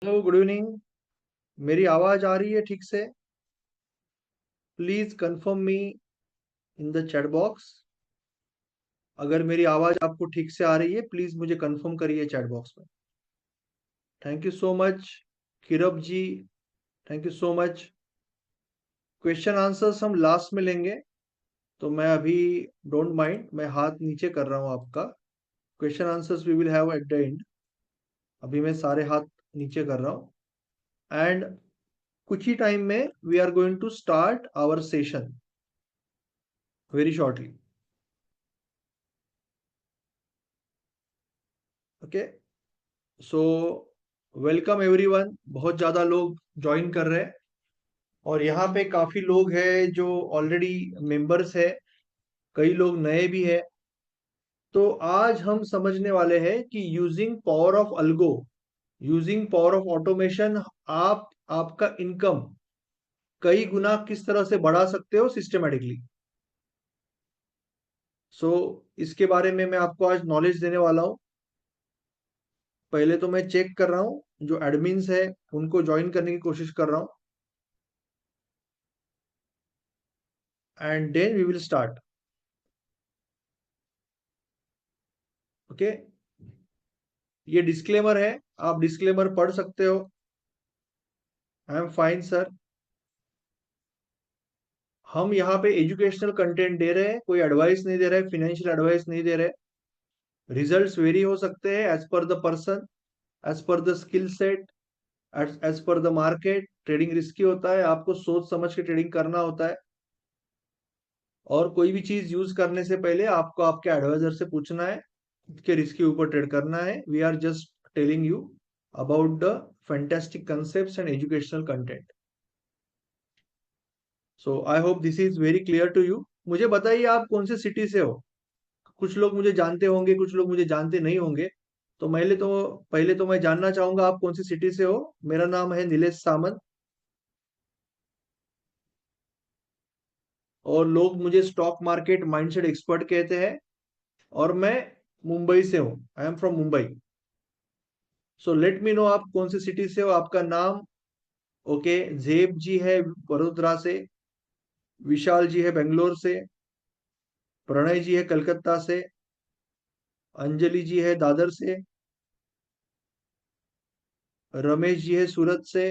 Hello, good evening. मेरी आवाज आ रही है ठीक से? Please confirm me in the chat box. अगर मेरी आवाज आपको ठीक से आ रही है, प्लीज मुझे कंफर्म करिए चैट बॉक्स में। Thank you so much Kirab ji. Thank you so much. Question answers हम लास्ट में लेंगे, तो मैं अभी डोंट माइंड, मैं हाथ नीचे कर रहा हूँ आपका। Question answers we will have at the end. अभी मैं सारे हाथ नीचे कर रहा हूँ। एंड कुछ ही टाइम में we are going to start our session very shortly. Okay, so welcome everyone. बहुत ज़्यादा लोग ज्वाइन कर रहे हैं, और यहाँ पे काफ़ी लोग हैं जो ऑलरेडी मेंबर्स है, कई लोग नए भी हैं। तो आज हम समझने वाले हैं कि using power of algo, using power of automation, आप आपका इनकम कई गुना किस तरह से बढ़ा सकते हो सिस्टमेटिकली। सो इसके बारे में मैं आपको आज नॉलेज देने वाला हूँ। पहले तो मैं चेक कर रहा हूँ, जो एडमिन्स है उनको ज्वाइन करने की कोशिश कर रहा हूँ, and then we will start. Okay, ये डिस्क्लेमर है, आप डिस्क्लेमर पढ़ सकते हो। I am fine sir. हम यहाँ पे एजुकेशनल कंटेंट दे रहे हैं, कोई एडवाइस नहीं दे रहे, फिनेंशियल एडवाइस नहीं दे रहे। रिजल्ट्स वेरी हो सकते हैं as per the person, as per the skill set, as per the market. Trading risky होता है, आपको सोच समझ के ट्रेडिंग करना होता है। और कोई भी चीज यूज करने से पहले आपको आपके एडवाइजर से पूछना है कि रिस्क के ऊपर ट्रेड करना है। We are just telling you about the fantastic concepts and educational content. So I hope this is very clear to you. मुझे बताइए आप कौन से सिटी से हो। कुछ लोग मुझे जानते होंगे, कुछ लोग मुझे जानते नहीं होंगे। तो पहले तो मैं जानना चाहूंगा आप कौन सी सिटी से हो। मेरा नाम है नीलेश सामंत, और लोग मुझे स्टॉक मार्केट माइंडसेट एक्सपर्ट कहते हैं। और मैं मुंबई से हूँ, I am from Mumbai. So let me no आप कौन सी सिटी से हो, आपका नाम। ओके, जेब जी है वडोदरा से, विशाल जी है बेंगलोर से, प्रणय जी है कलकत्ता से, अंजलि जी है दादर से, रमेश जी है सूरत से,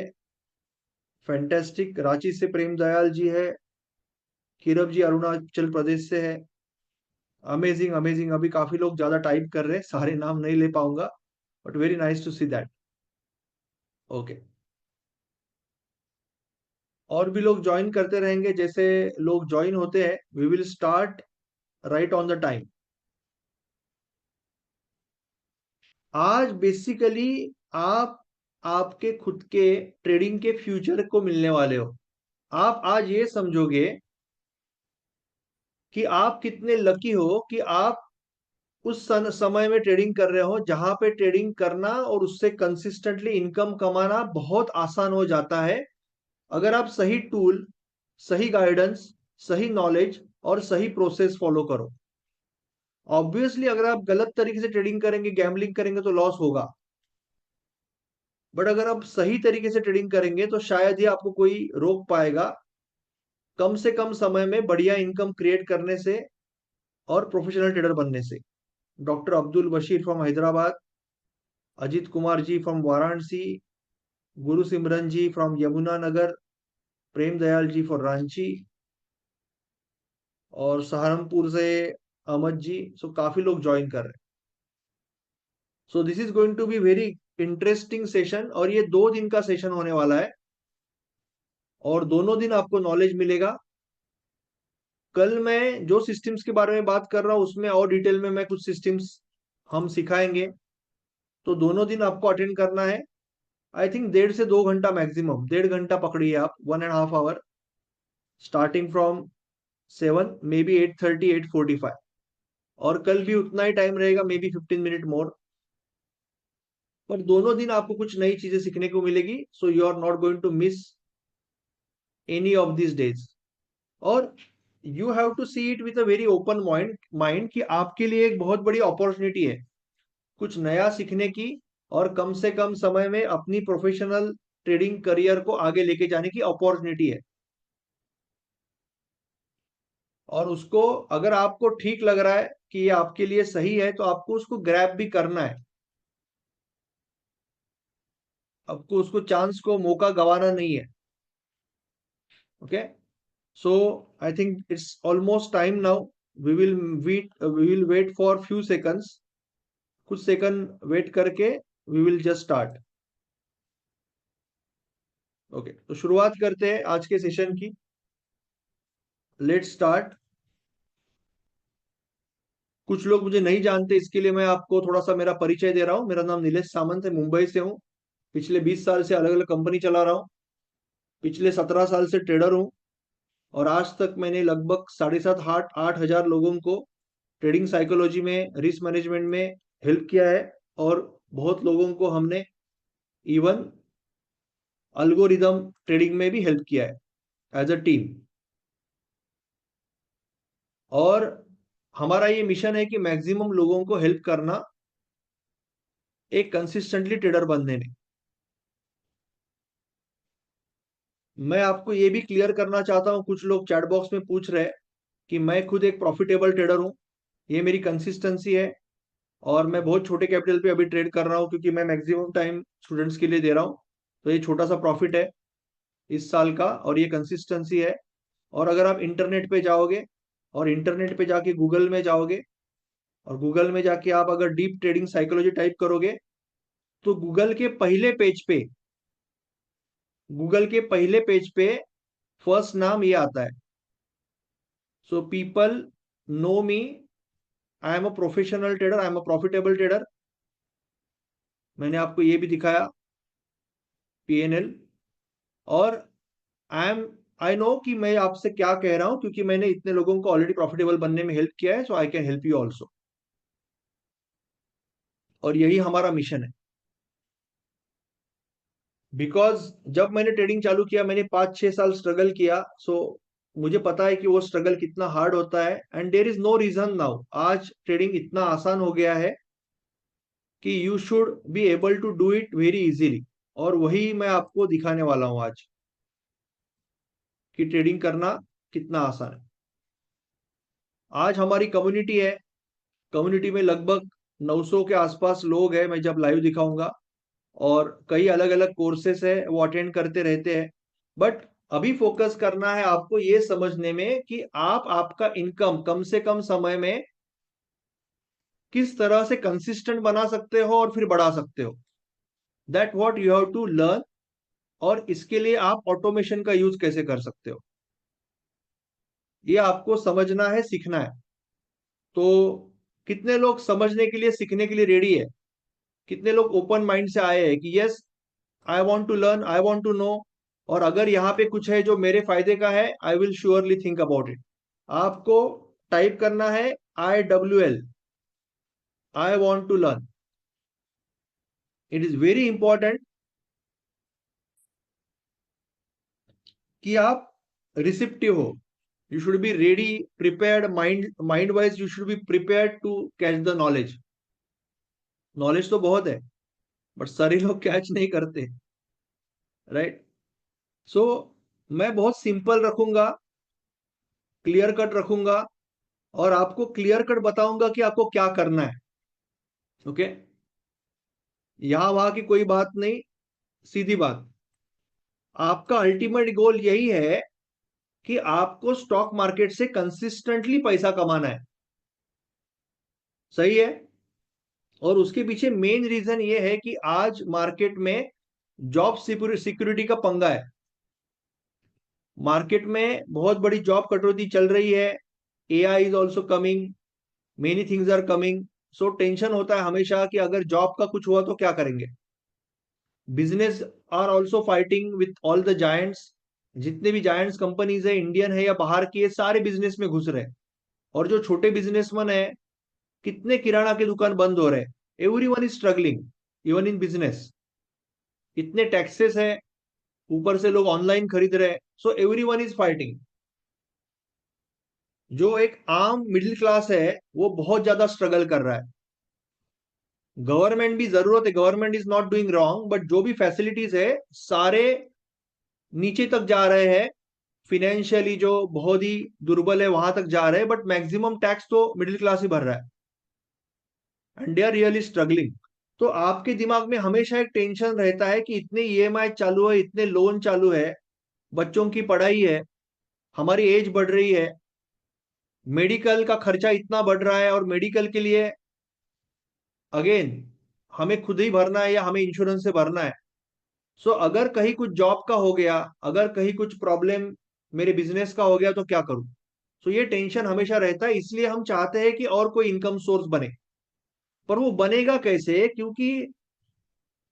फैंटेस्टिक रांची से प्रेम दयाल जी है, किरब जी अरुणाचल प्रदेश से है। अमेजिंग अमेजिंग, अभी काफी लोग ज्यादा टाइप कर रहे हैं, सारे नाम नहीं ले पाऊंगा, but very nice to see that. Okay, और भी लोग ज्वाइन करते रहेंगे, जैसे लोग ज्वाइन होते हैं we will start right on the time. आज बेसिकली आप आपके खुद के ट्रेडिंग के फ्यूचर को मिलने वाले हो। आप आज ये समझोगे कि आप कितने लकी हो कि आप उस समय में ट्रेडिंग कर रहे हो जहां पे ट्रेडिंग करना और उससे कंसिस्टेंटली इनकम कमाना बहुत आसान हो जाता है, अगर आप सही टूल, सही गाइडेंस, सही नॉलेज और सही प्रोसेस फॉलो करो। ऑब्वियसली अगर आप गलत तरीके से ट्रेडिंग करेंगे, गैम्बलिंग करेंगे, तो लॉस होगा। बट अगर आप सही तरीके से ट्रेडिंग करेंगे तो शायद ही आपको कोई रोक पाएगा कम से कम समय में बढ़िया इनकम क्रिएट करने से और प्रोफेशनल ट्रेडर बनने से। Doctor Abdul Bashir from Hyderabad, Ajit Kumar ji from Varanasi, Guru Simran ji from Yamuna Nagar, Prem Dayal ji for Ranchi, और सहारनपुर से अहमद जी। सो काफी लोग ज्वाइन कर रहे हैं। So this is going to be very interesting session, और ये 2 दिन का सेशन होने वाला है, और दोनों दिन आपको नॉलेज मिलेगा। कल मैं जो सिस्टम्स के बारे में बात कर रहा हूँ उसमें और डिटेल में मैं कुछ सिस्टम्स हम सिखाएंगे। तो दोनों दिन आपको अटेंड करना है। आई थिंक 1.5 से 2 घंटा, मैक्सिमम 1.5 घंटा पकड़िए आप, 1.5 hour, starting from 7, maybe 8:30, 8:45। और कल भी उतना ही टाइम रहेगा, मे बी 15 मिनट मोर। पर दोनों दिन आपको कुछ नई चीजें सीखने को मिलेगी, so you are not going to miss any of this days. और you have to see it with a very open mind mind कि आपके लिए एक बहुत बड़ी अपॉर्चुनिटी है कुछ नया सीखने की, और कम से कम समय में अपनी प्रोफेशनल ट्रेडिंग करियर को आगे लेके जाने की अपॉर्चुनिटी है। और उसको अगर आपको ठीक लग रहा है कि ये आपके लिए सही है तो आपको उसको ग्रैब भी करना है। आपको उसको चांस को मौका गंवाना नहीं है। Okay, so I think it's almost time now. We will wait for few seconds. कुछ सेकंड वेट करके we will just start. Okay, तो शुरुआत करते हैं आज के सेशन की। Let's start. कुछ लोग मुझे नहीं जानते, इसके लिए मैं आपको थोड़ा सा मेरा परिचय दे रहा हूँ। मेरा नाम नीलेश सामंत है, मुंबई से हूँ। पिछले 20 साल से अलग अलग कंपनी चला रहा हूँ। पिछले 17 साल से ट्रेडर हूँ। और आज तक मैंने लगभग 7,500 8 हजार लोगों को ट्रेडिंग साइकोलॉजी में, रिस्क मैनेजमेंट में हेल्प किया है। और बहुत लोगों को हमने इवन अल्गोरिदम ट्रेडिंग में भी हेल्प किया है एज अ टीम। और हमारा ये मिशन है कि मैक्सिमम लोगों को हेल्प करना एक कंसिस्टेंटली ट्रेडर बनने में। मैं आपको ये भी क्लियर करना चाहता हूँ, कुछ लोग चैट बॉक्स में पूछ रहे हैं कि मैं खुद एक प्रॉफिटेबल ट्रेडर हूँ। ये मेरी कंसिस्टेंसी है। और मैं बहुत छोटे कैपिटल पे अभी ट्रेड कर रहा हूँ क्योंकि मैं मैक्सिमम टाइम स्टूडेंट्स के लिए दे रहा हूँ। तो ये छोटा सा प्रॉफिट है इस साल का, और ये कंसिस्टेंसी है। और अगर आप इंटरनेट पे जाओगे और इंटरनेट पे जाके गूगल में जाओगे और गूगल में जाके आप अगर डीप ट्रेडिंग साइकोलॉजी टाइप करोगे तो गूगल के पहले पेज पे फर्स्ट नाम ये आता है। So people know me, I am a professional trader, I am a profitable trader. मैंने आपको ये भी दिखाया पीएनएल। और आई नो कि मैं आपसे क्या कह रहा हूं क्योंकि मैंने इतने लोगों को ऑलरेडी प्रॉफिटेबल बनने में हेल्प किया है। So I can help you also. और यही हमारा मिशन है। बिकॉज जब मैंने ट्रेडिंग चालू किया मैंने 5 6 साल स्ट्रगल किया। सो मुझे पता है कि वो स्ट्रगल कितना हार्ड होता है। And there is no reason now, आज ट्रेडिंग इतना आसान हो गया है कि you should be able to do it very easily. और वही मैं आपको दिखाने वाला हूं आज कि ट्रेडिंग करना कितना आसान है। आज हमारी कम्युनिटी है। कम्युनिटी में लगभग 900 के आसपास लोग हैं, मैं जब लाइव दिखाऊंगा। और कई अलग अलग कोर्सेस है वो अटेंड करते रहते हैं। बट अभी फोकस करना है आपको ये समझने में कि आप आपका इनकम कम से कम समय में किस तरह से कंसिस्टेंट बना सकते हो और फिर बढ़ा सकते हो। That what you have to learn. और इसके लिए आप ऑटोमेशन का यूज कैसे कर सकते हो, ये आपको समझना है, सीखना है। तो कितने लोग समझने के लिए, सीखने के लिए रेडी है? कितने लोग ओपन माइंड से आए हैं कि yes, I want to learn, I want to know. और अगर यहाँ पे कुछ है जो मेरे फायदे का है, I will surely think about it. आपको टाइप करना है IWL, I want to learn. It is very important कि आप रिसिप्टिव हो। You should be ready, prepared, mind wise you should be prepared to catch the knowledge. Knowledge तो बहुत है but सारे लोग कैच नहीं करते, राइट? सो मैं बहुत सिंपल रखूंगा, क्लियर कट रखूंगा। और आपको क्लियर कट बताऊंगा कि आपको क्या करना है। ओके, यहां वहां की कोई बात नहीं, सीधी बात। आपका अल्टीमेट गोल यही है कि आपको स्टॉक मार्केट से कंसिस्टेंटली पैसा कमाना है। सही है। और उसके पीछे मेन रीजन ये है कि आज मार्केट में जॉब सिक्योरिटी का पंगा है। मार्केट में बहुत बड़ी जॉब कटौती चल रही है। AI is also coming, many things are coming. So tension होता है हमेशा कि अगर जॉब का कुछ हुआ तो क्या करेंगे। Business are also fighting with all the giants. जितने भी जायंट्स कंपनीज है, इंडियन है या बाहर की है, सारे बिजनेस में घुस रहे हैं। और जो छोटे बिजनेसमैन है, कितने किराना के दुकान बंद हो रहे हैं। Every one is struggling, even in business. इतने टैक्सेस है, ऊपर से लोग ऑनलाइन खरीद रहे हैं। So every one is fighting. जो एक आम मिडिल क्लास है वो बहुत ज्यादा स्ट्रगल कर रहा है। गवर्नमेंट भी जरूरत है, government is not doing wrong, but जो भी फैसिलिटीज है सारे नीचे तक जा रहे हैं। फिनेंशियली जो बहुत ही दुर्बल है वहां तक जा रहे हैं, बट मैक्सिमम टैक्स तो मिडिल क्लास ही भर रहा है, and they are really struggling. तो आपके दिमाग में हमेशा एक टेंशन रहता है कि इतने ईएमआई चालू है, इतने लोन चालू है, बच्चों की पढ़ाई है, हमारी एज बढ़ रही है, मेडिकल का खर्चा इतना बढ़ रहा है, और मेडिकल के लिए अगेन हमें खुद ही भरना है या हमें इंश्योरेंस से भरना है। सो अगर कहीं कुछ जॉब का हो गया, अगर कहीं कुछ प्रॉब्लम मेरे बिजनेस का हो गया तो क्या करूं। सो ये टेंशन हमेशा रहता है, इसलिए हम चाहते हैं कि और कोई इनकम सोर्स बने। पर वो बनेगा कैसे, क्योंकि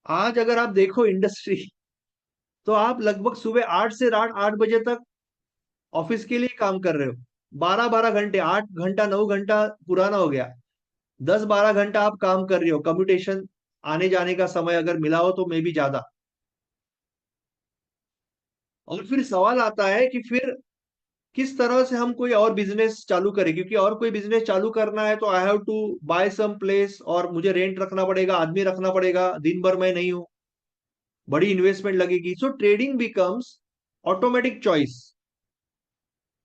आज अगर आप देखो इंडस्ट्री, तो आप लगभग सुबह 8 से रात 8 बजे तक ऑफिस के लिए काम कर रहे हो। 12-12 घंटे, 8 घंटा 9 घंटा पुराना हो गया। 10-12 घंटा आप काम कर रहे हो, कम्यूटेशन आने जाने का समय अगर मिला हो तो मे भी ज्यादा। और फिर सवाल आता है कि फिर किस तरह से हम कोई और बिजनेस चालू करें, क्योंकि और कोई बिजनेस चालू करना है तो I have to buy some place, और मुझे रेंट रखना पड़ेगा, आदमी रखना पड़ेगा, दिन भर मैं नहीं हूं, बड़ी इन्वेस्टमेंट लगेगी। सो ट्रेडिंग बिकम्स ऑटोमेटिक चॉइस।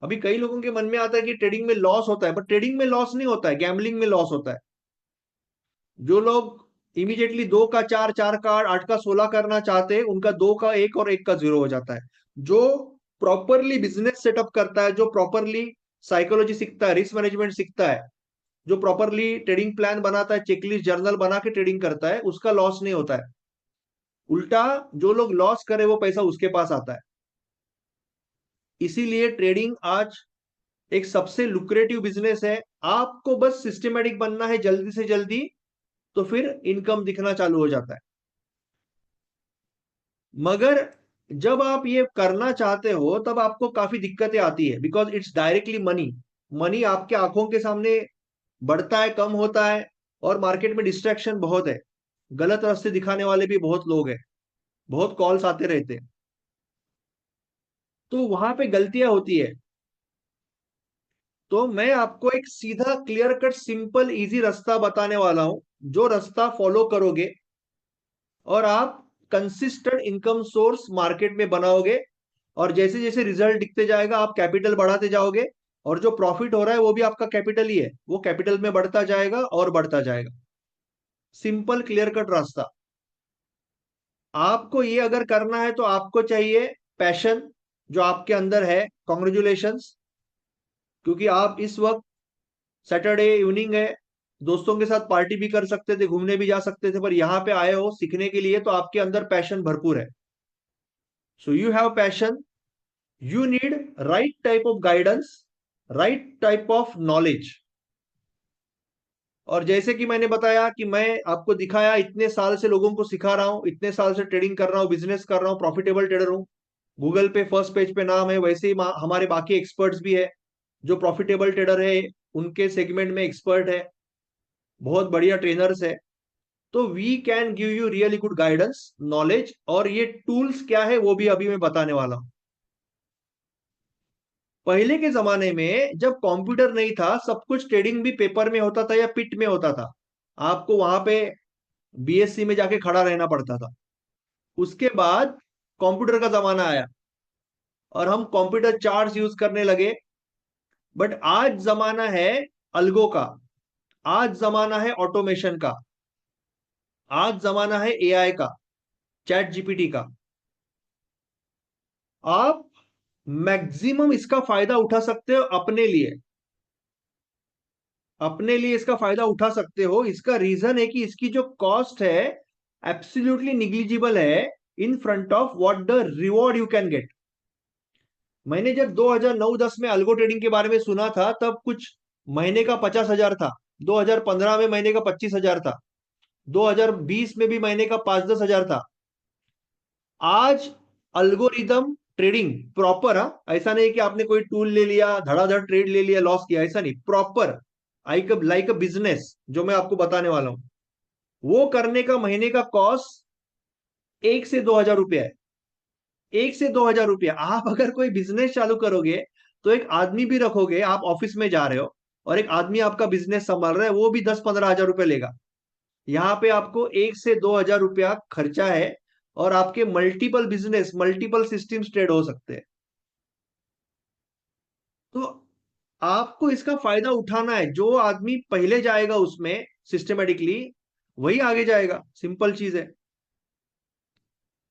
अभी कई लोगों के मन में आता है कि ट्रेडिंग में लॉस होता है, बट ट्रेडिंग में लॉस नहीं होता है, गैम्बलिंग में लॉस होता है। जो लोग इमीडिएटली 2 का 4, 4 का 8, 8 का 16 करना चाहते हैं, उनका 2 का 1 और 1 का 0 हो जाता है। जो प्रॉपरली बिजनेस सेटअप करता है, जो प्रॉपरली साइकोलॉजी सीखता है, रिस्क मैनेजमेंट सीखता है, जो प्रॉपरली ट्रेडिंग प्लान बनाता है, चेकलिस्ट जर्नल बना के ट्रेडिंग करता है, उसका लॉस नहीं होता है। उल्टा जो लोग लॉस करे वो पैसा उसके पास आता है। इसीलिए ट्रेडिंग आज एक सबसे लुक्रेटिव बिजनेस है। आपको बस सिस्टमेटिक बनना है जल्दी से जल्दी, तो फिर इनकम दिखना चालू हो जाता है। मगर जब आप ये करना चाहते हो तब आपको काफी दिक्कतें आती है, because it's directly money. Money आपके आंखों के सामने बढ़ता है, कम होता है, और मार्केट में डिस्ट्रैक्शन बहुत है, गलत रास्ते दिखाने वाले भी बहुत लोग हैं, बहुत कॉल्स आते रहते हैं, तो वहां पे गलतियां होती है। तो मैं आपको एक सीधा क्लियर कट सिंपल इजी रास्ता बताने वाला हूं, जो रास्ता फॉलो करोगे और आप कंसिस्टेंट इनकम सोर्स मार्केट में बनाओगे, और जैसे जैसे रिजल्ट दिखते जाएगा आप कैपिटल बढ़ाते जाओगे, और जो प्रॉफिट हो रहा है वो भी आपका कैपिटल ही है, वो कैपिटल में बढ़ता जाएगा और बढ़ता जाएगा। सिंपल क्लियर कट रास्ता। आपको ये अगर करना है तो आपको चाहिए पैशन, जो आपके अंदर है, कॉन्ग्रेचुलेशंस, क्योंकि आप इस वक्त सैटरडे इवनिंग है, दोस्तों के साथ पार्टी भी कर सकते थे, घूमने भी जा सकते थे, पर यहाँ पे आए हो सीखने के लिए, तो आपके अंदर पैशन भरपूर है। So you have passion, you need right type of guidance, right type of knowledge. और जैसे कि मैंने बताया कि मैं आपको दिखाया, इतने साल से लोगों को सिखा रहा हूं, इतने साल से ट्रेडिंग कर रहा हूं, बिजनेस कर रहा हूं, प्रॉफिटेबल ट्रेडर हूं, गूगल पे फर्स्ट पेज पे नाम है। वैसे ही हमारे बाकी एक्सपर्ट्स भी है, जो प्रॉफिटेबल ट्रेडर है उनके सेगमेंट में एक्सपर्ट है, बहुत बढ़िया ट्रेनर्स है। तो we can give you really good guidance, knowledge, और ये टूल्स क्या है वो भी अभी मैं बताने वाला हूं। पहले के जमाने में जब कंप्यूटर नहीं था, सब कुछ ट्रेडिंग भी पेपर में होता था या पिट में होता था, आपको वहां पे बीएससी में जाके खड़ा रहना पड़ता था। उसके बाद कंप्यूटर का जमाना आया और हम कंप्यूटर चार्ट्स यूज करने लगे। बट आज जमाना है अल्गो का, आज जमाना है ऑटोमेशन का, आज जमाना है एआई का, चैट जीपीटी का। आप मैक्सिमम इसका फायदा उठा सकते हो अपने लिए, अपने लिए इसका फायदा उठा सकते हो। इसका रीजन है कि इसकी जो कॉस्ट है एब्सोल्युटली निग्लिजिबल है इन front of what the reward you can get. मैंने जब 2009-10 में अल्गो ट्रेडिंग के बारे में सुना था, तब कुछ महीने का 50,000 था, 2015 में महीने का 25,000 था, 2020 में भी महीने का 5-10 हजार था। आज अल्गोरिदम ट्रेडिंग प्रॉपर, ऐसा नहीं कि आपने कोई टूल ले लिया, धड़ाधड़ ट्रेड ले लिया, लॉस किया, ऐसा नहीं, प्रॉपर लाइक अ बिजनेस जो मैं आपको बताने वाला हूं, वो करने का महीने का कॉस्ट 1 से 2 हजार रुपया है। 1 से 2 हजार रुपया। आप अगर कोई बिजनेस चालू करोगे तो एक आदमी भी रखोगे, आप ऑफिस में जा रहे हो और एक आदमी आपका बिजनेस संभाल रहा है, वो भी 10-15 हजार रुपये लेगा। यहाँ पे आपको 1 से 2 हजार रुपया खर्चा है और आपके multiple business, multiple systems trade हो सकते हैं। तो आपको इसका फायदा उठाना है। जो आदमी पहले जाएगा उसमें सिस्टमेटिकली, वही आगे जाएगा। सिंपल चीज है।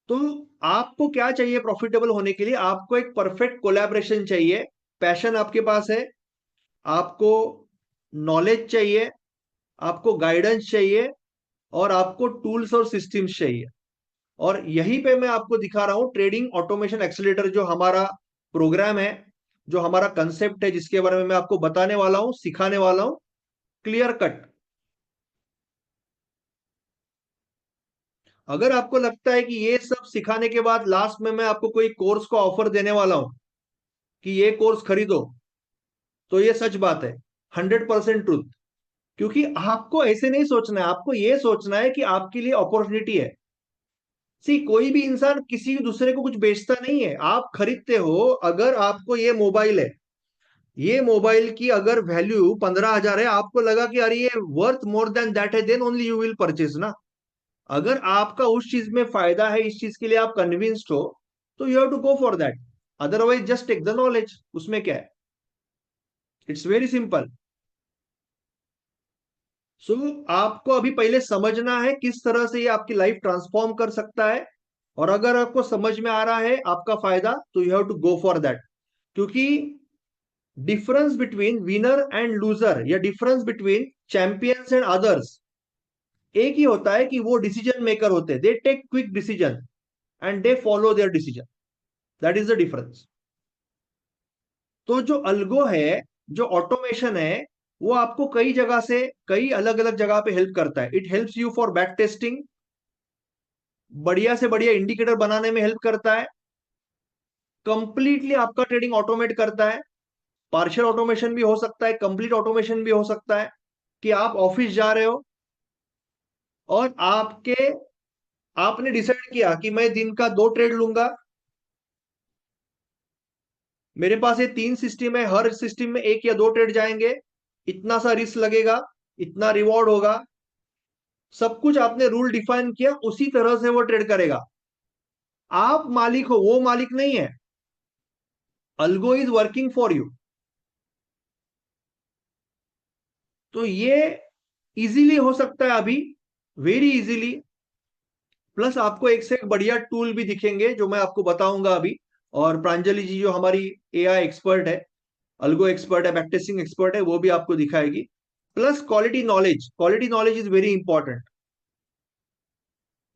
तो आपको क्या चाहिए प्रॉफिटेबल होने के लिए? आपको एक परफेक्ट कोलैबोरेशन चाहिए, पैशन आपके पास है, आपको नॉलेज चाहिए, आपको गाइडेंस चाहिए, और आपको टूल्स और सिस्टम्स चाहिए। और यहीं पे मैं आपको दिखा रहा हूं ट्रेडिंग ऑटोमेशन एक्सेलेरेटर, जो हमारा प्रोग्राम है, जो हमारा कंसेप्ट है, जिसके बारे में मैं आपको बताने वाला हूं, सिखाने वाला हूं, क्लियर कट। अगर आपको लगता है कि ये सब सिखाने के बाद लास्ट में मैं आपको कोई कोर्स का ऑफर देने वाला हूं कि ये कोर्स खरीदो, तो ये सच बात है, 100% ट्रूथ। क्योंकि आपको ऐसे नहीं सोचना है, आपको ये सोचना है कि आपके लिए अपॉर्चुनिटी है। सी, कोई भी इंसान किसी दूसरे को कुछ बेचता नहीं है, आप खरीदते हो। अगर आपको ये मोबाइल है, ये मोबाइल की अगर वैल्यू 15 हजार है, आपको लगा कि अरे ये वर्थ मोर देन दैट है, then only you will purchase ना। अगर आपका उस चीज में फायदा है, इस चीज के लिए आप कन्विंस्ड हो, तो you have to go for that. Otherwise just take the knowledge, उसमें क्या है? It's very simple. सो आपको अभी पहले समझना है किस तरह से ये आपकी लाइफ ट्रांसफॉर्म कर सकता है। और अगर आपको समझ में आ रहा है आपका फायदा, तो you have to go for that. क्योंकि difference between winner and loser, या difference between champions and others, एक ही होता है कि वो डिसीजन मेकर होते हैं। They take quick decision and they follow their decision. That is the difference. तो जो अल्गो है, जो ऑटोमेशन है, वो आपको कई जगह से, कई अलग अलग जगह पे हेल्प करता है। It helps you for back testing, बढ़िया से बढ़िया इंडिकेटर बनाने में हेल्प करता है, कंप्लीटली आपका ट्रेडिंग ऑटोमेट करता है। पार्शियल ऑटोमेशन भी हो सकता है, कंप्लीट ऑटोमेशन भी हो सकता है, कि आप ऑफिस जा रहे हो और आपने डिसाइड किया कि मैं दिन का 2 ट्रेड लूंगा। मेरे पास ये 3 सिस्टम है, हर सिस्टम में 1 या 2 ट्रेड जाएंगे, इतना सा रिस्क लगेगा, इतना रिवॉर्ड होगा। सब कुछ आपने रूल डिफाइन किया, उसी तरह से वो ट्रेड करेगा। आप मालिक हो, वो मालिक नहीं है। Algo is working for you. तो ये इजीली हो सकता है अभी, वेरी इजीली। प्लस आपको एक से एक बढ़िया टूल भी दिखेंगे जो मैं आपको बताऊंगा अभी। और प्रांजलि जी जो हमारी एआई एक्सपर्ट है, अल्गो एक्सपर्ट है, बैकटेस्टिंग एक्सपर्ट है, वो भी आपको दिखाएगी। Plus quality knowledge, quality knowledge is very important.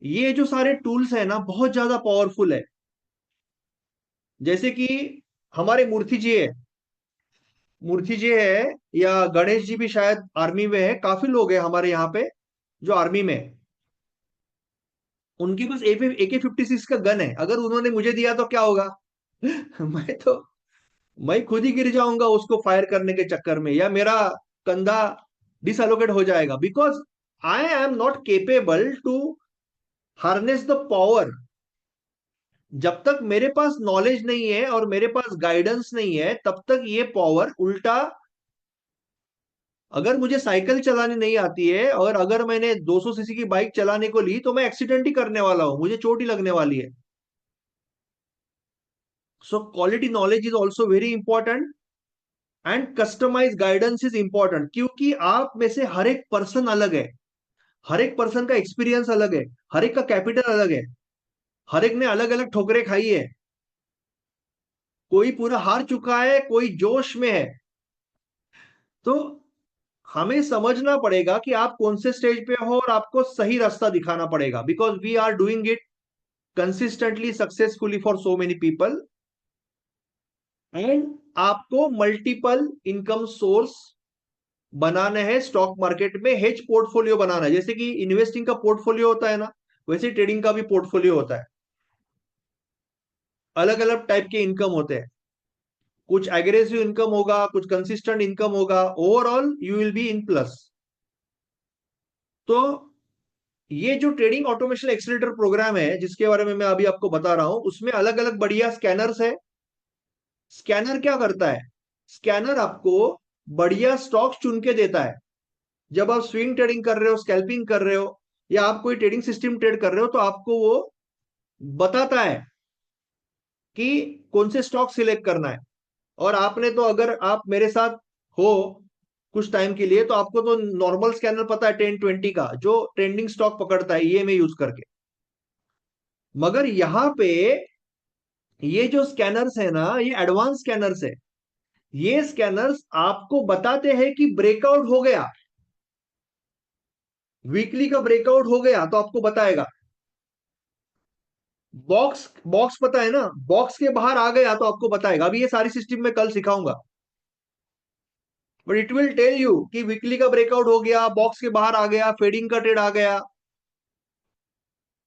ये जो सारे टूल्स है ना, बहुत ज्यादा पावरफुल है। जैसे कि हमारे मूर्ति जी है, मूर्ति जी है, या गणेश जी भी शायद आर्मी में है। काफी लोग हैं हमारे यहाँ पे जो आर्मी में है। उनके पास AK-47 का गन है। अगर उन्होंने मुझे दिया तो क्या होगा? मैं खुद ही गिर जाऊंगा उसको फायर करने के चक्कर में, या मेरा कंधा डिसअलोकेट हो जाएगा, because I am not capable to harness the power. जब तक मेरे पास नॉलेज नहीं है और मेरे पास गाइडेंस नहीं है, तब तक ये पावर उल्टा। अगर मुझे साइकिल चलानी नहीं आती है और अगर मैंने 200 सीसी की बाइक चलाने को ली, तो मैं एक्सीडेंट ही करने वाला हूं, मुझे चोट ही लगने वाली है। So quality knowledge is also very important, and customize guidance is important. क्योंकि आप में से हर एक पर्सन अलग है, हर एक पर्सन का एक्सपीरियंस अलग है, हर एक का कैपिटल अलग है, हर एक ने अलग अलग ठोकरें खाई है। कोई पूरा हार चुका है, कोई जोश में है। तो हमें समझना पड़ेगा कि आप कौन से स्टेज पे हो, और आपको सही रास्ता दिखाना पड़ेगा, because we are doing it consistently successfully for so many people. And आपको मल्टीपल इनकम सोर्स बनाने हैं स्टॉक मार्केट में। हेज पोर्टफोलियो बनाना है, जैसे कि इन्वेस्टिंग का पोर्टफोलियो होता है ना, वैसे ट्रेडिंग का भी पोर्टफोलियो होता है। अलग अलग टाइप के इनकम होते हैं, कुछ एग्रेसिव इनकम होगा, कुछ कंसिस्टेंट इनकम होगा, overall you will be in plus. तो ये जो ट्रेडिंग ऑटोमेशन एक्सीलरेटर प्रोग्राम है, जिसके बारे में मैं अभी आपको बता रहा हूं, उसमें अलग अलग बढ़िया स्कैनर्स है। स्कैनर क्या करता है? स्कैनर आपको बढ़िया स्टॉक्स चुन के देता है। जब आप स्विंग ट्रेडिंग कर रहे हो, स्कैल्पिंग कर रहे हो, या आप कोई ट्रेडिंग सिस्टम ट्रेड कर रहे हो, तो आपको वो बताता है कि कौन से स्टॉक सिलेक्ट करना है। और आपने तो, अगर आप मेरे साथ हो कुछ टाइम के लिए, तो आपको तो नॉर्मल स्कैनर पता है 10-20 का, जो ट्रेंडिंग स्टॉक पकड़ता है ईएमए यूज करके। मगर यहाँ पे ये जो स्कैनर्स है ना, ये एडवांस स्कैनर्स है। ये स्कैनर्स आपको बताते हैं कि ब्रेकआउट हो गया, वीकली का ब्रेकआउट हो गया तो आपको बताएगा। बॉक्स बॉक्स पता है ना, बॉक्स के बाहर आ गया तो आपको बताएगा। अभी ये सारी सिस्टम में कल सिखाऊंगा, but it will tell you कि वीकली का ब्रेकआउट हो गया, बॉक्स के बाहर आ गया, फेडिंग का ट्रेड आ गया,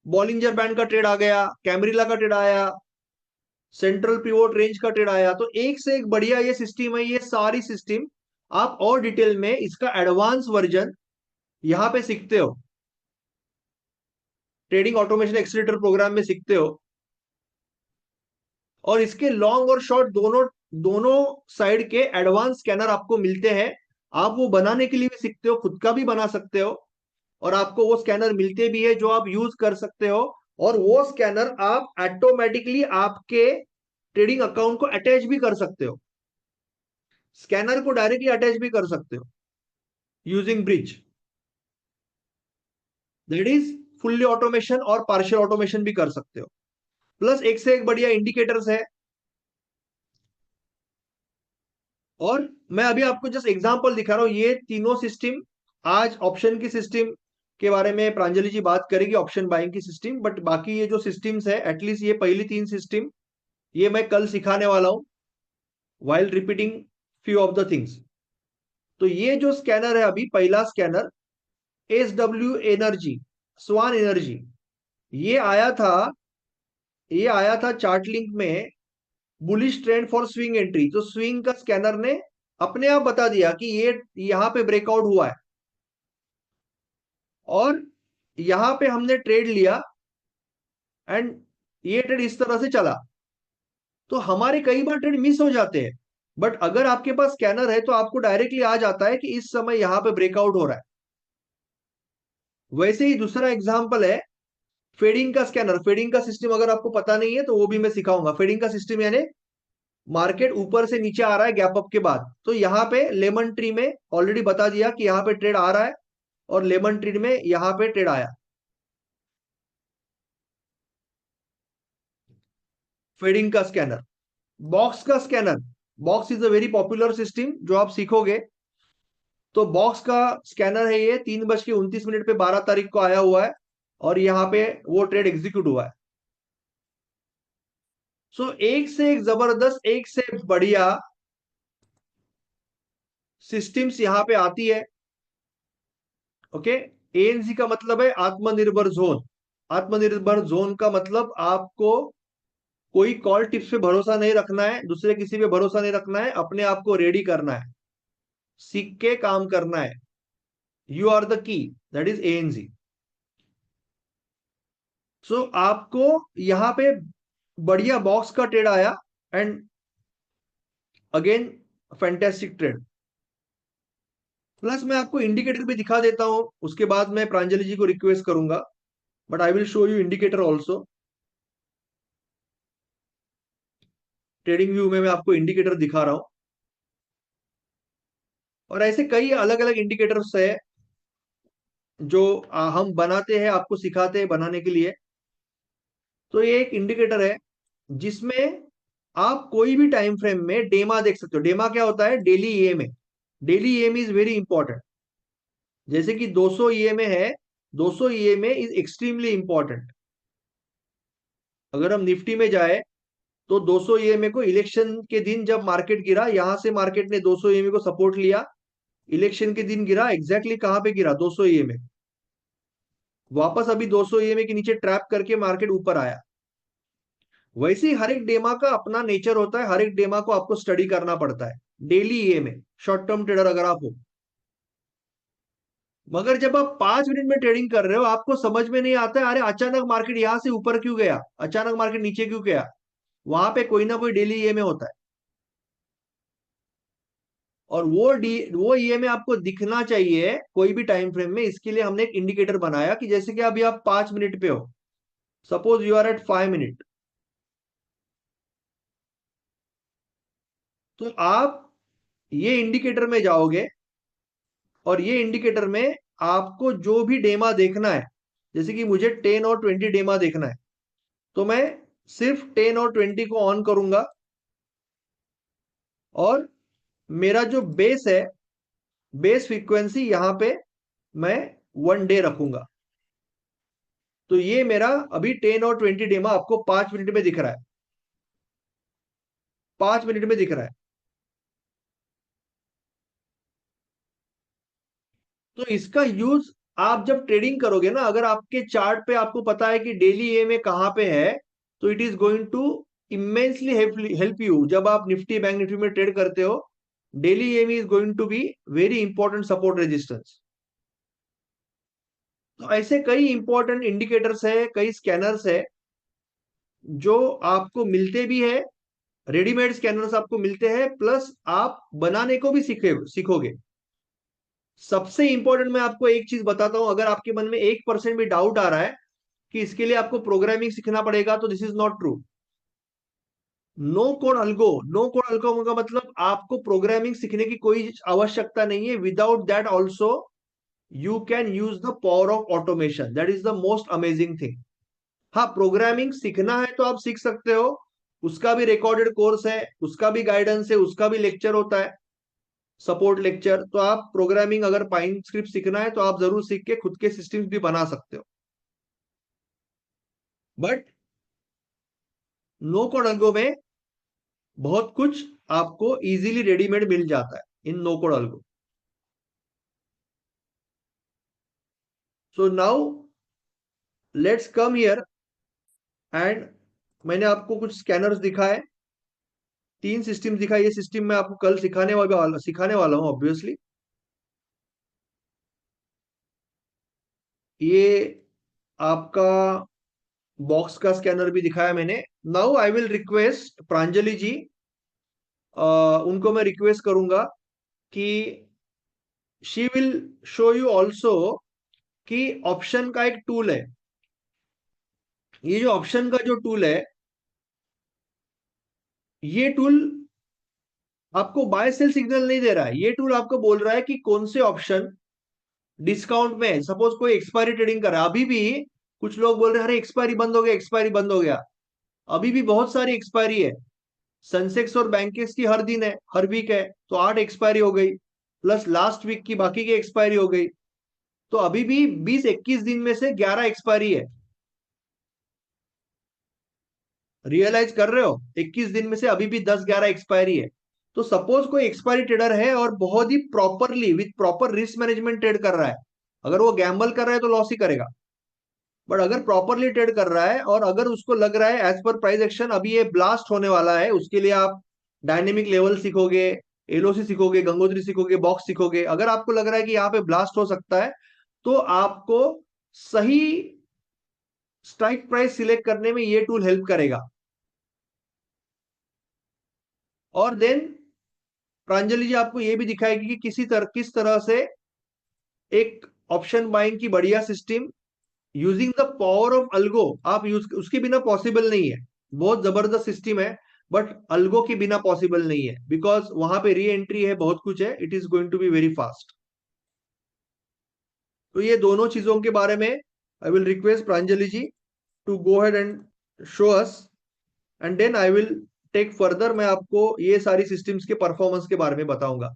बॉलिंजर बैंड का ट्रेड आ गया, कैमरिला का ट्रेड आया, सेंट्रल पिवोट रेंज का ट्रेड आया। तो एक से एक बढ़िया ये सिस्टम है। ये सारी सिस्टम आप और डिटेल में इसका एडवांस वर्जन यहां पे सीखते हो, ट्रेडिंग ऑटोमेशन एक्सीलरेटर प्रोग्राम में सीखते हो। और इसके लॉन्ग और शॉर्ट दोनों दोनों साइड के एडवांस स्कैनर आपको मिलते हैं। आप वो बनाने के लिए भी सीखते हो, खुद का भी बना सकते हो, और आपको वो स्कैनर मिलते भी है जो आप यूज कर सकते हो। और वो स्कैनर आप ऑटोमेटिकली आपके ट्रेडिंग अकाउंट को अटैच भी कर सकते हो, स्कैनर को डायरेक्टली अटैच भी कर सकते हो using bridge. That is fully automation, और पार्शियल ऑटोमेशन भी कर सकते हो। प्लस एक से एक बढ़िया इंडिकेटर्स है। और मैं अभी आपको जस्ट एग्जांपल दिखा रहा हूं, ये तीनों सिस्टम। आज ऑप्शन की सिस्टम के बारे में प्रांजलि जी बात करेगी, ऑप्शन बाइंग की सिस्टम। बट बाकी ये जो सिस्टम्स है, एटलीस्ट ये पहली 3 सिस्टम, ये मैं कल सिखाने वाला हूं, while repeating few of the things. तो ये जो स्कैनर है, अभी पहला स्कैनर SW एनर्जी, स्वान एनर्जी, ये आया था ये आया था चार्ट लिंक में, bullish trend for swing entry. तो स्विंग का स्कैनर ने अपने आप बता दिया कि ये यहां पे ब्रेकआउट हुआ है, और यहां पे हमने ट्रेड लिया, एंड ये ट्रेड इस तरह से चला। तो हमारे कई बार ट्रेड मिस हो जाते हैं, बट अगर आपके पास स्कैनर है तो आपको डायरेक्टली आ जाता है कि इस समय यहां पे ब्रेकआउट हो रहा है। वैसे ही दूसरा एग्जांपल है फेडिंग का स्कैनर। फेडिंग का सिस्टम अगर आपको पता नहीं है तो वो भी मैं सिखाऊंगा। फेडिंग का सिस्टम यानी मार्केट ऊपर से नीचे आ रहा है गैप अप के बाद, तो यहाँ पे लेमन ट्री में ऑलरेडी बता दिया कि यहाँ पे ट्रेड आ रहा है, और लेमन ट्री में यहाँ पे ट्रेड आया। फेडिंग का स्कैनर। बॉक्स का scanner, box is a very popular system जो आप सीखोगे। तो बॉक्स का स्कैनर है, ये 3:29 पे 12 तारीख को आया हुआ है, और यहाँ पे वो ट्रेड एग्जीक्यूट हुआ है। सो एक से एक जबरदस्त, एक से बढ़िया सिस्टम्स यहाँ पे आती है। ओके। एएनजी का मतलब है आत्मनिर्भर जोन। आत्मनिर्भर जोन का मतलब आपको कोई कॉल टिप्स पे भरोसा नहीं रखना है, दूसरे किसी पे भरोसा नहीं रखना है, अपने आप को रेडी करना है, सीख के काम करना है। You are the key, that is A N G. सो आपको यहाँ पे बढ़िया बॉक्स का ट्रेड आया, and again fantastic trade. Plus मैं आपको इंडिकेटर भी दिखा देता हूं, उसके बाद मैं प्रांजलि जी को रिक्वेस्ट करूंगा, but I will show you indicator also. Trading view में मैं आपको इंडिकेटर दिखा रहा हूं, और ऐसे कई अलग अलग इंडिकेटर्स है जो हम बनाते हैं, आपको सिखाते हैं बनाने के लिए। तो ये एक इंडिकेटर है जिसमें आप कोई भी टाइम फ्रेम में डेमा देख सकते हो। डेमा क्या होता है? Daily EMA. Daily EMA is very important. जैसे कि 200 ईएमए है, 200 ईएमए इज एक्सट्रीमली इंपॉर्टेंट। अगर हम निफ्टी में जाए तो 200 ईएमए को इलेक्शन के दिन जब मार्केट गिरा, यहां से मार्केट ने 200 ईएमए को सपोर्ट लिया, इलेक्शन के दिन गिरा, एग्जैक्टली कहां पे गिरा? 200 ईएमए। वापस अभी 200 ईएमए के नीचे ट्रैप करके मार्केट ऊपर आया। वैसे ही हर एक डेमा का अपना नेचर होता है, हर एक डेमा को आपको स्टडी करना पड़ता है। Daily EMA, short term trader अगर आप हो। मगर जब आप 5 मिनट में ट्रेडिंग कर रहे हो, आपको समझ में नहीं आता है, अरे अचानक मार्केट यहां से ऊपर क्यों गया, अचानक मार्केट नीचे क्यों गया। वहां पे कोई ना कोई डेली ईएमए होता है। और वो ईएमए आपको दिखना चाहिए कोई भी टाइम फ्रेम में। इसके लिए हमने एक इंडिकेटर बनाया कि जैसे कि अभी आप 5 मिनट पे हो, suppose you are at 5 minute, तो आप ये इंडिकेटर में जाओगे और ये इंडिकेटर में आपको जो भी डेमा देखना है, जैसे कि मुझे 10 और 20 डेमा देखना है, तो मैं सिर्फ 10 और 20 को ऑन करूंगा और मेरा जो बेस है, बेस फ्रीक्वेंसी यहां पे मैं 1 डे रखूंगा। तो ये मेरा अभी 10 और 20 डेमा आपको 5 मिनट में दिख रहा है, 5 मिनट में दिख रहा है। तो इसका यूज आप जब ट्रेडिंग करोगे ना, अगर आपके चार्ट पे आपको पता है कि डेली ए में कहां पे है, तो it is going to immensely help you. जब आप निफ्टी बैंक निफ्टी में ट्रेड करते हो, daily aim is going to be very important support resistance. तो ऐसे कई इंपॉर्टेंट इंडिकेटर्स है, कई स्कैनर्स है जो आपको मिलते भी है, रेडीमेड स्कैनर्स आपको मिलते हैं, प्लस आप बनाने को भी सीखोगे। सबसे इंपॉर्टेंट मैं आपको एक चीज बताता हूं, अगर आपके मन में 1% भी डाउट आ रहा है कि इसके लिए आपको प्रोग्रामिंग सीखना पड़ेगा, तो this is not true. No code algo का मतलब आपको प्रोग्रामिंग सीखने की कोई आवश्यकता नहीं है। Without that also you can use the power of automation, that is the most amazing thing. हाँ, प्रोग्रामिंग सीखना है तो आप सीख सकते हो, उसका भी रिकॉर्डेड कोर्स है, उसका भी गाइडेंस है, उसका भी लेक्चर होता है, सपोर्ट लेक्चर। तो आप प्रोग्रामिंग अगर पाइन स्क्रिप्ट सीखना है तो आप जरूर सीख के खुद के सिस्टम्स भी बना सकते हो। बट नो कोड अल्गो में बहुत कुछ आपको इजीली रेडीमेड मिल जाता है in no code algo. So now let's come here and मैंने आपको कुछ स्कैनर्स दिखाए, 3 सिस्टम दिखाई। ये सिस्टम मैं आपको कल सिखाने वाला हूं ऑब्वियसली। ये आपका बॉक्स का स्कैनर भी दिखाया मैंने। Now I will request Pranjali ji, उनको मैं रिक्वेस्ट करूंगा कि she will show you also कि ऑप्शन का एक टूल है। ये जो ऑप्शन का जो टूल है, ये टूल आपको बाय सेल सिग्नल नहीं दे रहा है। ये टूल आपको बोल रहा है कि कौन से ऑप्शन डिस्काउंट में है। सपोज कोई एक्सपायरी ट्रेडिंग कर रहा है, अभी भी कुछ लोग बोल रहे हैं अरे एक्सपायरी बंद हो गया, एक्सपायरी बंद हो गया। अभी भी बहुत सारी एक्सपायरी है। सेंसेक्स और बैंकेस की हर दिन है, हर वीक है, तो 8 एक्सपायरी हो गई, प्लस लास्ट वीक की बाकी की एक्सपायरी हो गई। तो अभी भी 20-21 दिन में से 11 एक्सपायरी है। रियलाइज कर रहे हो, 21 दिन में से अभी भी 10-11 एक्सपायरी है। तो सपोज कोई एक्सपायरी ट्रेडर है और बहुत ही properly with proper risk management trade कर रहा है, अगर वो गैम्बल कर रहा है तो लॉस ही करेगा। बट अगर प्रॉपरली ट्रेड कर रहा है और अगर उसको लग रहा है एज पर प्राइस एक्शन अभी ये ब्लास्ट होने वाला है, उसके लिए आप डायनेमिक लेवल सीखोगे, एलओसी सीखोगे, गंगोत्री सीखोगे, बॉक्स सीखोगे। अगर आपको लग रहा है कि यहाँ पे ब्लास्ट हो सकता है, तो आपको सही स्ट्राइक प्राइस सिलेक्ट करने में ये टूल हेल्प करेगा। और देन प्रांजलि जी आपको ये भी दिखाएगी कि किस तरह से एक ऑप्शन बाइंग की बढ़िया system using the power of algo आप यूज, उसके बिना पॉसिबल नहीं है। बहुत जबरदस्त सिस्टम है, बट अल्गो के बिना पॉसिबल नहीं है, बिकॉज वहां पे री एंट्री है, बहुत कुछ है, it is going to be very fast. तो ये दोनों चीजों के बारे में I will request Pranjali ji to go head and show us, and then I will take further. मैं आपको ये सारी सिस्टम्स के परफॉर्मेंस के बारे में बताऊंगा।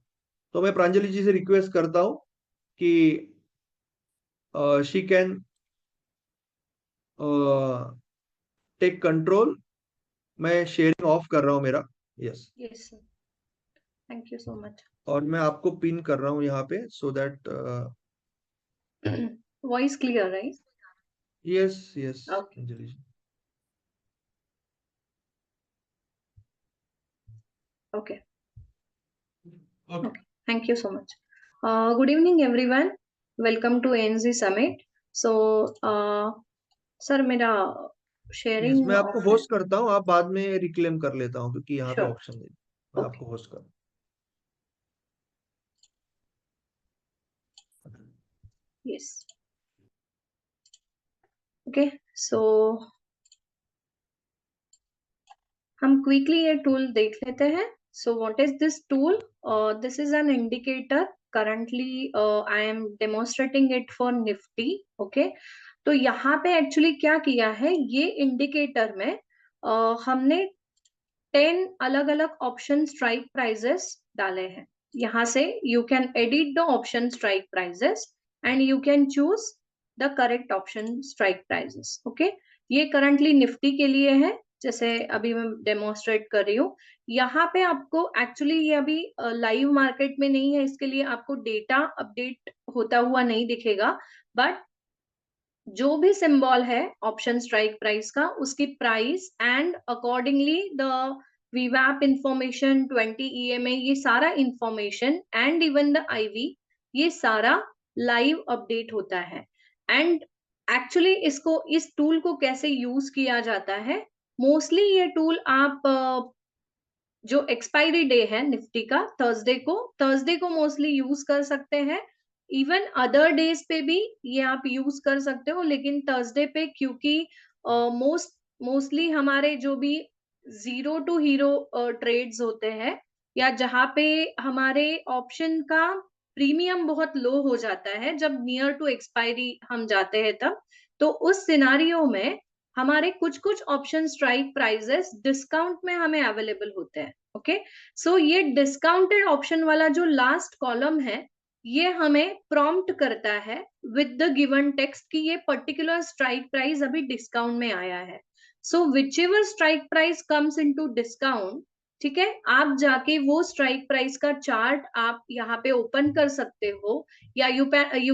तो मैं प्रांजलि जी से रिक्वेस्ट करता हूं कि शी कैन टेक कंट्रोल। मैं शेयरिंग ऑफ कर रहा हूं मेरा। Yes. Yes, sir. Thank you so much. और मैं आपको पिन कर रहा हूं यहाँ पे so that Voice clear, right? Yes yes Okay. Anjali ji. Okay. Okay. Okay. Thank you so much. Good evening, everyone. Welcome to ANZ Summit. So, sir, मेरा yes, sharing मैं आपको ऑफ है. होस्ट करता हूँ, आप बाद में रिक्लेम कर लेता हूँ क्योंकि यहाँ पे Sure. ऑप्शन नहीं। मैं Okay. आपको होस्ट कर यस, ओके। सो हम क्विकली ये टूल देख लेते हैं। So what is this tool? This is an indicator. Currently I am demonstrating it for Nifty. Okay, तो यहाँ पे एक्चुअली क्या किया है, ये इंडिकेटर में हमने 10 अलग अलग ऑप्शन स्ट्राइक प्राइजेस डाले हैं। यहाँ से you can edit the option strike prices and you can choose the correct option strike prices. Okay, ये करंटली निफ्टी के लिए है, जैसे अभी मैं डेमोन्स्ट्रेट कर रही हूँ। यहाँ पे आपको एक्चुअली ये अभी लाइव मार्केट में नहीं है, इसके लिए आपको डेटा अपडेट होता हुआ नहीं दिखेगा, बट जो भी सिंबल है ऑप्शन स्ट्राइक प्राइस का, उसकी प्राइस एंड अकॉर्डिंगली द वीवैप इंफॉर्मेशन 20 EMA, ये सारा information and even the IV, ये सारा लाइव अपडेट होता है। एंड एक्चुअली इसको, इस टूल को कैसे यूज किया जाता है, मोस्टली ये टूल आप जो एक्सपायरी डे है निफ्टी का, थर्सडे को मोस्टली यूज कर सकते हैं। इवन अदर डेज पे भी ये आप यूज कर सकते हो, लेकिन थर्सडे पे क्योंकि मोस्टली हमारे जो भी जीरो टू हीरो ट्रेड्स होते हैं, या जहां पे हमारे ऑप्शन का प्रीमियम बहुत लो हो जाता है जब नियर टू एक्सपायरी हम जाते हैं तब, तो उस सिनारियो में हमारे कुछ कुछ ऑप्शन स्ट्राइक प्राइजेस डिस्काउंट में हमें अवेलेबल होते हैं। ओके, सो ये डिस्काउंटेड ऑप्शन वाला जो लास्ट कॉलम है, ये हमें प्रॉम्प्ट करता है विद द गिवन टेक्स्ट कि ये पर्टिकुलर स्ट्राइक प्राइस अभी डिस्काउंट में आया है। So whichever strike price comes into discount, ठीक है, आप जाके वो स्ट्राइक प्राइस का चार्ट आप यहाँ पे ओपन कर सकते हो, या you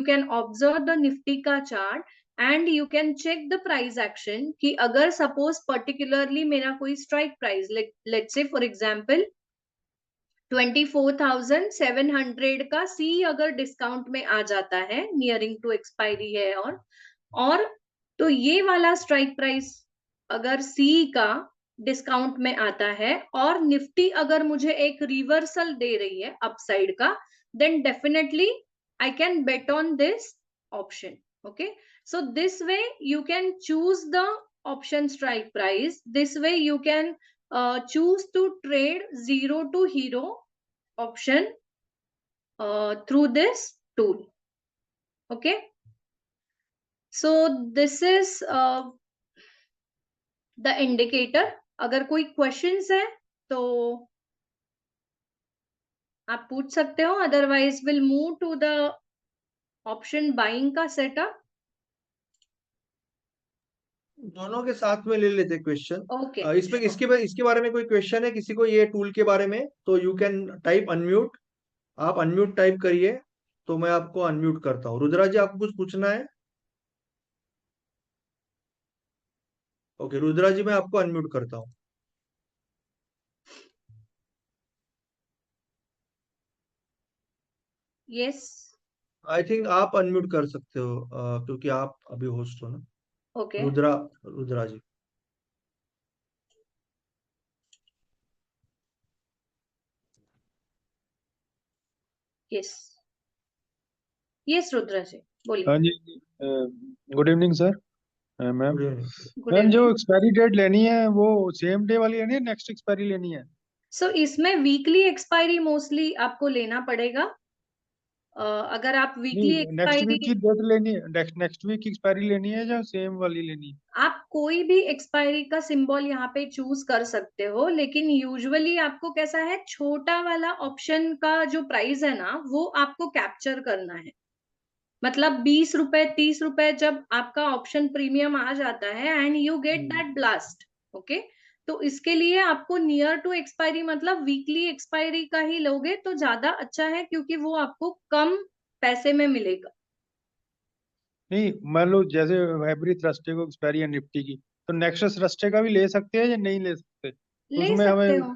can observe the Nifty का chart and you can check the price action कि अगर सपोज पर्टिकुलरली मेरा कोई strike price, let's say for example 24,700 का सी अगर डिस्काउंट में आ जाता है, नियरिंग टू एक्सपायरी है, और तो ये वाला स्ट्राइक प्राइस अगर सी का डिस्काउंट में आता है और निफ्टी अगर मुझे एक रिवर्सल दे रही है अपसाइड का, then definitely I can bet on this option. Okay, so this way you can choose the option strike price. This way you can choose to trade zero to hero option through this tool. Okay, so this is the indicator. अगर कोई questions है तो आप पूछ सकते हो, otherwise we'll move to the option buying का setup. दोनों के साथ में ले लेते क्वेश्चन। Okay, इसमें इसके बारे में कोई क्वेश्चन है किसी को, ये टूल के बारे में? तो यू कैन टाइप अनम्यूट। आप अनम्यूट टाइप करिए तो मैं आपको अनम्यूट करता हूँ। रुद्रा जी, आपको कुछ पूछना है? ओके रुद्रा जी, मैं आपको अनम्यूट करता हूँ। yes, आई थिंक आप अनम्यूट कर सकते हो, क्योंकि आप अभी होस्ट हो ना। okay, रुद्रा जी। yes, yes, रुद्रा जी बोलिए। हाँ जी। Good evening sir. Ma'am good evening. Good ma'am जो इवनिंग। एक्सपायरी डेट लेनी है वो सेम डे वाली लेनी है, नेक्स्ट एक्सपायरी लेनी है? सो इसमें वीकली एक्सपायरी मोस्टली आपको लेना पड़ेगा। अगर आप वीकली नहीं, नेक्स्ट वीक एक्सपायरी, की डेट लेनी है, नेक्स्ट वीक की एक्सपायरी लेनी है या सेम वाली लेनी है? आप कोई भी एक्सपायरी का सिंबल यहाँ पे चूज कर सकते हो, लेकिन यूजुअली आपको कैसा है, छोटा वाला ऑप्शन का जो प्राइस है ना, वो आपको कैप्चर करना है। मतलब 20 रुपए 30 रुपए जब आपका ऑप्शन प्रीमियम आ जाता है and you get that blast. Okay, तो इसके लिए आपको नियर टू एक्सपायरी मतलब वीकली एक्सपायरी का ही लोगे तो ज्यादा अच्छा है, क्योंकि वो आपको कम पैसे में मिलेगा। नहीं, मान लो जैसे एवरी थर्सडे को एक्सपायरी है निफ्टी की, तो नेक्स्ट थर्सडे का भी ले सकते हैं या नहीं ले सकते? ले उसमें सकते हमें, हो,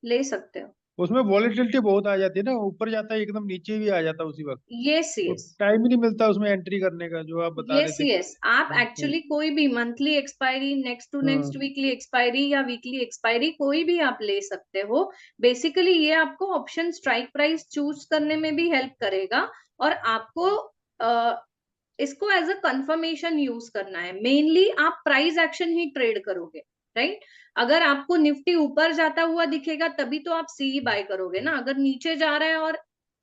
ले सकते हो। उसमें वॉलेटिलिटी बहुत आ जाती है ना, ऊपर जाता है एकदम, नीचे भी आ जाता है उसी वक्त। यस तो यस, टाइम ही नहीं मिलता उसमें एंट्री करने का, जो आप बता रहे यस थे। यस, आप हम्म, एक्चुअली कोई भी monthly expiry, next to next हाँ। वीकली एक्सपायरी या वीकली एक्सपायरी कोई भी आप ले सकते हो। बेसिकली ये आपको ऑप्शन स्ट्राइक प्राइस चूज करने में भी हेल्प करेगा, और आपको इसको एज अ कंफर्मेशन यूज करना है। मेनली आप प्राइस एक्शन ही ट्रेड करोगे, राइट? अगर आपको निफ्टी ऊपर जाता हुआ दिखेगा तभी तो आप सी बाय करोगे ना। अगर नीचे जा रहा है और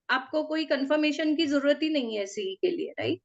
आपको कोई कंफर्मेशन की जरूरत ही नहीं है सी के लिए, राइट?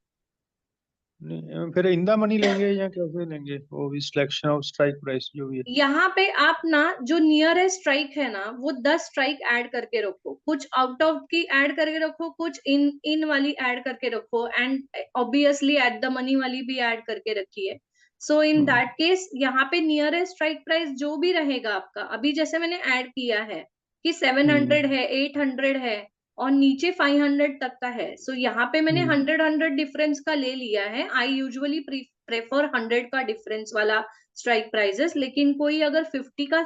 नहीं, फिर इन द मनी लेंगे या कैसे लेंगे, वो भी सिलेक्शन ऑफ स्ट्राइक प्राइस जो भी है? यहाँ पे आप ना जो नियरेस्ट स्ट्राइक है ना वो 10 स्ट्राइक ऐड करके रखो, कुछ आउट ऑफ की ऐड करके रखो, कुछ इन इन वाली ऐड करके रखो, and obviously at the money वाली भी ऐड करके रखिए। सो इन दैट केस यहाँ पे नियरेस्ट स्ट्राइक प्राइस जो भी रहेगा आपका, अभी जैसे मैंने ऐड किया है कि 700 है, 800 है और नीचे 500 तक का है। सो यहाँ पे मैंने 100 डिफरेंस का ले लिया है। आई यूजुअली प्रेफर 100 का डिफरेंस वाला स्ट्राइक प्राइजेस, लेकिन कोई अगर 50 का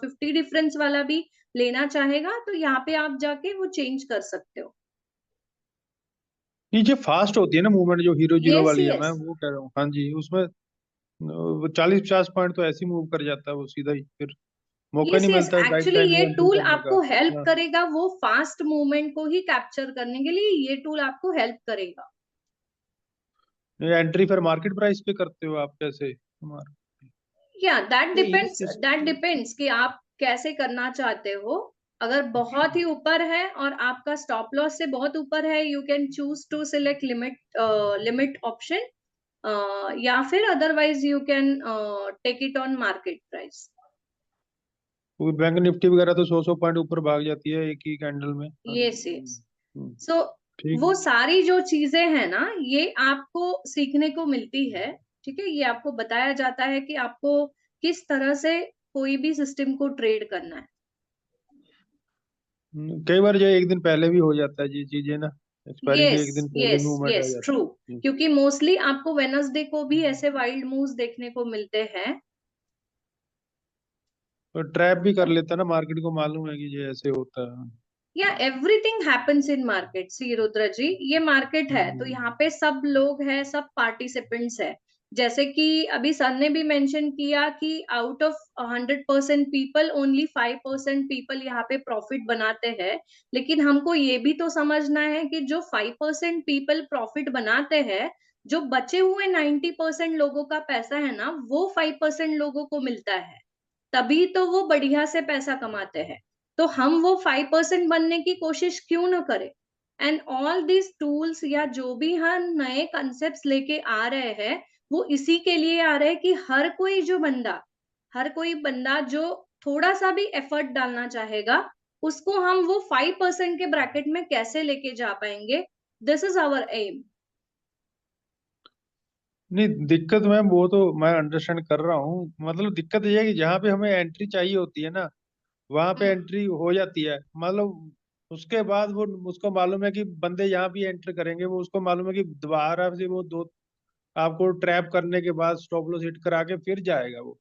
50 डिफरेंस वाला भी लेना चाहेगा तो यहाँ पे आप जाके वो चेंज कर सकते हो। ये जो फास्ट होती है ना मूवमेंट, जो हीरो जीरो यस वाली है, मैं यस वो कह रहा हूँ। हाँ जी, उसमें 40-50 पॉइंट तो ऐसे ही मूव कर जाता है वो सीधा ही, फिर मौका यस नहीं यस मिलता है राइट एक्चुअली टाइम ये एंट्री टूल करने का। आपको हेल्प हाँ, करेगा, वो फास्ट मूवमेंट को ही कैप्चर करने के लिए ये टूल आपको हेल्प करेगा। ये एंट्री फिर मार्केट प्राइस पे करते हो आप कैसे? या नहीं ये दैट सिस्टम डिपेंड्स कि आप कैसे करना चाहते हो। अगर बहुत ही ऊपर है और आपका स्टॉप लॉस से बहुत ऊपर है, you can choose to select limit option, या फिर otherwise you can take it on market price. क्योंकि बैंक निफ्टी वगैरह तो 100-100 पॉइंट ऊपर भाग जाती है एक ही कैंडल में। हाँ, यस यस हम्म, सो ठीक। वो सारी जो चीजें हैं ना ये आपको सीखने को मिलती है, ठीक है? ये आपको बताया जाता है कि आपको किस तरह से कोई भी सिस्टम को ट्रेड करना है। कई बार जो एक दिन पहले भी हो जाता है ये चीजें ना, एक्सपायरी के यस एक दिन पहले यस मूवमेंट आ यस जाता ट्रू, है। क्योंकि मोस्टली आपको वेनसडे को भी ऐसे वाइल्ड मूव्स देखने को मिलते हैं। तो ट्रैप भी कर लेता है ना, मार्केट को मालूम है कि ये ऐसे होता है। या एवरीथिंग हैपेंस इन मार्केट। सी रुद्र जी, ये मार्केट है तो हम्म, यहाँ पे सब लोग हैं, सब पार्टिसिपेंट्स है। जैसे कि अभी सर ने भी मेंशन किया कि out of 100% people only 5% people यहाँ पे प्रॉफिट बनाते हैं। लेकिन हमको ये भी तो समझना है कि जो 5% पीपल प्रॉफिट बनाते हैं, जो बचे हुए 90% लोगों का पैसा है ना वो 5% लोगों को मिलता है, तभी तो वो बढ़िया से पैसा कमाते हैं। तो हम वो 5% बनने की कोशिश क्यों ना करें? एंड ऑल दिस टूल्स या जो भी हम नए कंसेप्ट लेके आ रहे हैं वो इसी के लिए आ रहे हैं कि हर कोई बंदा जो थोड़ा सा भी एफर्ट डालना चाहेगा उसको हम वो 5% के ब्रैकेट में कैसे लेके जा पाएंगे। This is our aim. नहीं दिक्कत मैं वो तो मैं अंडरस्टैंड कर रहा हूँ, मतलब दिक्कत ये है कि जहाँ पे हमें एंट्री चाहिए होती है ना वहां पे एंट्री हो जाती है, मतलब उसके बाद वो उसको मालूम है कि बंदे यहाँ भी एंटर करेंगे, वो उसको मालूम है कि दोबारा से वो दो आपको ट्रैप करने के बाद स्टॉप लॉस हिट करा के फिर जाएगा वो।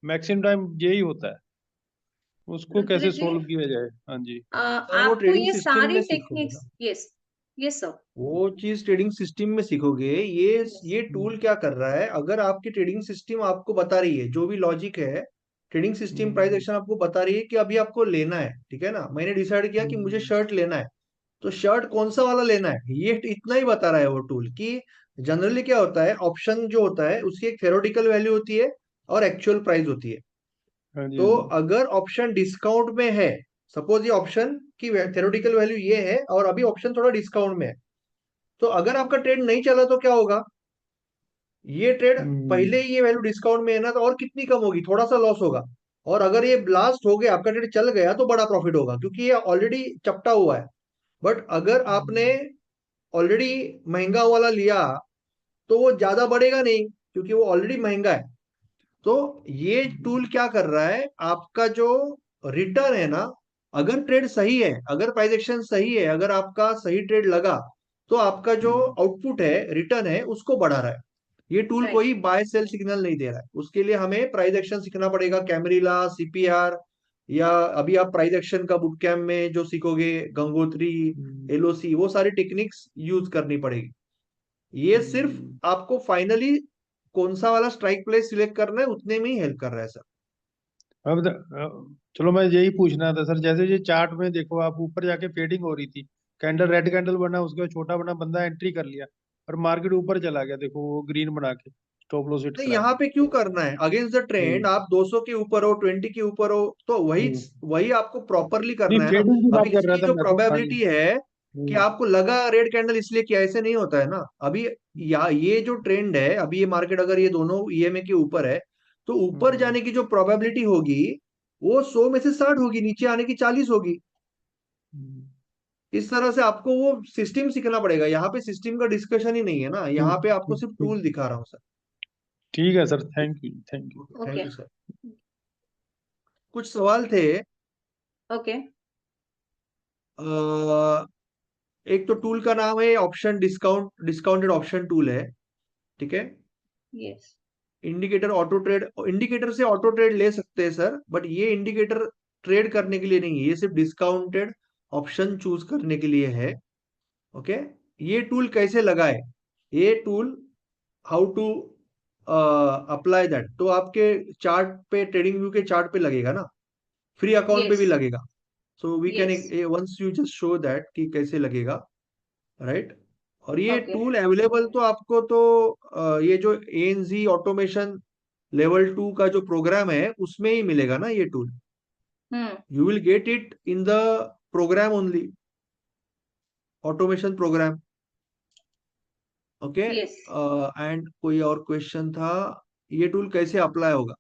मैक्सिमम टाइम यही होता है, उसको रुद्र कैसे जी, सोल्व किया जाए? हाँ जी। सर वो आपको ट्रेडिंग ये सिस्टम सारी में सीखोगे टेक्निक्स। ना, यस यस सर। वो चीज ट्रेडिंग सिस्टम में सीखोगे। ये हम्म, टूल क्या कर रहा है, अगर आपकी ट्रेडिंग सिस्टम आपको बता रही है जो भी लॉजिक है, ट्रेडिंग सिस्टम प्राइस हम्म, एक्शन आपको बता रही है कि अभी आपको लेना है, ठीक है ना, मैंने डिसाइड किया कि मुझे हम्म, शर्ट लेना है, तो शर्ट कौन सा वाला लेना है, ये इतना ही बता रहा है वो टूल। कि जनरली क्या होता है, ऑप्शन जो होता है उसकी एक थ्योरेटिकल वैल्यू होती है और एक्चुअल प्राइस होती है। हाँ जी, हाँ तो जी। अगर ऑप्शन डिस्काउंट में है, सपोज ये ऑप्शन की थ्योरेटिकल वैल्यू ये है और अभी ऑप्शन थोड़ा डिस्काउंट में है, तो अगर आपका ट्रेड नहीं चला तो क्या होगा, ये ट्रेड हम्म, पहले ही ये वैल्यू डिस्काउंट में है ना, तो और कितनी कम होगी, थोड़ा सा लॉस होगा। और अगर ये ब्लास्ट हो गया, आपका ट्रेड चल गया, तो बड़ा प्रॉफिट होगा क्योंकि ये ऑलरेडी चपटा हुआ है। बट अगर आपने हम्म, ऑलरेडी महंगा वाला लिया तो वो ज्यादा बढ़ेगा नहीं क्योंकि वो ऑलरेडी महंगा है। तो ये टूल क्या कर रहा है, आपका जो रिटर्न है ना, अगर ट्रेड सही है, अगर प्राइस एक्शन सही है, अगर आपका सही ट्रेड लगा, तो आपका जो हम्म, आउटपुट है, रिटर्न है, उसको बढ़ा रहा है। ये टूल राइट। कोई बाय सेल सिग्नल नहीं दे रहा है, उसके लिए हमें प्राइस एक्शन सीखना पड़ेगा, कैमरीला, सीपीआर, या अभी आप प्राइस एक्शन का बुक कैम्प में जो सीखोगे, गंगोत्री, हम्म, एलओसी, वो सारी टेक्निक्स यूज करनी पड़ेगी। ये सिर्फ हम्म। आपको फाइनली कौन सा वाला स्ट्राइक प्लेस सिलेक्ट करना है उतने में ही हेल्प कर रहा है सर। चलो मैं यही पूछना था सर, जैसे ये चार्ट में देखो आप ऊपर जाके फेडिंग हो रही थी, कैंडल रेड कैंडल बना, उसके बाद छोटा बना, बंदा एंट्री कर लिया, और मार्केट ऊपर चला गया, देखो वो ग्रीन बना के स्टॉप लॉस हिट नहीं, करा यहाँ के। पे क्यों करना है अगेंस्ट द ट्रेंड? आप 200 के ऊपर हो, 20 के ऊपर हो, तो वही हम्म। वही आपको प्रॉपरली नहीं, करना है ना। ट्रेडिंग की बात अभी कर रहा इसकी था जो मैं तो, हाँ जी। प्रोबेबिलिटी है कि हम्म। आपको लगा रेड कैंडल इसलिए किया, ऐसे नहीं होता है ना अभी। या ये जो ट्रेंड है अभी, ये मार्केट अगर ये दोनों ईएमए के ऊपर है, तो ऊपर हम्म। जाने की जो प्रोबेबिलिटी होगी वो 100 में से 60 होगी, नीचे आने की 40 होगी। हम्म। इस तरह से आपको वो सिस्टम सीखना पड़ेगा। यहाँ पे सिस्टम का डिस्कशन ही नहीं है ना, यहाँ पे आपको सिर्फ ठीक। टूल दिखा रहा हूँ सर। ठीक है sir, thank you, thank you. Thank okay you sir. कुछ सवाल थे। ओके अ, एक तो टूल का नाम है ऑप्शन डिस्काउंटेड ऑप्शन टूल है, ठीक है। Yes indicator auto trade, indicator से ऑटो ट्रेड ले सकते हैं सर, बट ये इंडिकेटर ट्रेड करने के लिए नहीं है, ये सिर्फ डिस्काउंटेड ऑप्शन चूज करने के लिए है। ओके। ये टूल कैसे लगाए? ये tool how to apply that, तो आपके चार्ट पे, ट्रेडिंग व्यू के चार्ट पे लगेगा ना, फ्री अकाउंट पे यस भी लगेगा। So we can, yes once you just show that कि कैसे लगेगा, राइट। और ये ओके टूल अवेलेबल तो आपको तो ये जो एएनजी ऑटोमेशन लेवल 2 का जो प्रोग्राम है उसमें ही मिलेगा ना ये tool. Hmm you will get it in the program only, automation program. Okay. Yes and कोई और क्वेश्चन था, ये टूल कैसे अप्लाई होगा?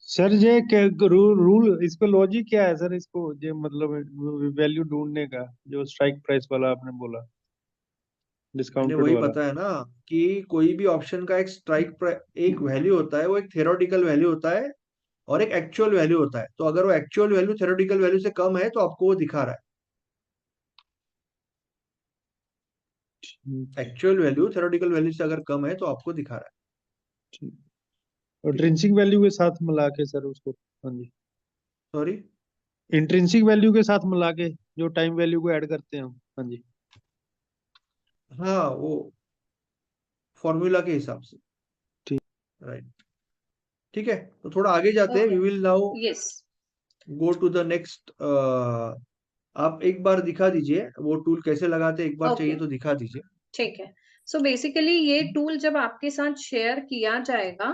सर ये रूल रूल इस पे लॉजिक क्या है सर, इसको ये मतलब वैल्यू ढूंढने का, जो स्ट्राइक प्राइस वाला आपने बोला, मैंने डिस्काउंटेड वही वाला। बताया ना कि कोई भी ऑप्शन का एक वैल्यू होता है, वो एक थ्योरेटिकल वैल्यू होता है और एक एक्चुअल वैल्यू होता है। तो अगर वो एक्चुअल वैल्यू थ्योरेटिकल वैल्यू से कम है तो आपको वो दिखा रहा ठीक है। है। एक्चुअल वैल्यू थ्योरेटिकल वैल्यू से अगर कम है तो आपको दिखा रहा है। ठीक। और ठीक है। इंट्रिंसिक वैल्यू के साथ मिला के सर उसको, हाँ जी, सॉरी। इंट्रिंसिक वैल्यू के साथ मिला के जो टाइम वैल्यू को ऐड करते हैं हम, हाँ जी। हाँ, वो फॉर्मूला के हिसाब से, ठीक। राइट। ठीक है, तो थोड़ा आगे जाते हैं। We okay will now yes go to the next. आप एक बार दिखा दीजिए वो टूल कैसे लगाते हैं, एक बार ओके चाहिए तो दिखा दीजिए। ठीक है। सो बेसिकली ये टूल जब आपके साथ शेयर किया जाएगा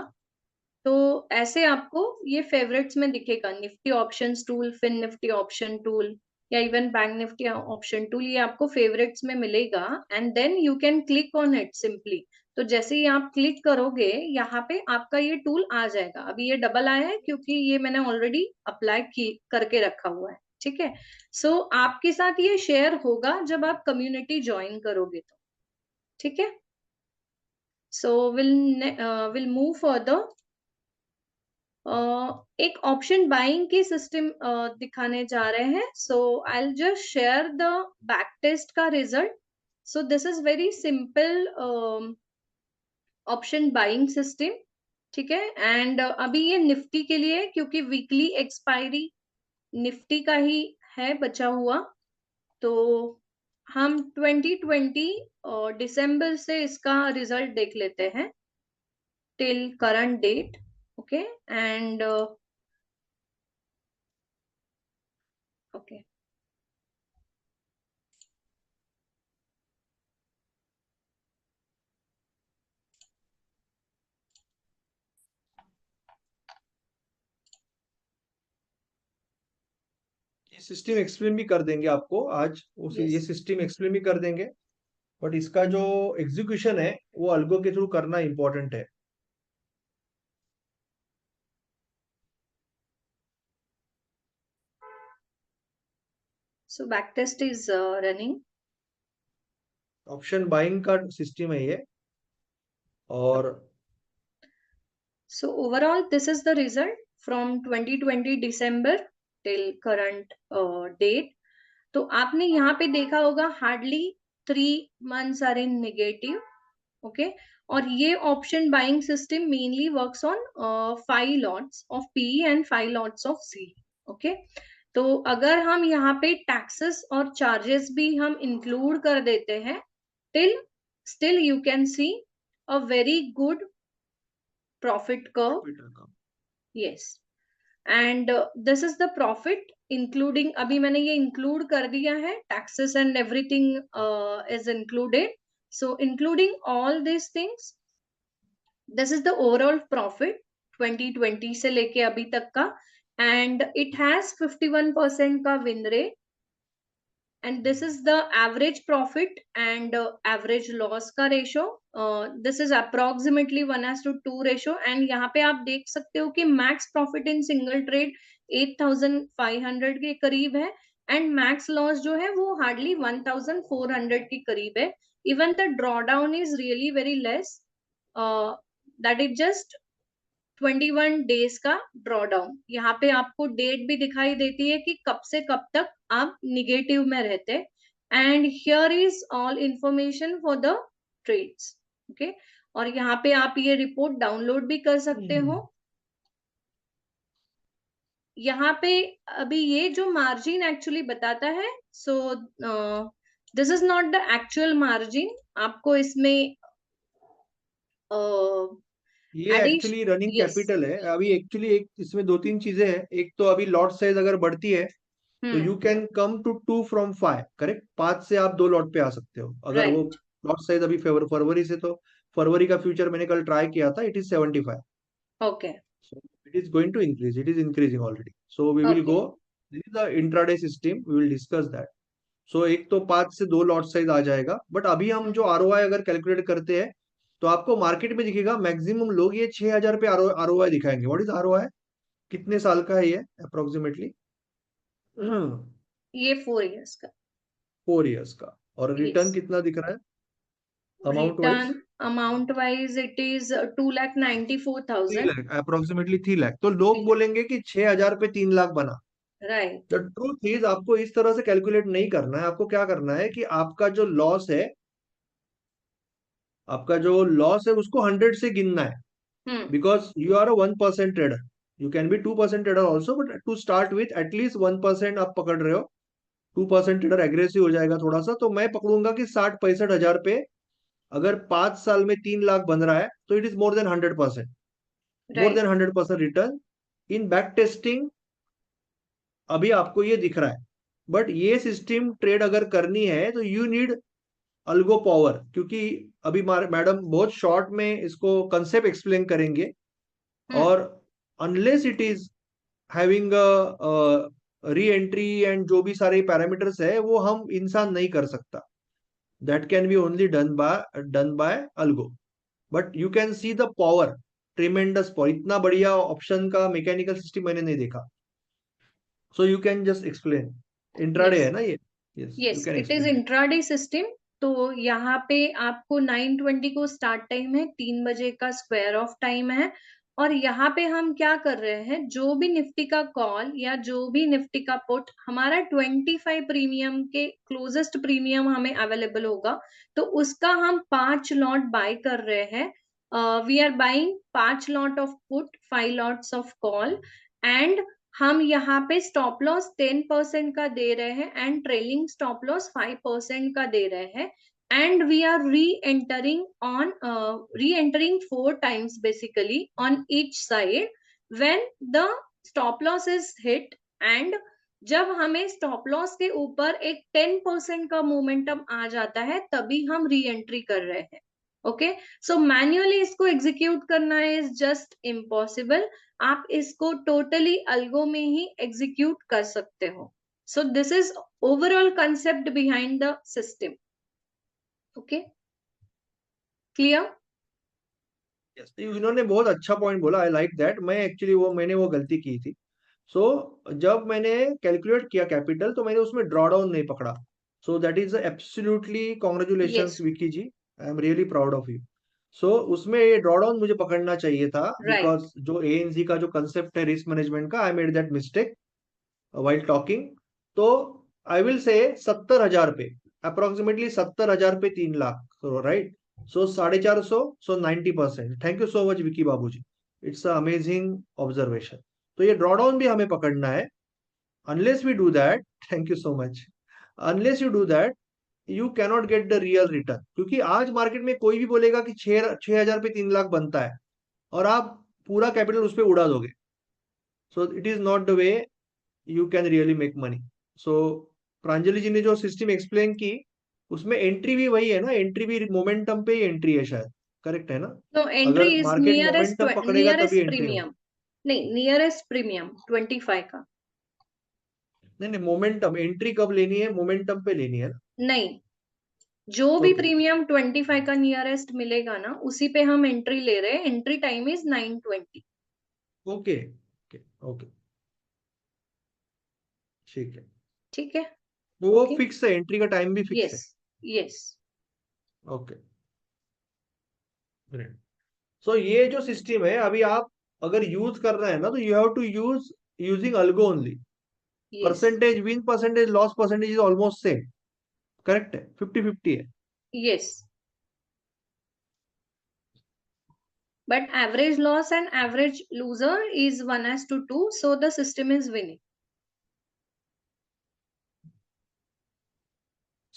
तो ऐसे आपको ये फेवरेट्स में दिखेगा, Nifty options tool, fin Nifty option tool या even bank Nifty option tool, ये आपको फेवरेट्स में मिलेगा। And then you can click on it simply. तो जैसे ही आप क्लिक करोगे यहाँ पे आपका ये टूल आ जाएगा। अभी ये डबल आया है क्योंकि ये मैंने ऑलरेडी अप्लाई की करके रखा हुआ है, ठीक है। सो आपके साथ ये शेयर होगा जब आप कम्युनिटी ज्वाइन करोगे तो, ठीक है। So will move further. एक ऑप्शन बाइंग की सिस्टम दिखाने जा रहे हैं। So I will just share the back test का result. So this is very simple option buying system, ठीक है। एंड अभी ये निफ्टी के लिए है क्योंकि वीकली एक्सपायरी निफ्टी का ही है बचा हुआ। तो हम 2020 दिसंबर से इसका रिजल्ट देख लेते हैं till current date, okay. And okay ये सिस्टम एक्सप्लेन भी कर देंगे आपको आज, उस यस। ये सिस्टम एक्सप्लेन भी कर देंगे, बट इसका जो एग्जीक्यूशन है वो अल्गो के थ्रू करना इंपॉर्टेंट है। So backtest is running. Option buying का सिस्टम है ये। और So overall, this is the result from 2020 December till current date. तो आपने यहाँ पे देखा होगा hardly 3 months are in negative, okay. और ये option buying system mainly works on 5 lots of P and 5 lots of C, okay. तो अगर हम यहाँ पे टैक्सेस और चार्जेस भी हम इंक्लूड कर देते हैं, till still you can see a very good profit curve. Yes. And this is the profit including, अभी मैंने ये include कर दिया है, taxes and everything is included. So including all these things, this is the overall profit 2020 से लेके अभी तक का, and it has 51% का win rate, and this is the average profit and average loss का ratio. This is approximately 1:2 ratio, and यहाँ पे आप देख सकते हो कि max profit in single trade 8,500 के करीब है, and max loss जो है वो hardly 1,400 के करीब है. Even the drawdown is really very less, that is just 21 days का ड्रॉडाउन. यहाँ पे आपको डेट भी दिखाई देती है कि कब से कब तक आप निगेटिव में रहते. And here is all information for the trades. Okay, और यहाँ पे आप ये रिपोर्ट डाउनलोड भी कर सकते हो. यहाँ पे अभी ये जो मार्जिन एक्चुअली बताता है, सो this is not the actual margin. आपको इसमें ये एक्चुअली रनिंग कैपिटल है. अभी एक्चुअली एक इसमें 2-3 चीजें हैं. एक तो अभी लॉट साइज अगर बढ़ती है तो you can come to 2 from 5. Correct, 5 से आप 2 लॉट पे आ सकते हो. अगर वो लॉट साइज अभी फरवरी से, तो फरवरी का फ्यूचर मैंने कल ट्राई किया था, it is 75. Okay, so it is going to increase, it is increasing already. So we will go, this is the intraday system, we will discuss that. So एक तो 5 से 2 लॉट साइज आ जाएगा. But अभी हम जो ROI अगर calculate करते हैं तो आपको मार्केट में दिखेगा मैक्सिमम लोग ये 6,000 पे आरओआई दिखाएंगे. What is ROI? कितने साल का है ये अप्रोक्सीमेटली? ये 4 इयर्स का. 4 इयर्स का. और रिटर्न कितना दिख रहा है amount wise? Amount wise it is 2,94,000, approximately 3 lakh. तो लोग बोलेंगे कि 6,000 पे 3 लाख बना. राइट. द ट्रूथ इज आपको इस तरह से कैलकुलेट नहीं करना है. आपको क्या करना है कि आपका जो लॉस है, उसको 100 से गिनना है. Because you are a 1% trader. You can be 2% trader also, but to start with at least 1% आप पकड़ रहे हो. 2% ट्रेडर एग्रेसिव हो जाएगा थोड़ा सा. तो मैं पकड़ूंगा कि 60-65 हजार पे अगर 5 साल में 3 लाख बन रहा है तो it is more than 100%. More than 100% return. In back testing अभी आपको ये दिख रहा है. बट ये सिस्टम ट्रेड अगर करनी है तो यू नीड अल्गो पावर, क्योंकि अभी मैडम बहुत शॉर्ट में इसको कंसेप्ट एक्सप्लेन करेंगे. और unless it is having re entry and जो भी सारे पैरामीटर्स है वो हम इंसान नहीं कर सकता. That can B only done by algo. But you can see the power, tremendous power. इतना बढ़िया ऑप्शन का मैकेनिकल सिस्टम मैंने नहीं देखा. So you can just explain. Intraday है ना ये? Yes, it is intraday system. तो यहाँ पे आपको 9:20 को स्टार्ट टाइम है, 3 बजे का स्क्वायर ऑफ टाइम है. और यहाँ पे हम क्या कर रहे हैं, जो भी निफ्टी का कॉल या जो भी निफ्टी का पुट हमारा 25 प्रीमियम के क्लोजेस्ट प्रीमियम हमें अवेलेबल होगा, तो उसका हम 5 लॉट बाय कर रहे हैं. We are buying 5 lot of put, 5 lots of call. And हम यहाँ पे स्टॉप लॉस 10% का दे रहे हैं एंड ट्रेलिंग स्टॉप लॉस 5% का दे रहे हैं. And we are re-entering 4 times basically on each side when the stop loss is hit. And जब हमें स्टॉप लॉस के ऊपर एक 10% का मोमेंटम आ जाता है तभी हम री एंट्री कर रहे हैं. ओके, सो मैन्युअली इसको एग्जीक्यूट करना इज जस्ट इम्पॉसिबल. आप इसको टोटली अल्गो में ही एग्जीक्यूट कर सकते हो. सो this is overall concept behind the system. Okay, clear? इन्होंने बहुत अच्छा पॉइंट बोला. I like that. मैं एक्चुअली मैंने वो गलती की थी. सो जब मैंने कैलकुलेट किया कैपिटल तो मैंने उसमें ड्रॉ डाउन नहीं पकड़ा. So that is absolutely congratulations Vicky ji. I am really proud of you. So उसमें ये ड्रॉ डाउन मुझे पकड़ना चाहिए था. बिकॉज जो एएनसी का जो कंसेप्ट है रिस्क मैनेजमेंट का, I made that mistake while talking. तो आई विल से 70,000 पे, अप्रोक्सीमेटली 70,000 पे 3 lakh. Right. So 450, so 90%. Thank you so much Vicky Babu ji. It's amazing observation. तो ये ड्रॉडाउन भी हमें पकड़ना है. Unless we do that, thank you so much, unless you do that you cannot get the real return. क्योंकि आज मार्केट में कोई भी बोलेगा कि 6,000 पे 3 लाख बनता है और आप पूरा कैपिटल उस पर उड़ा दोगे. So it is not the way you can really make money. So Pranjali ji ने जो सिस्टम एक्सप्लेन की उसमें एंट्री भी वही है ना, एंट्री भी मोमेंटम पे ही एंट्री है शायद, करेक्ट है ना? नो, अगर एंट्री इज मार्केट मोमेंटम पकड़ेगा तभी नियरेस्ट एंट्री हो। प्रीमियम। नहीं, नियरेस्ट प्रीमियम 25 का। नहीं नहीं, मोमेंटम एंट्री कब लेनी है, मोमेंटम पे लेनी है ना? नहीं, जो भी ओके प्रीमियम 25 का नियरेस्ट मिलेगा ना, उसी पे हम एंट्री ले रहे हैं। Entry time is 9:20। Okay okay okay, ठीक है। ठीक है। तो वो ओके। फिक्स है, एंट्री का टाइम भी फिक्स यस। है। यस। Okay great. सो ये जो सिस्टम है अभी आप अगर यूज कर रहे हैं ना, तो you have to use using algo only. Yes. Percentage win percentage loss percentage is almost same, correct है, 50-50 है। यस, but average loss and average loser is 1:2, so the system is winning.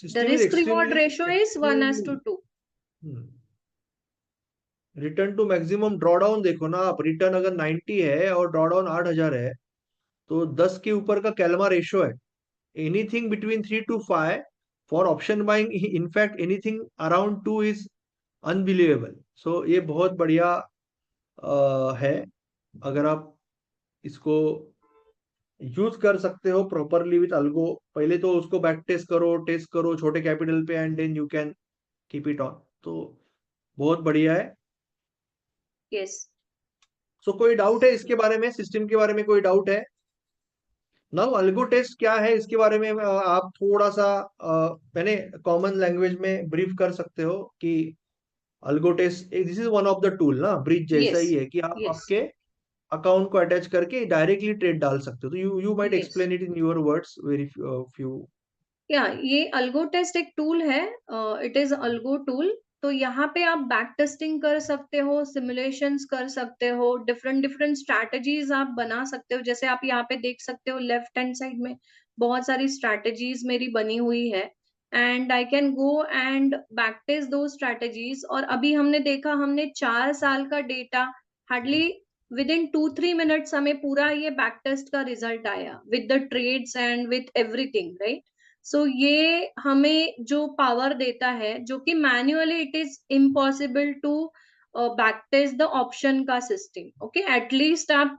The system is risk reward extremely ratio is extremely 1:2. Return to maximum drawdown देखो ना आप, return अगर 90 है और drawdown 8,000 है, तो 10 के ऊपर का कैलमा रेशियो है। Anything between 3 to 5 for option buying, in fact anything around 2 is unbelievable. So ये बहुत बढ़िया है, अगर आप इसको यूज कर सकते हो प्रॉपरली विथ अल्गो। पहले तो उसको बैक टेस्ट करो छोटे कैपिटल पे, and then you can keep it on. तो बहुत बढ़िया है। Yes. सो कोई डाउट है इसके बारे में, सिस्टम के बारे में कोई डाउट है? नाउ अल्गो टेस्ट क्या है इसके बारे में आप थोड़ा सा मैंने कॉमन लैंग्वेज में ब्रीफ कर सकते हो कि algo test this is one of the tool ना, ब्रिज जैसा ही Yes. है कि आप Yes. आपके अकाउंट को अटैच करके डायरेक्टली ट्रेड डाल सकते हो। तो you might Yes. Explain it in your words very few. या ये अल्गो टेस्ट एक टूल है। It is algo tool. तो यहाँ पे आप बैक टेस्टिंग कर सकते हो, सिमुलेशंस कर सकते हो, डिफरेंट डिफरेंट स्ट्रैटेजीज आप बना सकते हो। जैसे आप यहाँ पे देख सकते हो लेफ्ट हैंड साइड में बहुत सारी स्ट्रैटेजीज मेरी बनी हुई है, and I can go and back test two strategies. और अभी हमने देखा, हमने 4 साल का data hardly within 2-3 minutes हमें पूरा ये बैक टेस्ट का रिजल्ट आया with the trades and with everything, right? So ये हमें जो पावर देता है, जो कि manually it is impossible to back test the option का सिस्टम। ओके, एटलीस्ट आप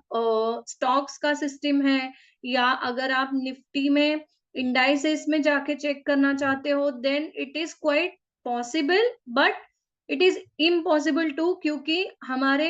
स्टॉक्स का सिस्टम है, या अगर आप निफ्टी में इंडाइसेस में जाके चेक करना चाहते हो, then it is quite possible, but it is impossible to, क्योंकि हमारे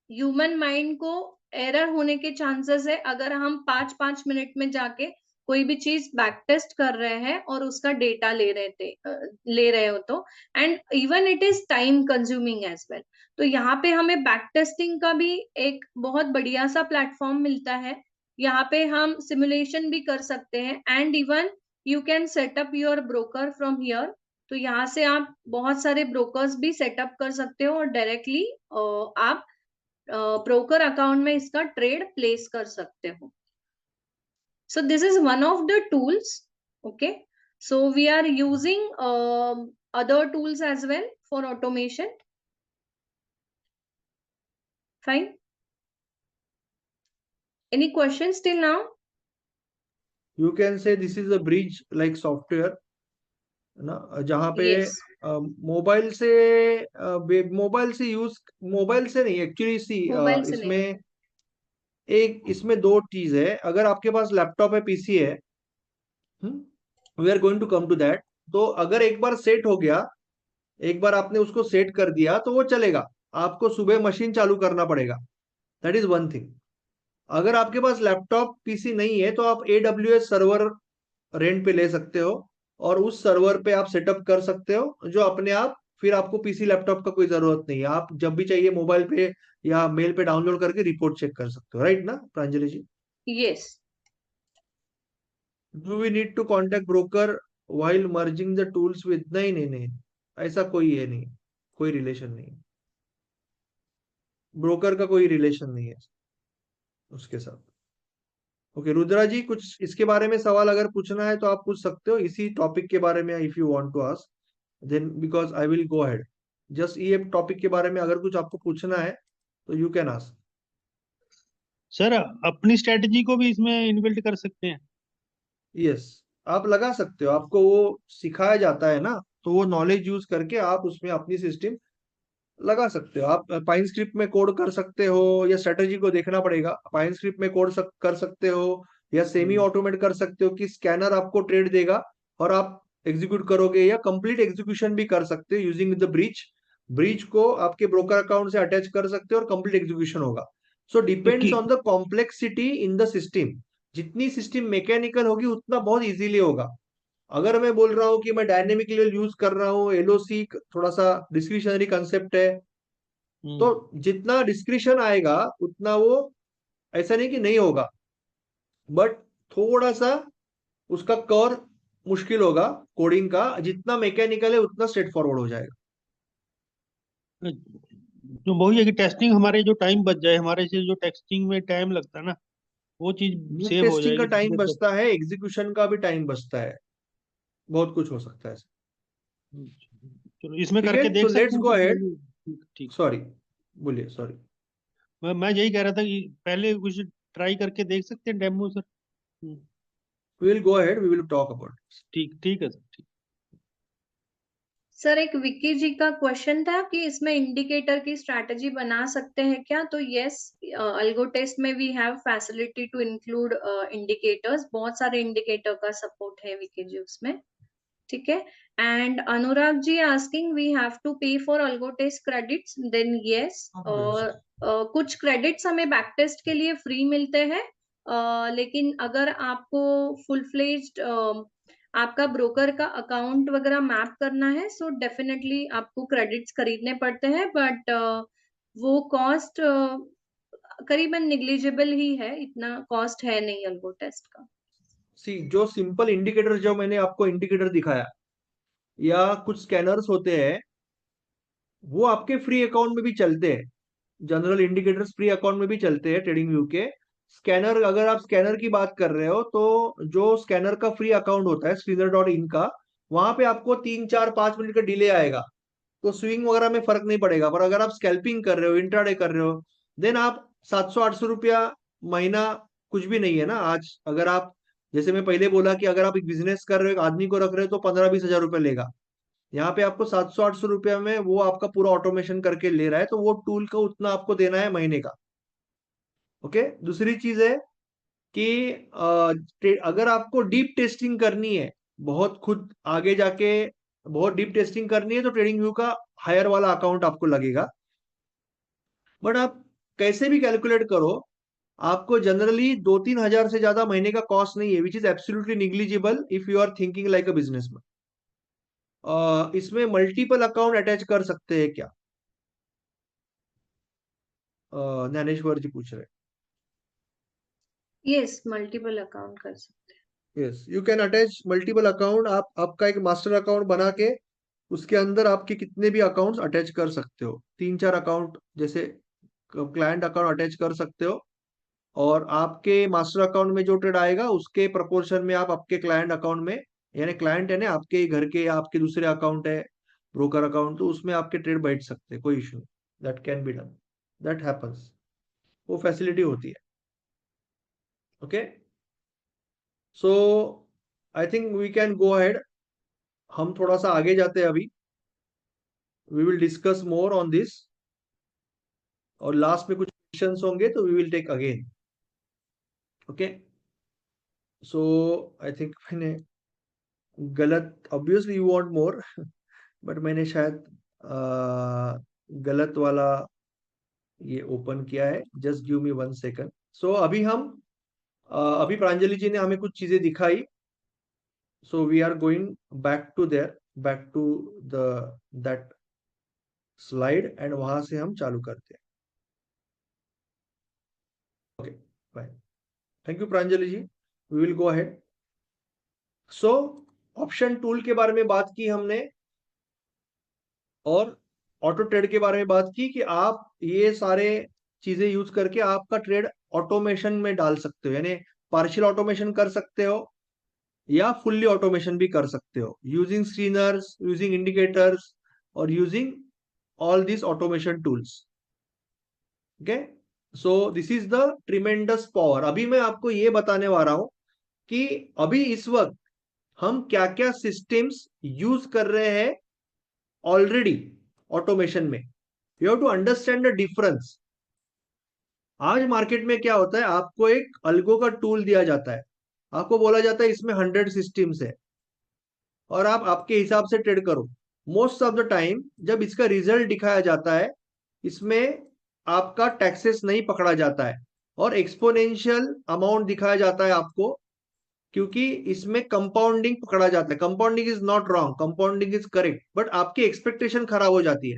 ह्यूमन माइंड को एरर होने के चांसेस है अगर हम 5-5 मिनट में जाके कोई भी चीज बैक टेस्ट कर रहे हैं और उसका डेटा ले रहे हो तो। And even it is time consuming as well. तो यहाँ पे हमें बैक टेस्टिंग का भी एक बहुत बढ़िया सा प्लेटफॉर्म मिलता है। यहाँ पे हम सिमुलेशन भी कर सकते हैं, and even you can setup your broker from here. तो यहाँ से आप बहुत सारे ब्रोकर्स भी सेटअप कर सकते हो, और डायरेक्टली आप ब्रोकर अकाउंट में इसका ट्रेड प्लेस कर सकते हो। So this is one of the tools. Okay, so we are using other tools as well for automation. Fine. Any questions till now? You can say this is a bridge like software ना, जहाँ पे Yes. Mobile से mobile से नहीं actually see, mobile से नहीं। इसमें इसमें दो चीज है। अगर आपके पास लैपटॉप है, पीसी है, we are going to come to that. तो अगर एक बार सेट हो गया, एक बार आपने उसको सेट कर दिया तो वो चलेगा। आपको सुबह मशीन चालू करना पड़ेगा, दैट इज वन थिंग। अगर आपके पास लैपटॉप पीसी नहीं है, तो आप AWS सर्वर रेंट पे ले सकते हो, और उस सर्वर पे आप सेटअप कर सकते हो जो अपने आप, फिर आपको पीसी लैपटॉप का कोई जरूरत नहीं है। आप जब भी चाहिए मोबाइल पे या मेल पे डाउनलोड करके रिपोर्ट चेक कर सकते हो, राइट ना Pranjali ji? Yes. Do we need to contact broker while merging the tools with, नहीं नहीं नहीं, ऐसा कोई है नहीं, कोई रिलेशन नहीं, ब्रोकर का कोई रिलेशन नहीं है उसके साथ। ओके रुद्रा जी, कुछ इसके बारे में सवाल अगर पूछना है तो आप पूछ सकते हो इसी टॉपिक के बारे में, if you want to ask then, because I will go ahead. Just ये टॉपिक के बारे में अगर कुछ आपको पूछना है तो यू कैन आस्क। सर अपनी स्ट्रेटजी को भी इसमें इनबिल्ट कर सकते हैं? यस, आप लगा सकते हो, आपको वो सिखाया जाता है ना, तो वो नॉलेज यूज करके आप उसमें अपनी सिस्टम लगा सकते हो। आप पाइन स्क्रिप्ट में कोड कर सकते हो, या स्ट्रेटेजी को देखना पड़ेगा। पाइन स्क्रिप्ट में कोड कर सकते हो, या सेमी ऑटोमेट कर सकते हो कि स्कैनर आपको ट्रेड देगा और आप एग्जीक्यूट करोगे, या कंप्लीट एग्जीक्यूशन भी कर सकते हो यूजिंग द ब्रिज। ब्रिज को आपके ब्रोकर अकाउंट से अटैच कर सकते हो और कंप्लीट एग्जीक्यूशन होगा। सो तो depends on the complexity in the system. जितनी सिस्टम मैकेनिकल होगी उतना बहुत इजीली होगा। अगर मैं बोल रहा हूँ कि मैं डायनेमिक लेवल यूज कर रहा हूँ, एलओसी थोड़ा सा डिस्क्रिशनरी कंसेप्ट है, तो जितना डिस्क्रिशन आएगा उतना वो, ऐसा नहीं कि नहीं होगा, बट थोड़ा सा उसका कर मुश्किल होगा कोडिंग का। जितना मैकेनिकल है उतना स्ट्रेट फॉरवर्ड हो जाएगा। जो वही है कि टेस्टिंग हमारे जो टाइम बच जाए, हमारे से जो टेस्टिंग में टाइम लगता है ना, वो चीज सेव हो टेस्टिंग का जाएगी टाइम दूसरे बचता है, एग्जीक्यूशन का भी टाइम बचता है, बहुत कुछ हो सकता है। चलो इसमें ठीक है, करके तो देख सकते लेट्स हैं गो कि अहेड। पहले। ठीक ठीक। सॉरी, बोलिए, सॉरी। मैं यही कह रहा था कि पहले कुछ ट्राई करके देख सकते हैं demo sir. We will go ahead, we will talk about. ठीक ठीक है सर, ठीक। सर एक विक्की जी का क्वेश्चन था कि इसमें इंडिकेटर की स्ट्रैटेजी बना सकते हैं क्या? तो यस, अल्गो टेस्ट में we have facility to include indicators. बहुत सारे इंडिकेटर का सपोर्ट है विक्की जी उसमें। ठीक है। And Anurag ji asking we have to pay for algo test credits, then yes, कुछ क्रेडिट्स हमें बैक टेस्ट के लिए फ्री मिलते हैं। लेकिन अगर आपको फुल फ्लेज्ड आपका ब्रोकर का अकाउंट वगैरह मैप करना है, सो डेफिनेटली आपको क्रेडिट्स खरीदने पड़ते हैं, बट वो कॉस्ट करीबन निग्लिजिबल ही है, इतना कॉस्ट है नहीं अल्गो टेस्ट का। सी, जो सिंपल इंडिकेटर जो मैंने आपको इंडिकेटर दिखाया, या कुछ स्कैनर्स होते हैं, वो आपके फ्री अकाउंट में भी चलते हैं। जनरल इंडिकेटर्स फ्री अकाउंट में भी चलते हैं ट्रेडिंग व्यू के। स्कैनर, अगर आप स्कैनर की बात कर रहे हो, तो जो स्कैनर का फ्री अकाउंट होता है screener.in का, वहां पे आपको 3 4 5 मिनट का डिले आएगा, तो स्विंग वगैरह में फर्क नहीं पड़ेगा। पर अगर आप स्कैल्पिंग कर रहे हो, इंट्राडे कर रहे हो, देन आप 700 800 रुपया महीना कुछ भी नहीं है ना आज। अगर आप, जैसे मैं पहले बोला कि अगर आप एक बिजनेस कर रहे हो, एक आदमी को रख रहे हो, तो 15 20 हजार रुपये लेगा। यहाँ पे आपको 700 800 रुपया में वो आपका पूरा ऑटोमेशन करके ले रहा है, तो वो टूल का उतना आपको देना है महीने का। ओके, दूसरी चीज है कि अगर आपको डीप टेस्टिंग करनी है, बहुत खुद आगे जाके बहुत डीप टेस्टिंग करनी है, तो ट्रेडिंग व्यू का हायर वाला अकाउंट आपको लगेगा। बट आप कैसे भी कैलकुलेट करो, आपको जनरली 2 3 हजार से ज्यादा महीने का कॉस्ट नहीं है, which is absolutely negligible if you are thinking like a businessman. इसमें मल्टीपल अकाउंट अटैच कर सकते हैं क्या? ज्ञानेश्वर जी पूछ रहे हैं। यस, मल्टीपल अकाउंट कर सकते हैं। Yes, you can attach multiple account. आप आपका एक मास्टर अकाउंट बना के उसके अंदर आपके कितने भी अकाउंट्स अटैच कर सकते हो। 3 4 अकाउंट जैसे क्लाइंट अकाउंट अटैच कर सकते हो, और आपके मास्टर अकाउंट में जो ट्रेड आएगा उसके प्रोपोर्शन में आप आपके क्लाइंट अकाउंट में, यानी क्लाइंट है ना आपके घर के या आपके दूसरे अकाउंट है, ब्रोकर अकाउंट, तो उसमें आपके ट्रेड बैठ सकते हैं, कोई issue. That can be done, that happens, वो फैसिलिटी होती है। Okay, so I think we can go ahead. हम थोड़ा सा आगे जाते हैं अभी, we will discuss more on this, और लास्ट में कुछ क्वेश्चंस होंगे तो we will take again. Okay, so I think मैंने गलत, obviously you want more, but मैंने शायद गलत वाला ये ओपन किया है। Just give me 1 second. सो अभी हम अभी प्रांजलि जी ने हमें कुछ चीजें दिखाई, so we are going back to there, back to the that slide, and वहां से हम चालू करते हैं। Okay, bye. Thank you Pranjali ji, we will go ahead. So option tool के बारे में बात की हमने, और ऑटो ट्रेड के बारे में बात की कि आप ये सारे चीजें यूज करके आपका ट्रेड ऑटोमेशन में डाल सकते हो, यानी पार्शियल ऑटोमेशन कर सकते हो या फुल्ली ऑटोमेशन भी कर सकते हो, यूजिंग स्क्रीनर्स, यूजिंग इंडिकेटर्स, और using all this automation tools. Okay, so this is the tremendous power. अभी मैं आपको ये बताने वाला हूं कि अभी इस वक्त हम क्या क्या सिस्टम्स यूज कर रहे हैं ऑलरेडी ऑटोमेशन में। You have to understand the difference. आज मार्केट में क्या होता है, आपको एक अल्गो का टूल दिया जाता है, आपको बोला जाता है इसमें 100 सिस्टम्स है और आप आपके हिसाब से ट्रेड करो। मोस्ट ऑफ द टाइम जब इसका रिजल्ट दिखाया जाता है, इसमें आपका टैक्सेस नहीं पकड़ा जाता है और एक्सपोनेंशियल अमाउंट दिखाया जाता है आपको, क्योंकि इसमें कंपाउंडिंग पकड़ा जाता है। Compounding is not wrong, compounding is correct, but आपकी एक्सपेक्टेशन खराब हो जाती है।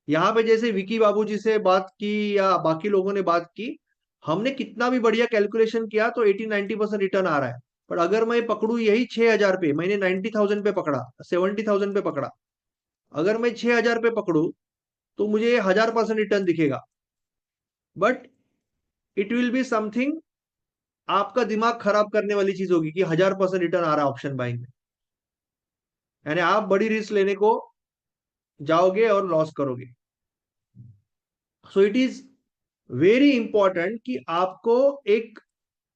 यहाँ पे जैसे विकी बाबू जी से बात की या बाकी लोगों ने बात की, हमने कितना भी बढ़िया कैलकुलेशन किया तो 80-90% रिटर्न आ रहा है। पर अगर मैं पकड़ू यही 6,000 पे, मैंने 90,000 पे पकड़ा, 70,000 पे पकड़ा, अगर मैं 6,000 पे पकड़ू तो मुझे 1,000% रिटर्न दिखेगा, but it will be something, आपका दिमाग खराब करने वाली चीज होगी कि 1,000% रिटर्न आ रहा है ऑप्शन बाइंग में, यानी आप बड़ी रिस्क लेने को जाओगे और लॉस करोगे। सो इट इज वेरी इंपॉर्टेंट कि आपको एक,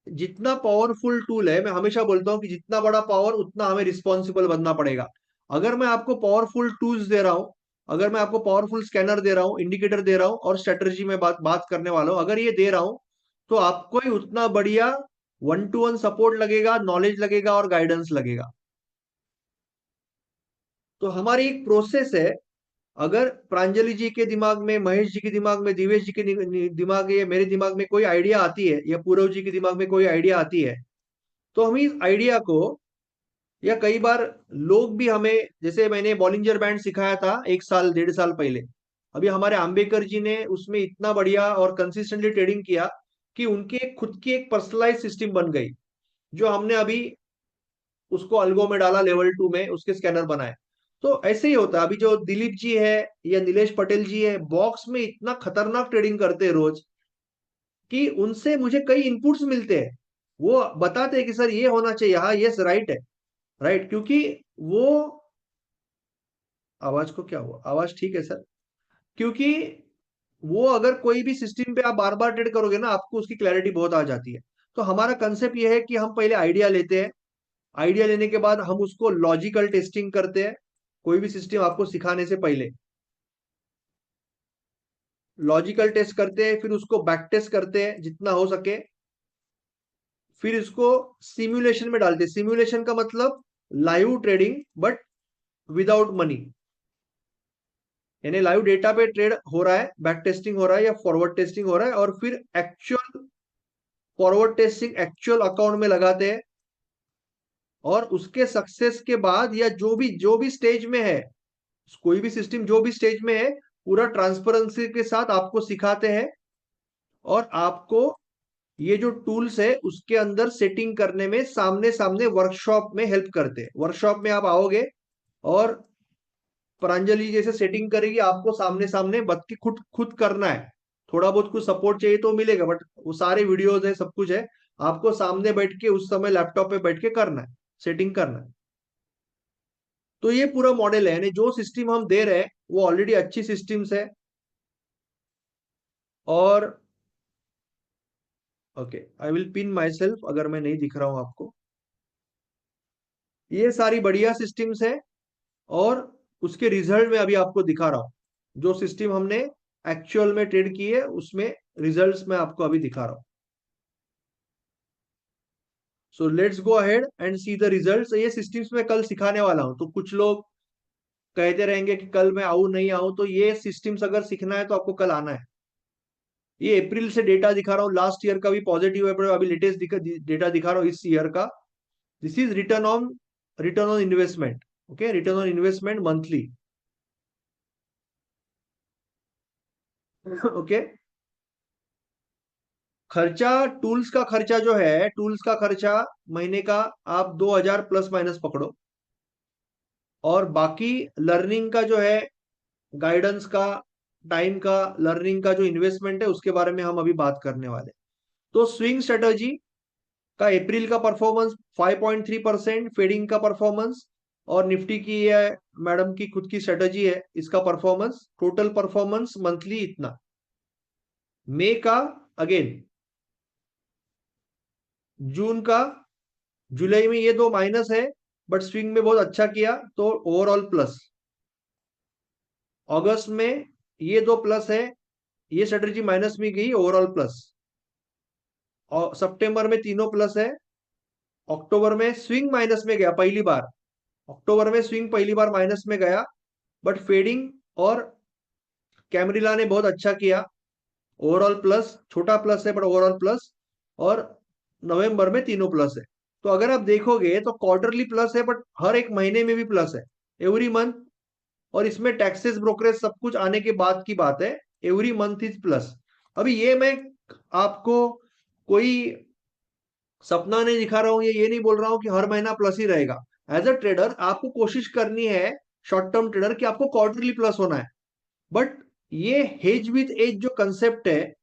जितना पावरफुल टूल है, मैं हमेशा बोलता हूं कि जितना बड़ा पावर उतना हमें रिस्पॉन्सिबल बनना पड़ेगा। अगर मैं आपको पावरफुल टूल्स दे रहा हूं, अगर मैं आपको पावरफुल स्कैनर दे रहा हूं, इंडिकेटर दे रहा हूं और स्ट्रेटजी में बात करने वाला हूं, अगर ये दे रहा हूं तो आपको ही उतना बढ़िया 1-to-1 सपोर्ट लगेगा, नॉलेज लगेगा और गाइडेंस लगेगा। तो हमारी एक प्रोसेस है। अगर प्रांजलि जी के दिमाग में, महेश जी के दिमाग में, दिवेश जी के दिमाग में, मेरे दिमाग में कोई आइडिया आती है या पूरव जी के दिमाग में कोई आइडिया आती है, तो हम इस आइडिया को, या कई बार लोग भी हमें, जैसे मैंने बॉलिंजर बैंड सिखाया था 1 साल 1.5 साल पहले, अभी हमारे आंबेकर जी ने उसमें इतना बढ़िया और कंसिस्टेंटली ट्रेडिंग किया कि उनकी खुद की एक पर्सनलाइज सिस्टम बन गई, जो हमने अभी उसको अल्गो में डाला, लेवल 2 में उसके स्कैनर बनाए। तो ऐसे ही होता है। अभी जो दिलीप जी है या नीलेश पटेल जी है, बॉक्स में इतना खतरनाक ट्रेडिंग करते हैं रोज, कि उनसे मुझे कई इनपुट्स मिलते हैं। वो बताते हैं कि सर ये होना चाहिए, हाँ यस राइट है, राइट, क्योंकि वो, आवाज को क्या हुआ, आवाज ठीक है सर, क्योंकि वो अगर कोई भी सिस्टम पे आप बार बार ट्रेड करोगे ना, आपको उसकी क्लैरिटी बहुत आ जाती है। तो हमारा कंसेप्ट ये है कि हम पहले आइडिया लेते हैं, आइडिया लेने के बाद हम उसको लॉजिकल टेस्टिंग करते हैं। कोई भी सिस्टम आपको सिखाने से पहले लॉजिकल टेस्ट करते हैं, फिर उसको बैक टेस्ट करते हैं जितना हो सके, फिर इसको सिमुलेशन में डालते हैं। सिमुलेशन का मतलब live trading but without money, यानी लाइव डेटा पे ट्रेड हो रहा है, बैक टेस्टिंग हो रहा है या फॉरवर्ड टेस्टिंग हो रहा है, और फिर actual forward testing actual account में लगाते हैं। और उसके सक्सेस के बाद, या जो भी स्टेज में है, कोई भी सिस्टम जो भी स्टेज में है, पूरा ट्रांसपेरेंसी के साथ आपको सिखाते हैं और आपको ये जो टूल्स है उसके अंदर सेटिंग करने में सामने सामने वर्कशॉप में हेल्प करते हैं। वर्कशॉप में आप आओगे और प्रांजलि जैसे सेटिंग करेगी, आपको सामने सामने बत के खुद खुद करना है। थोड़ा बहुत कुछ सपोर्ट चाहिए तो मिलेगा, बट वो सारे वीडियोज है, सब कुछ है, आपको सामने बैठ के उस समय लैपटॉप पे बैठ के करना है, सेटिंग करना है। तो ये पूरा मॉडल है, यानी जो सिस्टम हम दे रहे हैं वो ऑलरेडी अच्छी सिस्टम्स है। और okay, I will pin my self अगर मैं नहीं दिख रहा हूं आपको। ये सारी बढ़िया सिस्टम्स है और उसके रिजल्ट में अभी आपको दिखा रहा हूं। जो सिस्टम हमने एक्चुअल में ट्रेड की है उसमें रिजल्ट्स में आपको अभी दिखा रहा हूं। So let's go ahead and see the results. ये सिस्टम्स में कल सिखाने वाला हूं, तो कुछ लोग कहते रहेंगे कि कल मैं आऊं नहीं आऊं, तो ये सिस्टम्स अगर सीखना है तो आपको कल आना है। ये अप्रैल से डेटा दिखा रहा हूँ, लास्ट ईयर का भी पॉजिटिव है, पर अभी लेटेस्ट डेटा दिखा रहा हूँ इस ईयर का। This is return on investment. Okay, return on investment monthly. Okay, खर्चा, टूल्स का खर्चा जो है, टूल्स का खर्चा महीने का आप 2,000 प्लस माइनस पकड़ो, और बाकी लर्निंग का जो है, गाइडेंस का, टाइम का, लर्निंग का जो इन्वेस्टमेंट है उसके बारे में हम अभी बात करने वाले। तो स्विंग स्ट्रेटजी का अप्रैल का परफॉर्मेंस 5.3%, फेडिंग का परफॉर्मेंस, और निफ्टी की है मैडम की खुद की स्ट्रेटजी है, इसका परफॉर्मेंस, टोटल परफॉर्मेंस मंथली इतना। मई का अगेन, जून का जुलाई में ये दो माइनस है, बट स्विंग में बहुत अच्छा किया तो ओवरऑल प्लस। अगस्त में ये दो प्लस है, ये स्ट्रेटेजी माइनस में गई, ओवरऑल प्लस। और सितंबर में तीनों प्लस है। अक्टूबर में स्विंग माइनस में गया पहली बार, अक्टूबर में स्विंग पहली बार माइनस में गया, बट फेडिंग और कैमरिला ने बहुत अच्छा किया, ओवरऑल प्लस, छोटा प्लस है बट ओवरऑल प्लस। और नवंबर में तीनों प्लस है। तो अगर आप देखोगे तो क्वार्टरली प्लस है, बट हर एक महीने में भी प्लस है, एवरी मंथ। और इसमें टैक्सेस ब्रोकरेज सब कुछ आने के बाद की बात है, एवरी मंथ इज प्लस। अभी ये मैं आपको कोई सपना नहीं दिखा रहा हूं, ये नहीं बोल रहा हूं कि हर महीना प्लस ही रहेगा। एज अ ट्रेडर आपको कोशिश करनी है, शॉर्ट टर्म ट्रेडर, कि आपको क्वार्टरली प्लस होना है। बट ये हेज विथ एज जो कंसेप्ट है,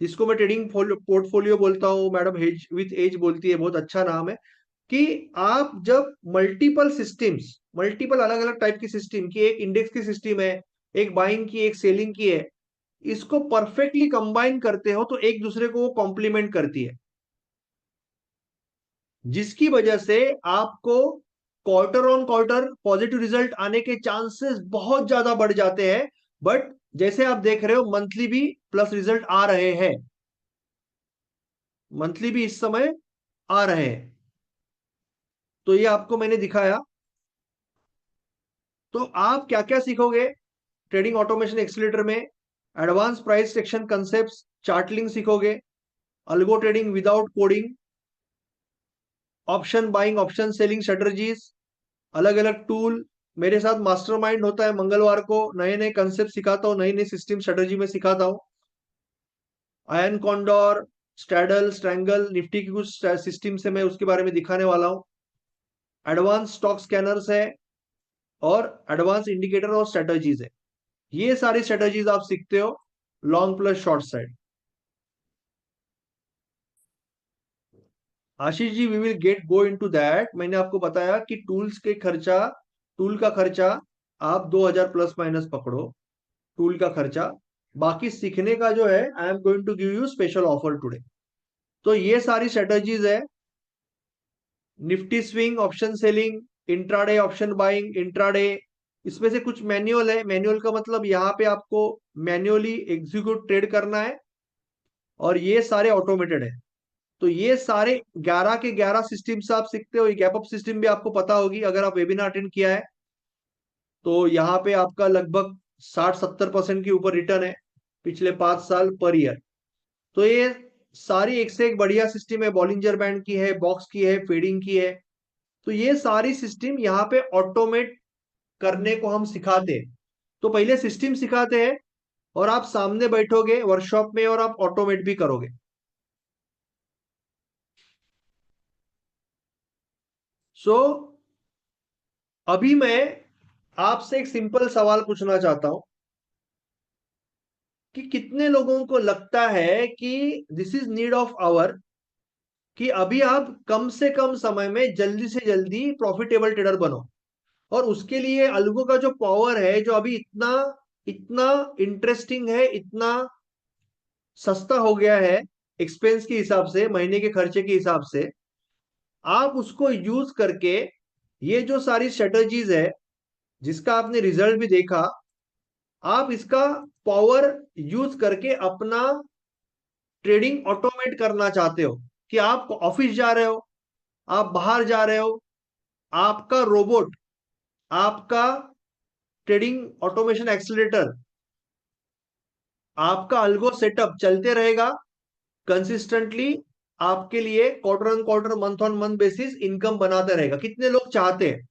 जिसको मैं ट्रेडिंग पोर्टफोलियो बोलता हूँ, मैडम हेज विथ एज बोलती है, बहुत अच्छा नाम है। कि आप जब मल्टीपल सिस्टम्स, मल्टीपल अलग अलग टाइप की सिस्टम की, एक इंडेक्स की सिस्टम है, एक बाइंग की, एक सेलिंग की है, इसको परफेक्टली कंबाइन करते हो तो एक दूसरे को वो कॉम्प्लीमेंट करती है, जिसकी वजह से आपको quarter on quarter positive result आने के चांसेस बहुत ज्यादा बढ़ जाते हैं। बट जैसे आप देख रहे हो मंथली भी प्लस रिजल्ट आ रहे हैं, मंथली भी इस समय आ रहे हैं। तो ये आपको मैंने दिखाया। तो आप क्या क्या सीखोगे ट्रेडिंग ऑटोमेशन एक्सीलेटर में? एडवांस प्राइस सेक्शन कंसेप्ट, चार्टलिंग सीखोगे, algo trading without coding, option buying option selling strategies, अलग अलग टूल। मेरे साथ मास्टरमाइंड होता है मंगलवार को, नए नए कंसेप्ट सिखाता हूँ, नई नई सिस्टम स्ट्रेटजी में सिखाता हूँ। Ion condor, straddle, strangle, Nifty की कुछ सिस्टम से मैं उसके बारे में दिखाने वाला हूँ। एडवांस स्टॉक स्कैनर्स है, और एडवांस इंडिकेटर और स्ट्रेटजीज है। ये सारी स्ट्रेटजीज आप सीखते हो long plus short side. Ashish ji, we will get go into that. मैंने आपको बताया कि टूल्स के खर्चा, टूल का खर्चा आप 2000 प्लस माइनस पकड़ो, टूल का खर्चा। बाकी सीखने का जो है, I am going to give you special offer today. तो ये सारी स्ट्रेटजीज है, Nifty swing option selling, intraday option buying, intraday. इसमें से कुछ मैनुअल है, मैनुअल का मतलब यहाँ पे आपको मैन्युअली एग्जीक्यूट ट्रेड करना है, और ये सारे ऑटोमेटेड है। तो ये सारे 11 के 11 सिस्टम से आप सीखते हो। ये गैप अप सिस्टम भी आपको पता होगी अगर आप वेबिनार अटेंड किया है। तो यहाँ पे आपका लगभग 60-70% के ऊपर रिटर्न है पिछले 5 साल पर ईयर। तो ये सारी एक से एक बढ़िया सिस्टम है, बॉलिंजर बैंड की है, बॉक्स की है, फेडिंग की है। तो ये सारी सिस्टम यहाँ पे ऑटोमेट करने को हम सिखाते हैं। तो पहले सिस्टम सिखाते हैं, और आप सामने बैठोगे वर्कशॉप में और आप ऑटोमेट भी करोगे। सो अभी मैं आपसे एक सिंपल सवाल पूछना चाहता हूं कि कितने लोगों को लगता है कि this is need of hour, कि अभी आप कम से कम समय में जल्दी से जल्दी प्रॉफिटेबल ट्रेडर बनो। और उसके लिए अल्गो का जो पावर है, जो अभी इतना इतना इंटरेस्टिंग है, इतना सस्ता हो गया है एक्सपेंस के हिसाब से, महीने के खर्चे के हिसाब से, आप उसको यूज करके ये जो सारी स्ट्रेटजीज है, जिसका आपने रिजल्ट भी देखा, आप इसका पावर यूज करके अपना ट्रेडिंग ऑटोमेट करना चाहते हो। कि आप ऑफिस जा रहे हो, आप बाहर जा रहे हो, आपका रोबोट, आपका ट्रेडिंग ऑटोमेशन एक्सीलरेटर, आपका अल्गो सेटअप चलते रहेगा कंसिस्टेंटली, आपके लिए quarter on quarter, month on month basis income बनाते रहेगा। कितने लोग चाहते हैं?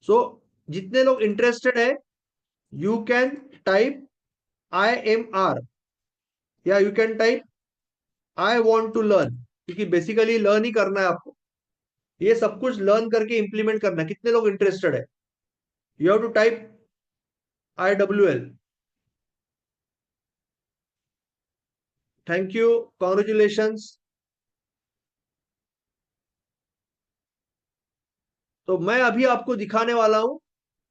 सो जितने लोग इंटरेस्टेड है, यू कैन टाइप IMR, या you can type I want to learn, क्योंकि बेसिकली लर्न ही करना है आपको, ये सब कुछ लर्न करके इंप्लीमेंट करना है। कितने लोग इंटरेस्टेड है? You have to type IWL। Thank you, congratulations. तो मैं अभी आपको दिखाने वाला हूं,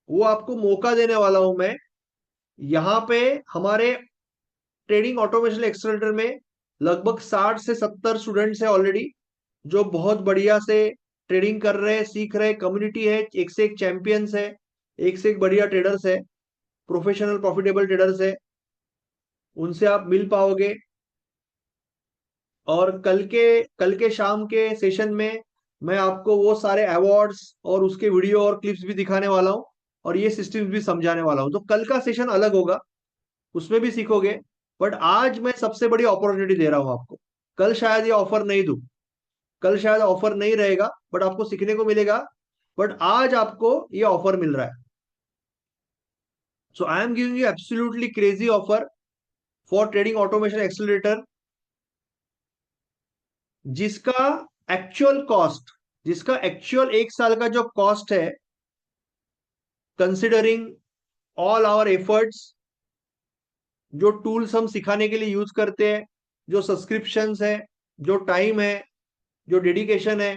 वो आपको मौका देने वाला हूं मैं। यहाँ पे हमारे ट्रेडिंग ऑटोमेशन एक्सेलरेटर में लगभग 60 से 70 स्टूडेंट्स है ऑलरेडी, जो बहुत बढ़िया से ट्रेडिंग कर रहे हैं, सीख रहे हैं, कम्युनिटी है, एक से एक चैंपियंस है, एक से एक बढ़िया ट्रेडर्स है, प्रोफेशनल प्रॉफिटेबल ट्रेडर्स है, उनसे आप मिल पाओगे। और कल के शाम के सेशन में मैं आपको वो सारे अवार्ड्स और उसके वीडियो और क्लिप्स भी दिखाने वाला हूँ, और ये सिस्टम्स भी समझाने वाला हूँ। तो कल का सेशन अलग होगा, उसमें भी सीखोगे। बट आज मैं सबसे बड़ी अपॉर्चुनिटी दे रहा हूँ आपको। कल शायद ये ऑफर नहीं दूं, कल शायद ऑफर नहीं रहेगा, बट आपको सीखने को मिलेगा। बट आज आपको ये ऑफर मिल रहा है। So I am giving you absolutely crazy offer for trading automation accelerator, जिसका एक्चुअल 1 साल का जो कॉस्ट है, कंसिडरिंग ऑल आवर एफर्ट्स, जो टूल्स हम सिखाने के लिए यूज करते हैं, जो सब्सक्रिप्शंस है, जो टाइम है, जो डेडिकेशन है,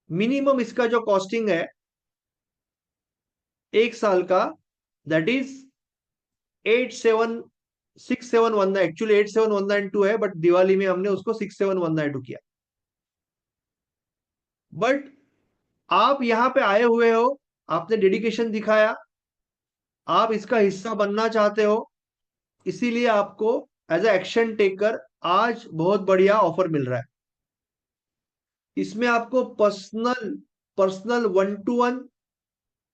मिनिमम इसका जो कॉस्टिंग है 1 साल का, दैट इज 6719। एक्चुअली 8719 है, बट दिवाली में हमने उसको 6719 किया। बट आप यहां पे आए हुए हो, आपने डेडिकेशन दिखाया, आप इसका हिस्सा बनना चाहते हो, इसीलिए आपको एज ए एक्शन टेकर आज बहुत बढ़िया ऑफर मिल रहा है। इसमें आपको पर्सनल पर्सनल 1-to-1,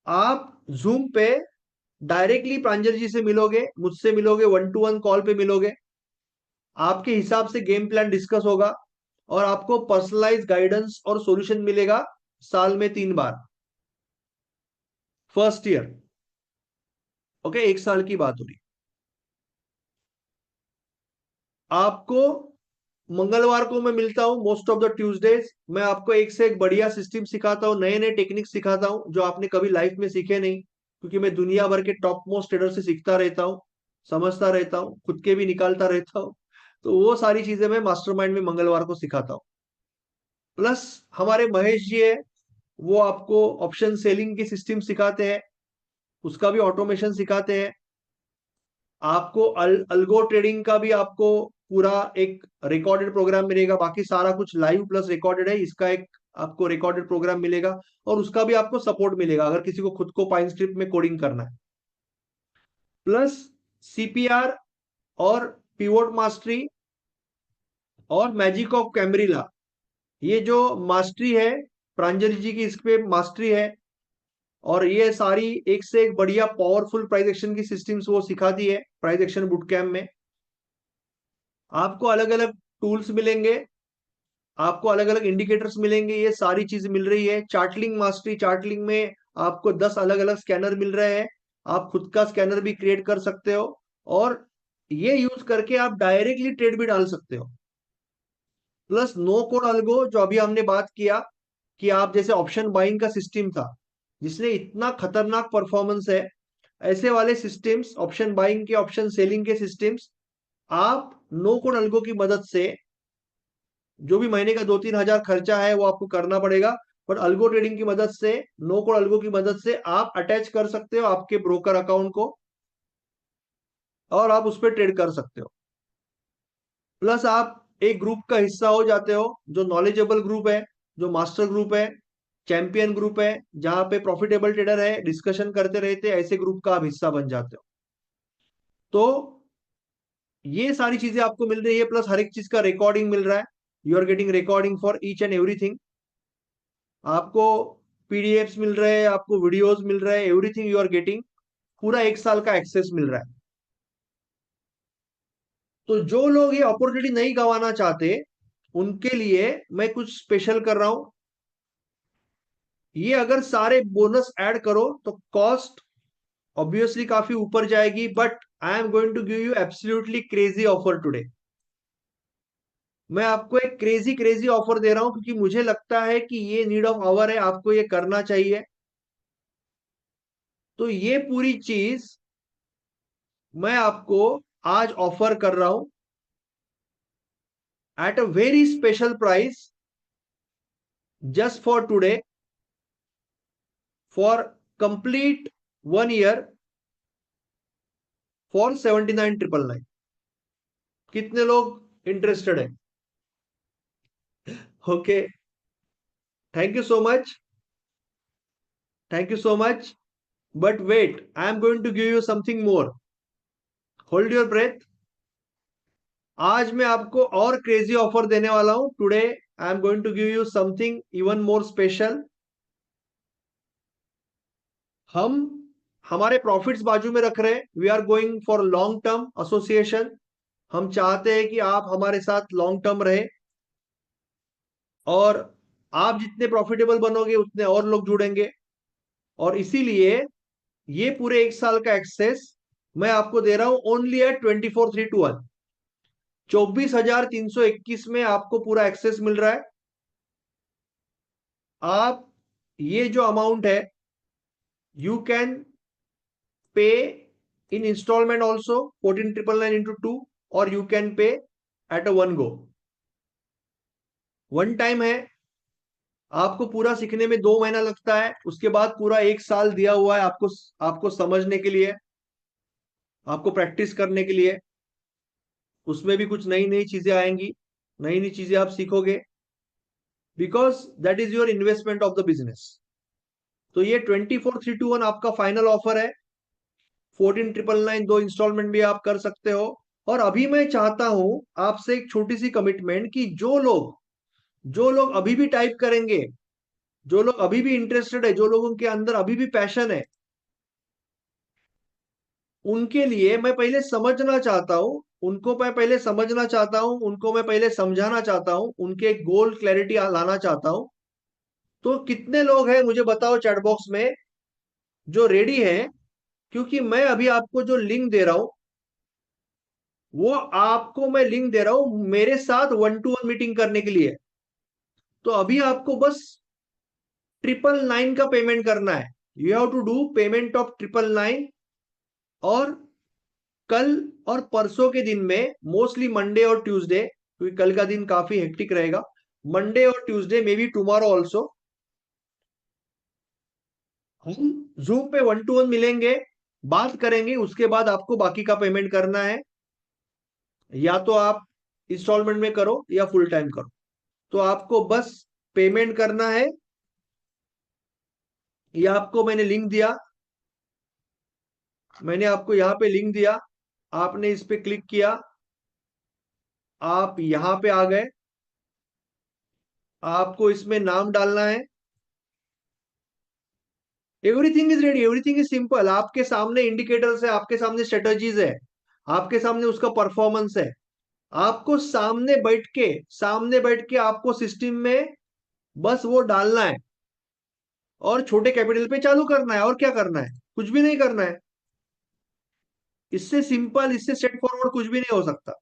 आप जूम पे डायरेक्टली प्रांजल जी से मिलोगे, मुझसे मिलोगे, 1-to-1 कॉल पे मिलोगे, आपके हिसाब से गेम प्लान डिस्कस होगा, और आपको पर्सनलाइज गाइडेंस और सॉल्यूशन मिलेगा साल में 3 बार, फर्स्ट ईयर। ओके, 1 साल की बात हो रही। आपको मंगलवार को मैं मिलता हूं, मोस्ट ऑफ द ट्यूसडेज मैं आपको एक से एक बढ़िया सिस्टम सिखाता हूं, नए नए टेक्निक सिखाता हूं जो आपने कभी लाइफ में सीखे नहीं, क्योंकि मैं दुनिया भर के टॉप मोस्ट ट्रेडर से सीखता रहता हूं, समझता रहता हूं, खुद के भी निकालता रहता हूं। तो वो सारी चीजें मैं मास्टरमाइंड में मंगलवार को सिखाता हूं। प्लस हमारे महेश जी है, वो आपको ऑप्शन सेलिंग की सिस्टम सिखाते हैं, उसका भी ऑटोमेशन सिखाते हैं। आपको अल्गो ट्रेडिंग का भी आपको पूरा एक रिकॉर्डेड प्रोग्राम मिलेगा, बाकी सारा कुछ लाइव प्लस रिकॉर्डेड है, इसका एक आपको रिकॉर्डेड प्रोग्राम मिलेगा, और उसका भी आपको सपोर्ट मिलेगा अगर किसी को खुद को पाइन स्क्रिप्ट में कोडिंग करना है। प्लस सीपीआर और पिवोट मास्टरी और मैजिक ऑफ कैमरिला, ये जो मास्टरी है, प्रांजलि जी की इस पे मास्टरी है, और ये सारी एक से एक बढ़िया पावरफुल प्राइस एक्शन की सिस्टम्स वो सिखाती है प्राइस एक्शन बुट कैम्प में। आपको अलग अलग टूल्स मिलेंगे, आपको अलग अलग इंडिकेटर्स मिलेंगे, ये सारी चीज मिल रही है। चार्टलिंग मास्टरी, चार्टलिंग में आपको 10 अलग अलग स्कैनर मिल रहे हैं, आप खुद का स्कैनर भी क्रिएट कर सकते हो, और ये यूज करके आप डायरेक्टली ट्रेड भी डाल सकते हो। प्लस नो कोड अल्गो, जो अभी हमने बात किया कि आप जैसे ऑप्शन बाइंग का सिस्टम था जिसने इतना खतरनाक परफॉर्मेंस है, ऐसे वाले सिस्टम्स, ऑप्शन बाइंग के, ऑप्शन सेलिंग के सिस्टम्स, आप नो कोड अल्गो की मदद से, जो भी महीने का 2-3 हजार खर्चा है वो आपको करना पड़ेगा, पर अल्गो ट्रेडिंग की मदद से, नो कोड अल्गो की मदद से आप अटैच कर सकते हो आपके ब्रोकर अकाउंट को, और आप उस पर ट्रेड कर सकते हो। प्लस आप एक ग्रुप का हिस्सा हो जाते हो, जो नॉलेजेबल ग्रुप है, जो मास्टर ग्रुप है, चैंपियन ग्रुप है, जहां पे प्रॉफिटेबल ट्रेडर है, डिस्कशन करते रहते हैं, ऐसे ग्रुप का आप हिस्सा बन जाते हो। तो ये सारी चीजें आपको मिल रही है, प्लस हर एक चीज का रिकॉर्डिंग मिल रहा है। You are getting recording for each and everything. आपको पीडीएफ्स मिल रहे हैं, आपको वीडियोस मिल रहे हैं, एवरीथिंग यू आर गेटिंग, पूरा 1 साल का एक्सेस मिल रहा है। तो जो लोग ये अपॉर्चुनिटी नहीं गंवाना चाहते, उनके लिए मैं कुछ स्पेशल कर रहा हूं। ये अगर सारे बोनस ऐड करो तो कॉस्ट ऑब्वियसली काफी ऊपर जाएगी, but I am going to give you absolutely crazy offer today. मैं आपको एक क्रेजी क्रेजी ऑफर दे रहा हूं, क्योंकि मुझे लगता है कि ये नीड ऑफ आवर है, आपको ये करना चाहिए। तो ये पूरी चीज मैं आपको आज ऑफर कर रहा हूं at a very special price, just for today, for complete 1 year, for 79,999। कितने लोग इंटरेस्टेड है? Okay, thank you so much. Thank you so much. But wait, I am going to give you something more. Hold your breath. आज मैं आपको और crazy offer देने वाला हूं. Today I am going to give you something even more special. हम हमारे profits बाजू में रख रहे हैं. We are going for long term association. हम चाहते हैं कि आप हमारे साथ लॉन्ग टर्म रहे, और आप जितने प्रॉफिटेबल बनोगे उतने और लोग जुड़ेंगे. और इसीलिए ये पूरे 1 साल का एक्सेस मैं आपको दे रहा हूं ओनली एट 24,321. 24,321 में आपको पूरा एक्सेस मिल रहा है. आप ये जो अमाउंट है, you can pay in instalment also 14,999 into 2, और you can pay at a one go. One time है. आपको पूरा सीखने में 2 महीना लगता है, उसके बाद पूरा 1 साल दिया हुआ है आपको, आपको समझने के लिए, आपको प्रैक्टिस करने के लिए. उसमें भी कुछ नई नई चीजें आएंगी, नई नई चीजें आप सीखोगे, because that is your investment of the business. तो ये 24,321 आपका फाइनल ऑफर है. 14,999 2 इंस्टॉलमेंट भी आप कर सकते हो. और अभी मैं चाहता हूं आपसे एक छोटी सी कमिटमेंट, कि जो लोग अभी भी टाइप करेंगे, जो लोग अभी भी इंटरेस्टेड है, जो लोगों के अंदर अभी भी पैशन है, उनके लिए मैं पहले समझना चाहता हूं, उनको मैं पहले समझना चाहता हूं, उनको मैं पहले समझाना चाहता हूं, उनके गोल क्लैरिटी लाना चाहता हूं. तो कितने लोग हैं मुझे बताओ चैट बॉक्स में, जो रेडी है. क्योंकि मैं अभी आपको जो लिंक दे रहा हूं, वो आपको मैं लिंक दे रहा हूं मेरे साथ 1-to-1 मीटिंग करने के लिए. तो अभी आपको बस 999 का पेमेंट करना है. You have to do payment of 999. और कल और परसों के दिन में, मोस्टली मंडे और ट्यूसडे, क्योंकि कल का दिन काफी हेक्टिक रहेगा, मंडे और Tuesday, may be tomorrow also, हम जूम पे 1-to-1 मिलेंगे, बात करेंगे. उसके बाद आपको बाकी का पेमेंट करना है. या तो आप इंस्टॉलमेंट में करो या फुल टाइम करो. तो आपको बस पेमेंट करना है. ये आपको मैंने लिंक दिया, मैंने आपको यहां पे लिंक दिया. आपने इस पे क्लिक किया, आप यहां पे आ गए. आपको इसमें नाम डालना है. Everything is ready, everything is simple. आपके सामने इंडिकेटर्स है, आपके सामने स्ट्रेटजीज है, आपके सामने उसका परफॉर्मेंस है. आपको सामने बैठ के आपको सिस्टम में बस वो डालना है, और छोटे कैपिटल पे चालू करना है. और क्या करना है? कुछ भी नहीं करना है. इससे सिंपल, इससे स्ट्रेट फॉरवर्ड कुछ भी नहीं हो सकता.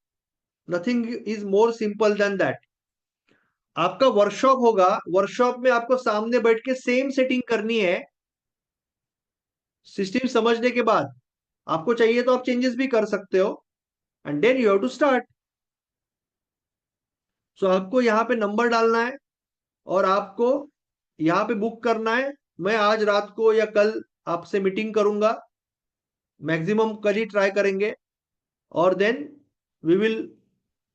Nothing is more simple than that. आपका वर्कशॉप होगा, वर्कशॉप में आपको सामने बैठ के सेम सेटिंग करनी है. सिस्टम समझने के बाद आपको चाहिए तो आप चेंजेस भी कर सकते हो. And then you have to start. So आपको यहाँ पे नंबर डालना है, और आपको यहाँ पे बुक करना है. मैं आज रात को या कल आपसे मीटिंग करूंगा, मैक्सिमम कल ही ट्राई करेंगे. और then we will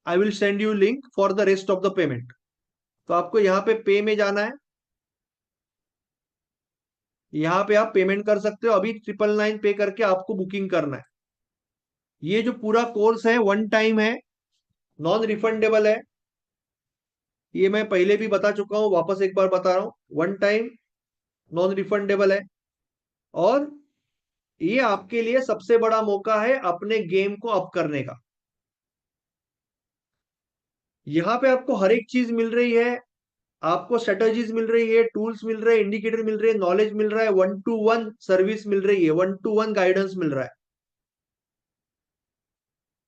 I will send you link for the rest of the payment. तो आपको यहाँ पे में जाना है. यहाँ पे आप पेमेंट कर सकते हो. अभी 999 पे करके आपको बुकिंग करना है. ये जो पूरा कोर्स है वन टाइम है, नॉन रिफंडेबल है. ये मैं पहले भी बता चुका हूं, वापस एक बार बता रहा हूं. वन टाइम, नॉन रिफंडेबल है. और ये आपके लिए सबसे बड़ा मौका है अपने गेम को अप करने का. यहाँ पे आपको हर एक चीज मिल रही है. आपको स्ट्रेटजीज मिल रही है, टूल्स मिल रहे हैं, इंडिकेटर मिल रहे हैं, नॉलेज मिल रहा है, 1-to-1 सर्विस मिल रही है, 1-to-1 गाइडेंस मिल रहा है.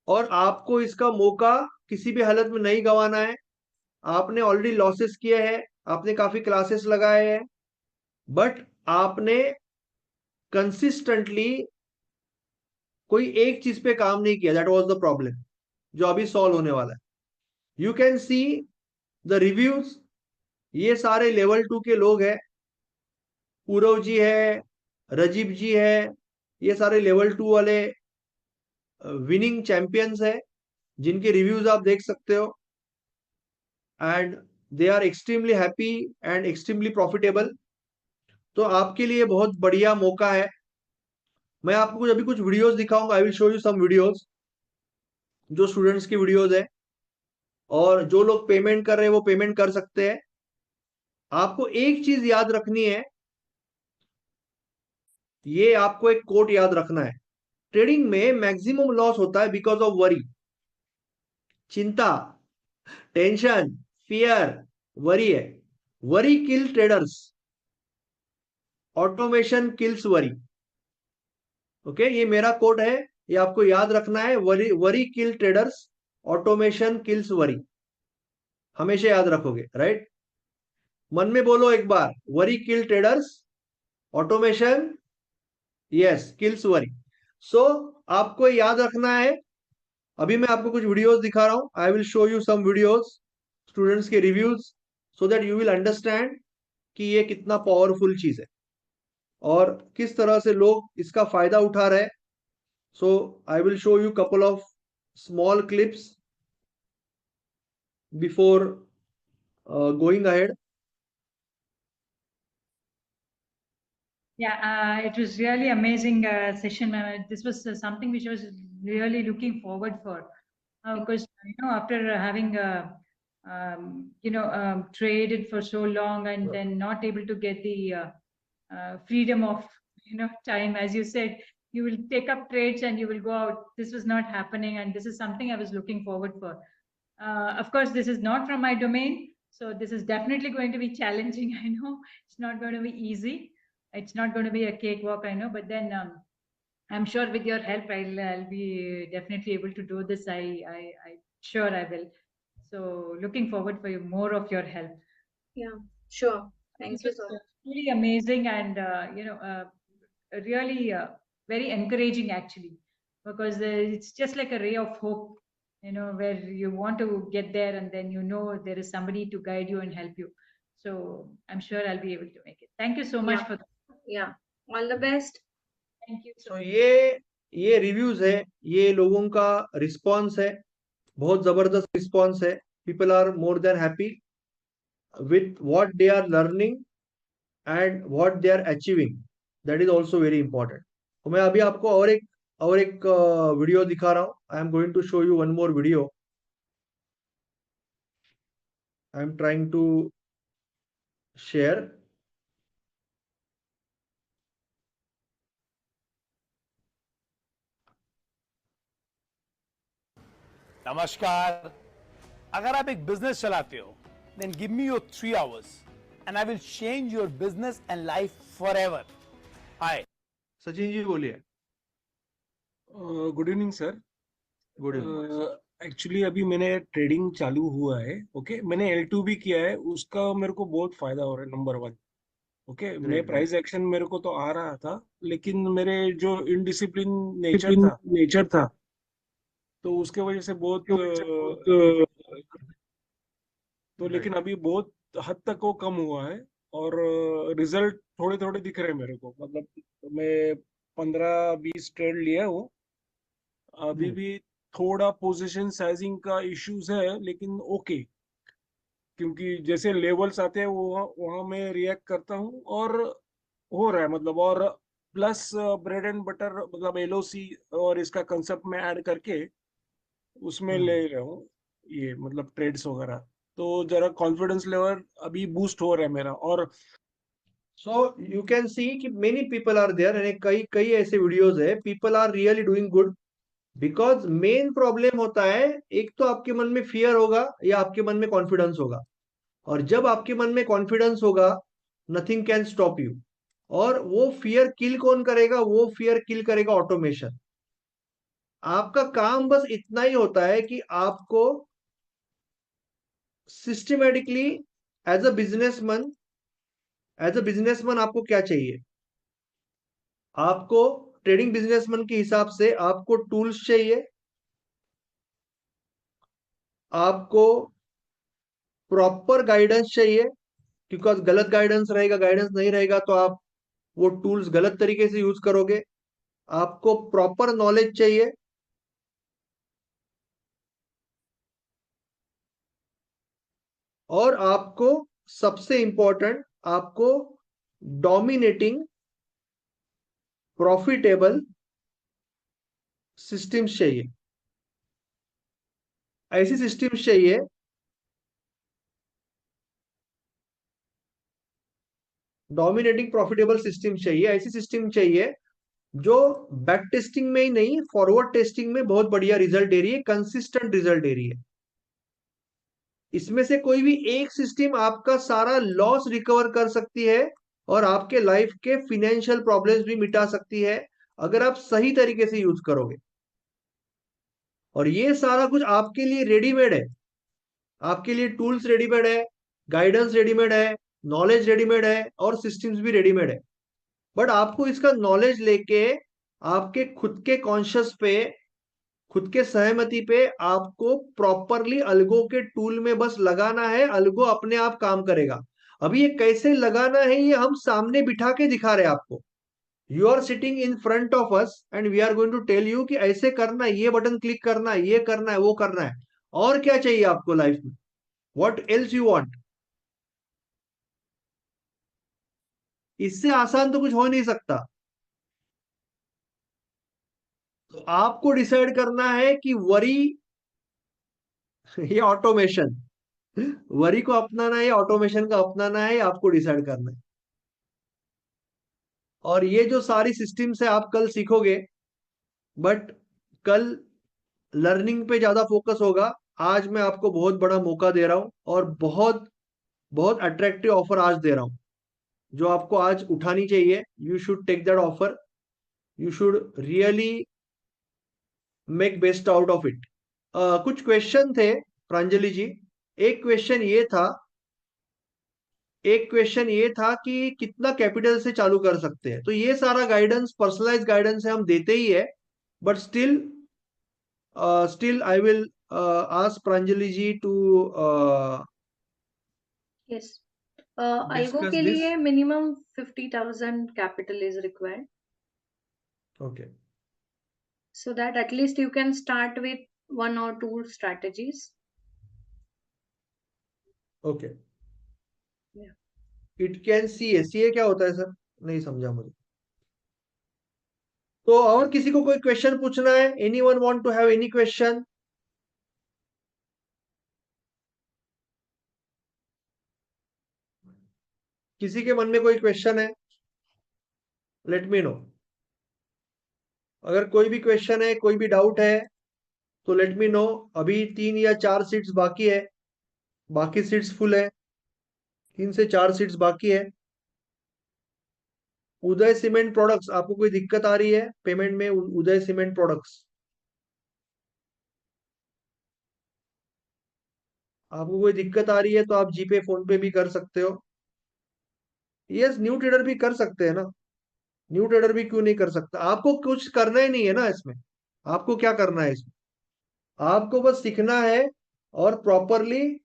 और आपको इसका मौका किसी भी हालत में नहीं गंवाना है. आपने ऑलरेडी लॉसेस किए हैं, आपने काफी क्लासेस लगाए हैं, बट आपने कंसिस्टेंटली कोई एक चीज पे काम नहीं किया. दैट वाज द प्रॉब्लम, जो अभी सॉल्व होने वाला है. You can see the reviews. ये सारे लेवल 2 के लोग हैं. पूरव जी है, रजीब जी है, ये सारे लेवल 2 वाले विनिंग चैंपियंस है, जिनके रिव्यूज आप देख सकते हो. And they are extremely happy and extremely profitable. तो आपके लिए बहुत बढ़िया मौका है। मैं आपको अभी कुछ वीडियोस दिखाऊंगा, I will show you some videos जो स्टूडेंट्स की वीडियोस है, और जो लोग पेमेंट कर रहे हैं वो पेमेंट कर सकते हैं। आपको एक चीज याद रखनी है, ये आपको एक कोट याद रखना है। ट्रेडिंग में मैक्सिमम लॉस होता है बिकॉज ऑफ वरी, चिंता, टेंशन, फियर, वरी है। Worry kill traders, automation kills worry. Okay, ये मेरा कोड है, ये आपको याद रखना है। Worry worry kill traders, automation kills worry. हमेशा याद रखोगे, राइट? मन में बोलो एक बार, worry kill traders, automation yes kills worry. So आपको याद रखना है। अभी मैं आपको कुछ वीडियोस दिखा रहा हूं, I will show you some videos students के reviews, so that you will understand कि ये कितना पावरफुल चीज है और किस तरह से लोग इसका फायदा उठा रहे हैं। So I will show you couple of small clips before going ahead. Yeah, it was really amazing session. This was something which I was really looking forward for, because after having traded for so long and then not able to get the freedom of time, as you said, you will take up trades and you will go out. This was not happening, and this is something I was looking forward for. Of course, this is not from my domain, so this is definitely going to be challenging. I know it's not going to be easy. It's not going to be a cakewalk, I know, but then I'm sure with your help, I'll be definitely able to do this. I sure I will. So looking forward for more of your help. Yeah, sure. Thank This you was so much. really amazing and really very encouraging actually, because it's just like a ray of hope, where you want to get there and then there is somebody to guide you and help you. So I'm sure I'll be able to make it. Thank you so much Yeah. for that. Yeah. All the best. Thank you so so much. ये reviews है, ये लोगों का response है, बहुत जबरदस्त response है। People are more than happy with what they are learning and what they are achieving, that is also very important. तो मैं अभी आपको और एक वीडियो दिखा रहा हूँ। I am going to show you one more video. I am trying to share. नमस्कार। अगर आप एक बिजनेस चलाते हो, then give me your 3 hours and I will change your business and life forever. Hi. Sachin ji बोलिए। Good evening sir. Good evening. Actually अभी मैंने trading चालू हुआ है। ओके, मैंने L2 भी किया है, उसका मेरे को बहुत फायदा हो रहा है। नंबर 1, ओके, मैं ग्रेट प्राइस एक्शन मेरे को तो आ रहा था, लेकिन मेरे जो इनडिसिप्लिन ग्रेट। नेचर था, तो उसके वजह से बहुत तो लेकिन अभी बहुत हद तक वो कम हुआ है, और रिजल्ट थोड़े थोड़े दिख रहे हैं मेरे को। मतलब मैं 15-20 ट्रेड लिया हूँ, अभी भी थोड़ा पोजीशन साइजिंग का इश्यूज है, लेकिन ओके, क्योंकि जैसे लेवल्स आते हैं वो वहां मैं रिएक्ट करता हूँ, और हो रहा है मतलब। और प्लस ब्रेड एंड बटर मतलब LOC और इसका कंसेप्ट में ऐड करके उसमें ले रहा हूँ ये मतलब ट्रेड्स वगैरह, तो जरा कॉन्फिडेंस लेवल अभी बूस्ट हो रहा है मेरा। और सो यू कैन सी कि मेनी पीपल आर देयर, यानी कई कई ऐसे वीडियोस है, people are really doing good. Because main problem होता है, एक तो आपके मन में फियर होगा या आपके मन में कॉन्फिडेंस होगा, और जब आपके मन में कॉन्फिडेंस होगा, नथिंग कैन स्टॉप यू। और वो फियर किल कौन करेगा? वो फियर किल करेगा ऑटोमेशन। आपका काम बस इतना ही होता है कि आपको सिस्टमेटिकली एज अ बिजनेसमैन आपको क्या चाहिए? आपको ट्रेडिंग बिजनेसमैन के हिसाब से आपको टूल्स चाहिए, आपको प्रॉपर गाइडेंस चाहिए, बिकॉज गलत गाइडेंस नहीं रहेगा तो आप वो टूल्स गलत तरीके से यूज करोगे। आपको प्रॉपर नॉलेज चाहिए, और आपको सबसे इंपॉर्टेंट, आपको डोमिनेटिंग प्रॉफिटेबल सिस्टम्स चाहिए। ऐसी सिस्टम्स चाहिए डोमिनेटिंग प्रॉफिटेबल सिस्टम चाहिए, ऐसी सिस्टम चाहिए जो बैक टेस्टिंग में ही नहीं, फॉरवर्ड टेस्टिंग में बहुत बढ़िया रिजल्ट दे रही है, कंसिस्टेंट रिजल्ट दे रही है। इसमें से कोई भी एक सिस्टम आपका सारा लॉस रिकवर कर सकती है और आपके लाइफ के फिनेंशियल प्रॉब्लम्स भी मिटा सकती है, अगर आप सही तरीके से यूज करोगे। और ये सारा कुछ आपके लिए रेडीमेड है, आपके लिए टूल्स रेडीमेड है, गाइडेंस रेडीमेड है, नॉलेज रेडीमेड है और सिस्टम्स भी रेडीमेड है। बट आपको इसका नॉलेज लेके आपके खुद के कॉन्शियस पे, खुद के सहमति पे आपको प्रॉपरली अलगो के टूल में बस लगाना है, अलगो अपने आप काम करेगा। अभी ये कैसे लगाना है ये हम सामने बिठा के दिखा रहे हैं आपको। You are sitting in front of us and we are going to tell you कि ऐसे करना है, ये बटन क्लिक करना है, ये करना है, वो करना है। और क्या चाहिए आपको लाइफ में? What else you want? इससे आसान तो कुछ हो नहीं सकता। तो आपको डिसाइड करना है कि वरी ये ऑटोमेशन, वरी को अपनाना है या ऑटोमेशन का अपनाना है, ये आपको डिसाइड करना है। और ये जो सारी सिस्टम्स है आप कल सीखोगे, बट कल लर्निंग पे ज्यादा फोकस होगा। आज मैं आपको बहुत बड़ा मौका दे रहा हूं और बहुत बहुत अट्रैक्टिव ऑफर आज दे रहा हूं, जो आपको आज उठानी चाहिए। You should take that offer, you should really make best out of it. कुछ क्वेश्चन थे प्रांजलि जी। एक क्वेश्चन ये था, एक क्वेश्चन ये था कि कितना कैपिटल से चालू कर सकते हैं। तो ये सारा गाइडेंस पर्सनलाइज गाइडेंस है, हम देते ही है। But still I will ask Pranjali ji to Yes. Algo discuss के दिस। लिए minimum 50,000 capital is required, okay, so that at least you can start with one or two strategies. Okay. Yeah. It can see a, see a क्या होता है sir? नहीं समझा मुझे। तो और किसी को कोई क्वेश्चन पूछना है? Any one want to have any question? किसी के मन में कोई क्वेश्चन है? Let me know. अगर कोई भी क्वेश्चन है, कोई भी डाउट है, तो लेट मी नो। अभी 3 या 4 सीट्स बाकी है, बाकी सीट्स फुल है। 3 से 4 सीट्स बाकी है। उदय सीमेंट प्रोडक्ट्स, आपको कोई दिक्कत आ रही है पेमेंट में? उदय सीमेंट प्रोडक्ट्स, आपको कोई दिक्कत आ रही है तो आप जीपे फोन पे भी कर सकते हो। यस, न्यू ट्रेडर भी कर सकते हैं ना। न्यू ट्रेडर भी क्यों नहीं कर सकता? आपको कुछ करना ही नहीं है ना इसमें। आपको क्या करना है इसमें? आपको बस सीखना है और प्रॉपरली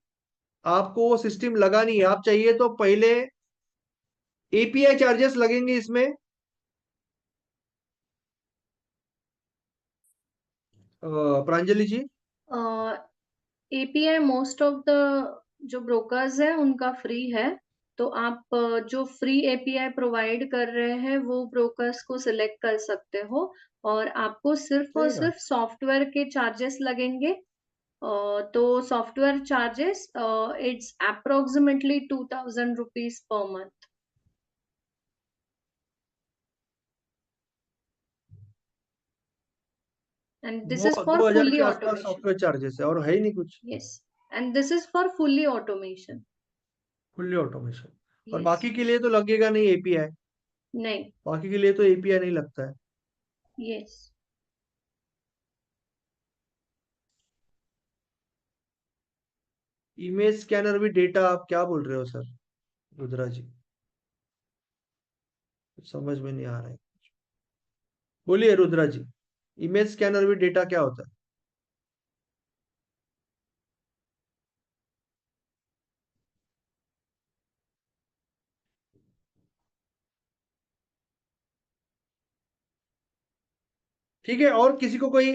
आपको वो सिस्टम लगानी है। आप चाहिए तो पहले एपीआई चार्जेस लगेंगे इसमें। प्रांजलि जी, API मोस्ट ऑफ द जो ब्रोकर्स है उनका फ्री है, तो आप जो फ्री API प्रोवाइड कर रहे हैं वो ब्रोकर्स को सिलेक्ट कर सकते हो, और आपको सिर्फ और सही ना? सिर्फ सॉफ्टवेयर के चार्जेस लगेंगे। तो software charges it's approximately 2,000 rupees per month. And this दो is दो for हजार fully के आसपास automation. सॉफ्टवेयर चार्जेस है और है ही नहीं कुछ। Yes. And this is for fully automation. Fully automation. और Yes. बाकी के लिए तो लगेगा नहीं एपीआई, नहीं। बाकी के लिए तो एपीआई नहीं लगता है। Yes. इमेज स्कैनर भी डेटा, आप क्या बोल रहे हो सर रुद्रा जी? कुछ समझ में नहीं आ रहा है। बोलिए रुद्रा जी, इमेज स्कैनर भी डेटा क्या होता है? ठीक है, और किसी को कोई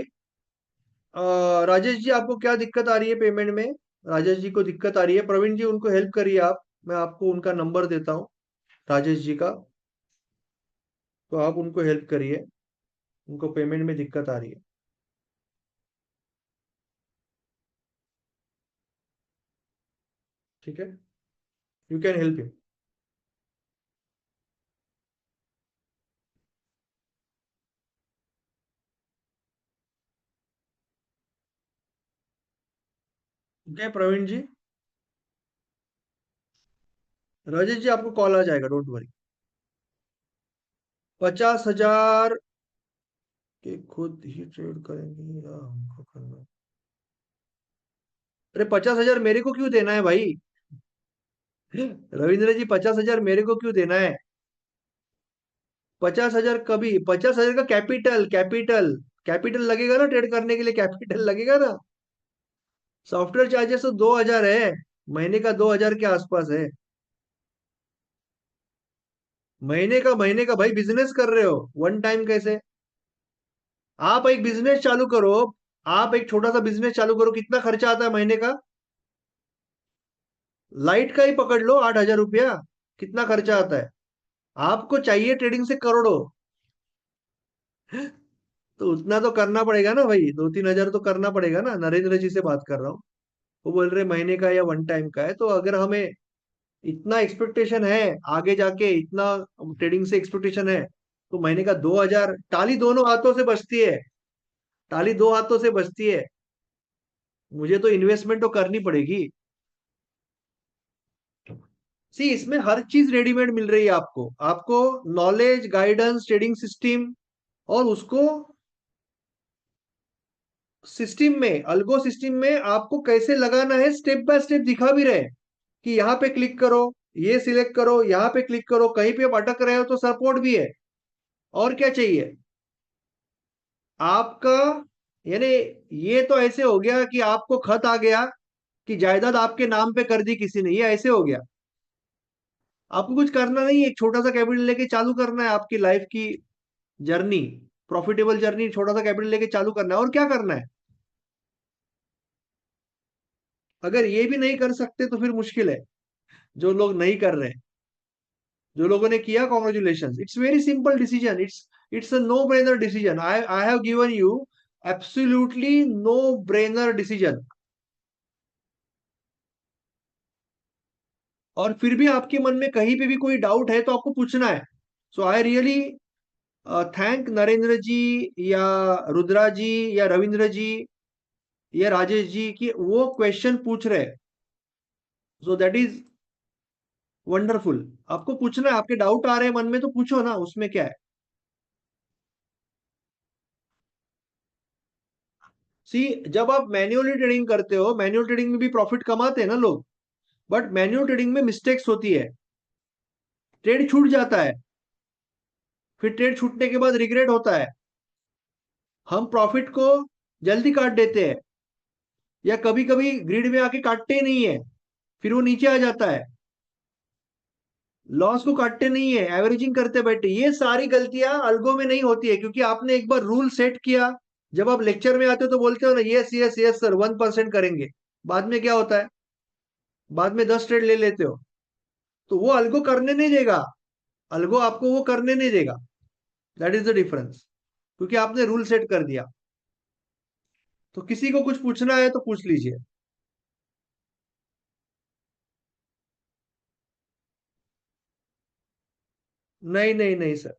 राजेश जी, आपको क्या दिक्कत आ रही है पेमेंट में? राजेश जी को दिक्कत आ रही है। प्रवीण जी उनको हेल्प करिए आप, मैं आपको उनका नंबर देता हूँ राजेश जी का, तो आप उनको हेल्प करिए, उनको पेमेंट में दिक्कत आ रही है। ठीक है, you can help him. Okay Praveen ji, Rajesh ji आपको कॉल आ जाएगा, डोंट वरी। 50,000 के खुद ही ट्रेड करेंगे या हमको करना है? अरे 50,000 मेरे को क्यों देना है भाई? रविंद्र जी 50,000 मेरे को क्यों देना है? 50,000 कभी, 50,000 का कैपिटल, कैपिटल लगेगा ना, ट्रेड करने के लिए कैपिटल लगेगा ना। सॉफ्टवेयर चार्जेस तो 2,000 है, महीने का 2,000 के आसपास है। महीने का भाई, बिजनेस कर रहे हो, वन टाइम कैसे? आप एक बिजनेस चालू करो, आप एक छोटा सा बिजनेस चालू करो, कितना खर्चा आता है महीने का? लाइट का ही पकड़ लो, 8,000 रुपया, कितना खर्चा आता है? आपको चाहिए ट्रेडिंग से करोड़ों, तो उतना तो करना पड़ेगा ना भाई, 2-3 हजार तो करना पड़ेगा ना। नरेंद्र जी से बात कर रहा हूँ, वो बोल रहे महीने का या वन टाइम का है, तो अगर हमें इतना एक्सपेक्टेशन है, आगे जाके इतना ट्रेडिंग से एक्सपेक्टेशन है, तो महीने का 2,000, टाली दोनों हाथों से बचती है, टाली दो हाथों से बचती है। मुझे तो इन्वेस्टमेंट तो करनी पड़ेगी। सी, इसमें हर चीज रेडीमेड मिल रही है आपको, आपको नॉलेज, गाइडेंस, ट्रेडिंग सिस्टम, और उसको सिस्टम में, अल्गो सिस्टम में आपको कैसे लगाना है, स्टेप बाय स्टेप दिखा भी रहे कि यहाँ पे क्लिक करो, ये सिलेक्ट करो, यहाँ पे क्लिक करो, कहीं पे आप अटक रहे हो तो सपोर्ट भी है। और क्या चाहिए आपका? यानी ये तो ऐसे हो गया कि आपको खत आ गया कि जायदाद आपके नाम पे कर दी किसी ने, ये ऐसे हो गया। आपको कुछ करना नहीं, एक छोटा सा कैपिटल लेके चालू करना है आपकी लाइफ की जर्नी, प्रॉफिटेबल जर्नी, छोटा सा कैपिटल लेके चालू करना है, और क्या करना है। अगर ये भी नहीं कर सकते तो फिर मुश्किल है, जो लोग नहीं कर रहे। जो लोगों ने किया, congratulation, it's very simple decision, it's a no brainer decision. I have given you absolutely no brainer decision. और फिर भी आपके मन में कहीं पे भी कोई डाउट है तो आपको पूछना है। So I really thank Narendra जी, या रुद्रा जी, या रविंद्र जी, या राजेश जी की वो क्वेश्चन पूछ रहे। सो दैट इज वंडरफुल। आपको पूछना है, आपके डाउट आ रहे हैं मन में तो पूछो ना, उसमें क्या है। सी, जब आप मैन्युअली ट्रेडिंग करते हो, मैन्युअल ट्रेडिंग में भी प्रॉफिट कमाते हैं ना लोग, बट मैन्युअल ट्रेडिंग में मिस्टेक्स होती है, ट्रेड छूट जाता है, फिर ट्रेड छूटने के बाद रिग्रेट होता है, हम प्रॉफिट को जल्दी काट देते हैं, या कभी कभी ग्रिड में आके काटते ही नहीं है, फिर वो नीचे आ जाता है, लॉस को काटते नहीं है, एवरेजिंग करते बैठे। ये सारी गलतियां अल्गो में नहीं होती है, क्योंकि आपने एक बार रूल सेट किया। जब आप लेक्चर में आते हो तो बोलते हो ना, यस यस यस सर, 1% करेंगे, बाद में क्या होता है, बाद में 10 ट्रेड ले लेते हो। तो वो अल्गो करने नहीं देगा, अल्गो आपको वो करने नहीं देगा। दैट इज द डिफरेंस, क्योंकि आपने रूल सेट कर दिया। तो किसी को कुछ पूछना है तो पूछ लीजिए। नहीं नहीं नहीं सर,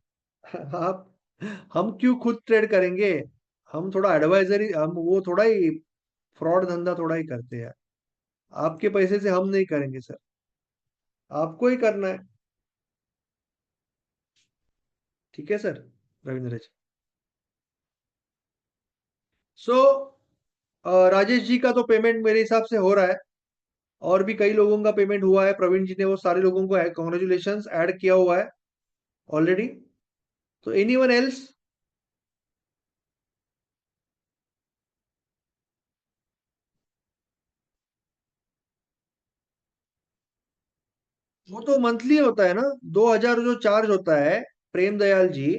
आप, हम क्यों खुद ट्रेड करेंगे? हम थोड़ा एडवाइजरी, हम वो थोड़ा ही फ्रॉड धंधा थोड़ा ही करते हैं। आपके पैसे से हम नहीं करेंगे सर, आपको ही करना है। ठीक है सर, रविंद्र जी। सो राजेश जी का तो पेमेंट मेरे हिसाब से हो रहा है, और भी कई लोगों का पेमेंट हुआ है, प्रवीण जी ने वो सारे लोगों को कॉन्ग्रेचुलेशन ऐड किया हुआ है ऑलरेडी। तो एनीवन एल्स? वो तो मंथली होता है ना, 2,000 जो चार्ज होता है, प्रेम दयाल जी,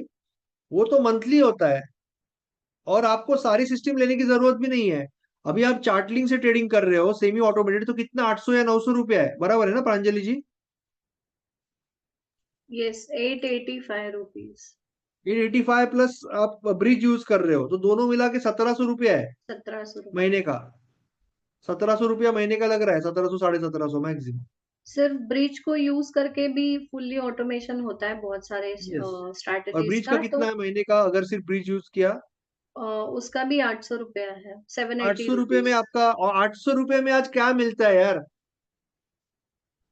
वो तो मंथली होता है, और आपको सारी सिस्टम लेने की जरूरत भी नहीं है। अभी आप चार्टलिंग से ट्रेडिंग कर रहे हो सेमी ऑटोमेटेड, तो कितना 800 या 900 रुपया है, बराबर है ना Pranjali ji? Yes, 885 rupees. 885 plus आप ब्रिज यूज कर रहे हो, तो दोनों मिला के 1700 रुपया है 1700 रुपये। महीने का। 1700 रुपया महीने का लग रहा है, 1700 1750 मैक्सिमम। सिर्फ ब्रिज को यूज करके भी फुल्ली ऑटोमेशन होता है बहुत सारे यस। और स्ट्रैटेजीज ब्रिज का का, कितना तो है महीने का, अगर सिर्फ ब्रिज यूज किया? उसका भी 800 रुपया है, 780 800 रुपये में रुपीज। आपका, और 800 रुपये में आज क्या मिलता है यार?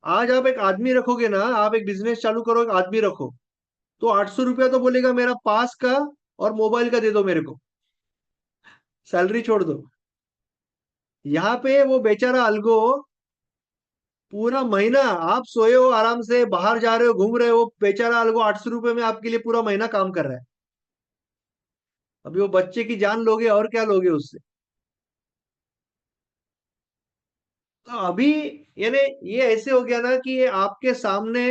आज आप एक आदमी रखोगे ना, आप एक बिजनेस चालू करो, एक आदमी रखो, तो 800 रुपया तो बोलेगा मेरा पास का और मोबाइल का दे दो मेरे को, सैलरी छोड़ दो। यहाँ पे वो बेचारा अलगो पूरा महीना, आप सोए हो आराम से, बाहर जा रहे हो, घूम रहे हो, बेचारा अलगो 800 रुपये में आपके लिए पूरा महीना काम कर रहा है। अभी वो बच्चे की जान लोगे और क्या लोगे उससे? तो अभी यानी ये ऐसे हो गया ना कि ये आपके सामने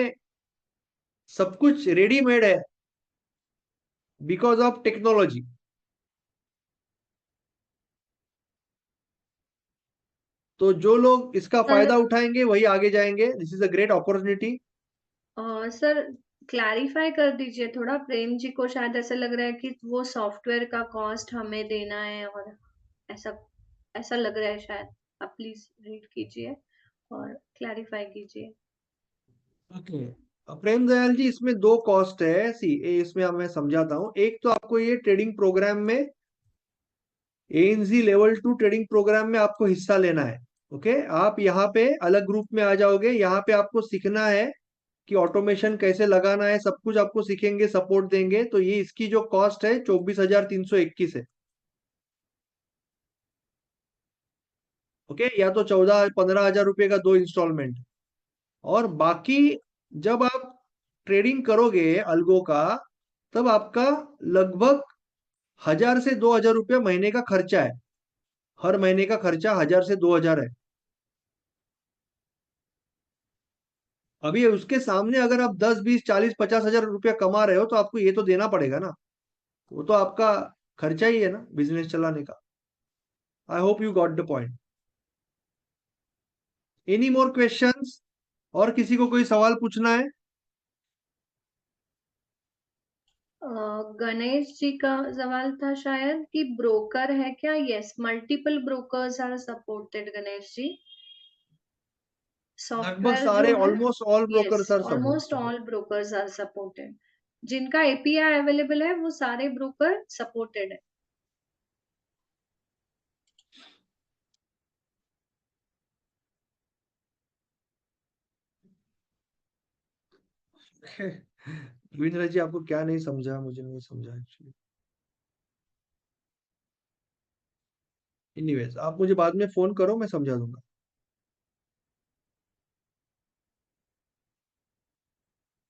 सब कुछ रेडीमेड है बिकॉज ऑफ टेक्नोलॉजी। तो जो लोग इसका फायदा सर उठाएंगे वही आगे जाएंगे। This is a great opportunity. Sir clarify कर दीजिए थोड़ा, प्रेम जी को शायद ऐसा लग रहा है कि वो सॉफ्टवेयर का कॉस्ट हमें देना है, और ऐसा ऐसा लग रहा है शायद। आप प्लीज रीड कीजिए और क्लैरिफाई कीजिए। ओके, प्रेम दयाल जी, इसमें दो कॉस्ट है। सी इसमें अब मैं समझाता हूँ। एक तो आपको ये ट्रेडिंग प्रोग्राम में, एएनजी लेवल 2 ट्रेडिंग प्रोग्राम में आपको हिस्सा लेना है। ओके, आप यहाँ पे अलग ग्रुप में आ जाओगे। यहाँ पे आपको सीखना है कि ऑटोमेशन कैसे लगाना है, सब कुछ आपको सीखेंगे, सपोर्ट देंगे। तो ये इसकी जो कॉस्ट है 24,321 है। ओके, या तो 14-15 हजार रुपए का दो इंस्टॉलमेंट। और बाकी जब आप ट्रेडिंग करोगे अलगो का, तब आपका लगभग 1,000 से 2,000 रुपया महीने का खर्चा है। हर महीने का खर्चा 1,000 से 2,000 है। अभी उसके सामने अगर आप 10, 20, 40, 50 हजार रुपया कमा रहे हो, तो आपको ये तो देना पड़ेगा ना। वो तो आपका खर्चा ही है ना बिजनेस चलाने का। I hope you got the point. Any more questions? और किसी को कोई सवाल पूछना है? गणेश जी का सवाल था शायद कि ब्रोकर है क्या? Yes, multiple brokers are supported Ganesh ji. लगभग सॉफ्टवेयर सारे, जो है, almost all yes, brokers are almost supported. All brokers are supported. जिनका एपीआई अवेलेबल है वो सारे ब्रोकर सपोर्टेड है। रविंद्र जी, आपको क्या नहीं समझा? मुझे नहीं समझा एक्चुअली। एनीवेज, आप मुझे बाद में फोन करो, मैं समझा दूंगा।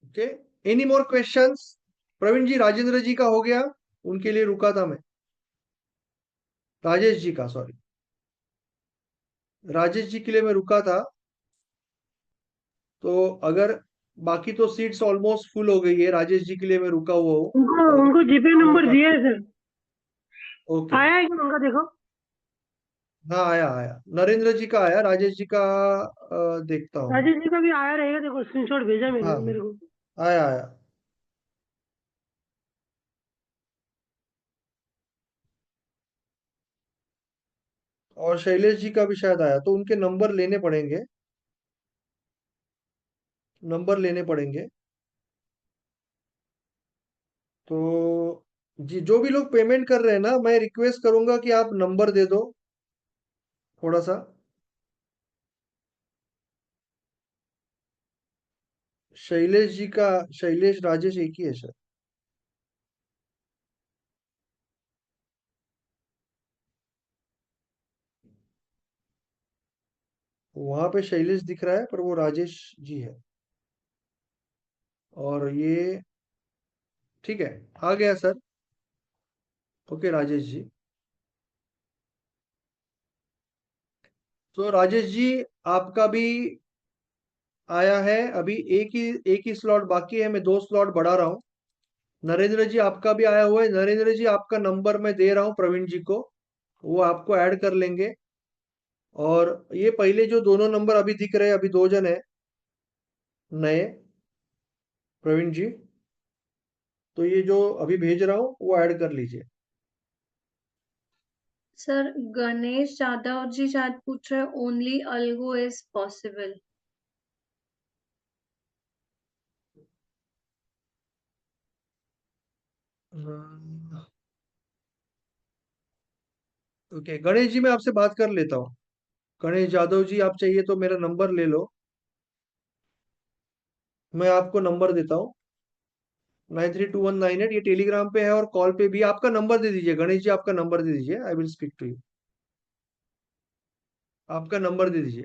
Okay, any more questions? Praveen ji, Rajendra ji का हो गया, उनके लिए रुका था मैं। राजेश जी का, सॉरी, राजेश जी के लिए मैं रुका था। तो अगर बाकी तो सीट्स ऑलमोस्ट फुल हो गई है, राजेश जी के लिए मैं रुका हुआ हूँ। उनको तो उनको जीपे नंबर दिया है सर। ओके, आया है क्या उनका? देखो। हाँ आया आया, नरेंद्र जी का आया, राजेश जी का देखता हूँ मैं। राजेश जी का भी आया रहेगा, देखो स्क्रीनशॉट भेजा हाँ मैंने मेरे को। आया आया। और शैलेश जी का भी शायद आया, तो उनके नंबर लेने पड़ेंगे, नंबर लेने पड़ेंगे। तो जी, जो भी लोग पेमेंट कर रहे हैं ना, मैं रिक्वेस्ट करूंगा कि आप नंबर दे दो थोड़ा सा। शैलेश जी का, शैलेश राजेश एक ही है सर। वहां पे शैलेश दिख रहा है, पर वो राजेश जी है। और ये ठीक है, आ गया सर। ओके राजेश जी। तो राजेश जी, आपका भी आया है। अभी एक ही स्लॉट बाकी है, मैं दो स्लॉट बढ़ा रहा हूँ। नरेंद्र जी, आपका भी आया हुआ है। नरेंद्र जी, आपका नंबर मैं दे रहा हूँ प्रवीण जी को, वो आपको ऐड कर लेंगे। और ये पहले जो दोनों नंबर अभी दिख रहे हैं, अभी 2 जन है नए, प्रवीण जी, तो ये जो अभी भेज रहा हूँ वो ऐड कर लीजिए। सर गणेश यादव जी शायद पूछ रहे only algo is possible. Okay Ganesh ji, मैं आपसे बात कर लेता हूँ। गणेश यादव जी, आप चाहिए तो मेरा नंबर ले लो, मैं आपको नंबर देता हूँ 932198, ये टेलीग्राम पे है और कॉल पे भी। आपका नंबर दे दीजिए गणेश जी, आपका नंबर दे दीजिए, I will speak to you. आपका नंबर दे दीजिए।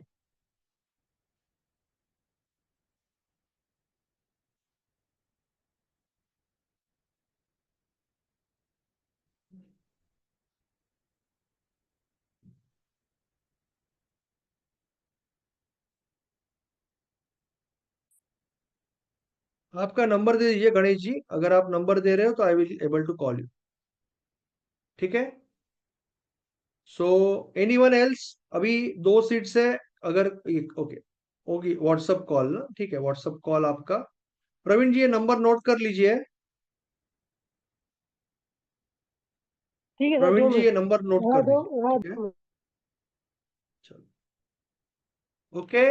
आपका नंबर दे दीजिए गणेश जी, अगर आप नंबर दे रहे हो तो I will able to call you. ठीक है, सो एनीवन एल्स? अभी 2 सीट्स है, अगर ओके होगी व्हाट्सअप कॉल ना, ठीक है, व्हाट्सअप कॉल आपका। प्रवीण जी ये नंबर नोट कर लीजिए। ठीक है सर, 2 प्रवीण जी मिनट। ये नंबर नोट हाँ कर 2, लीजिए, हाँ ठीक है, 2 मिनट। चलो okay.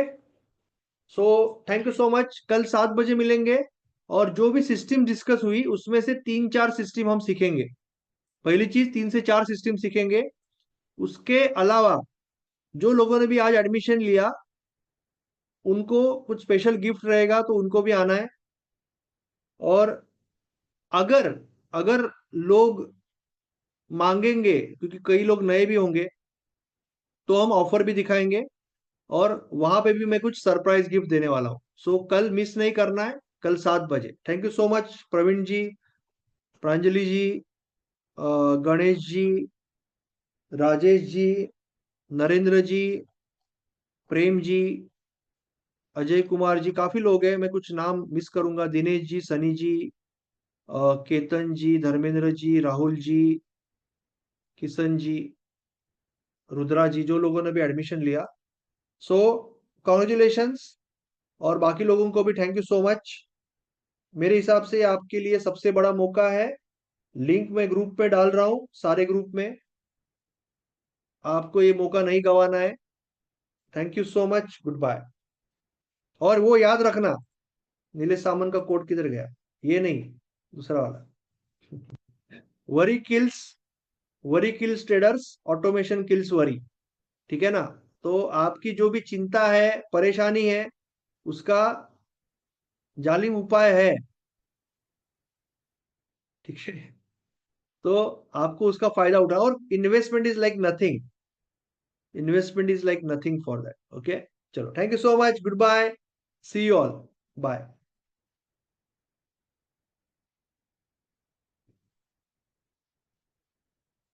So thank you so much, कल 7 बजे मिलेंगे। और जो भी सिस्टम डिस्कस हुई उसमें से 3-4 सिस्टम हम सीखेंगे। पहली चीज 3 से 4 सिस्टम सीखेंगे। उसके अलावा जो लोगों ने भी आज एडमिशन लिया उनको कुछ स्पेशल गिफ्ट रहेगा, तो उनको भी आना है। और अगर अगर लोग मांगेंगे, क्योंकि कई लोग नए भी होंगे, तो हम ऑफर भी दिखाएंगे और वहां पे भी मैं कुछ सरप्राइज गिफ्ट देने वाला हूं। सो कल मिस नहीं करना है, कल 7 बजे। Thank you so much Praveen ji, Pranjali ji, Ganesh ji, Rajesh ji, Narendra ji, Prem ji, Ajay Kumar ji, काफी लोग हैं, मैं कुछ नाम मिस करूंगा। दिनेश जी, सनी जी, केतन जी, धर्मेंद्र जी, राहुल जी, किशन जी, रुद्रा जी, जो लोगों ने भी एडमिशन लिया, सो कॉन्ग्रेचुलेशंस। और बाकी लोगों को भी थैंक यू सो मच। मेरे हिसाब से आपके लिए सबसे बड़ा मौका है। लिंक मैं ग्रुप पे डाल रहा हूं, सारे ग्रुप में, आपको ये मौका नहीं गंवाना है। Thank you so much, good bye. और वो याद रखना, नीलेश सामन का कोड किधर गया? ये नहीं, दूसरा वाला। Worry kills worry kills traders, automation kills worry. ठीक है ना? तो आपकी जो भी चिंता है, परेशानी है, उसका जालिम उपाय है। ठीक है, तो आपको उसका फायदा उठा। और investment is like nothing, investment is like nothing for that. Okay, चलो thank you so much, good bye, see you all, bye.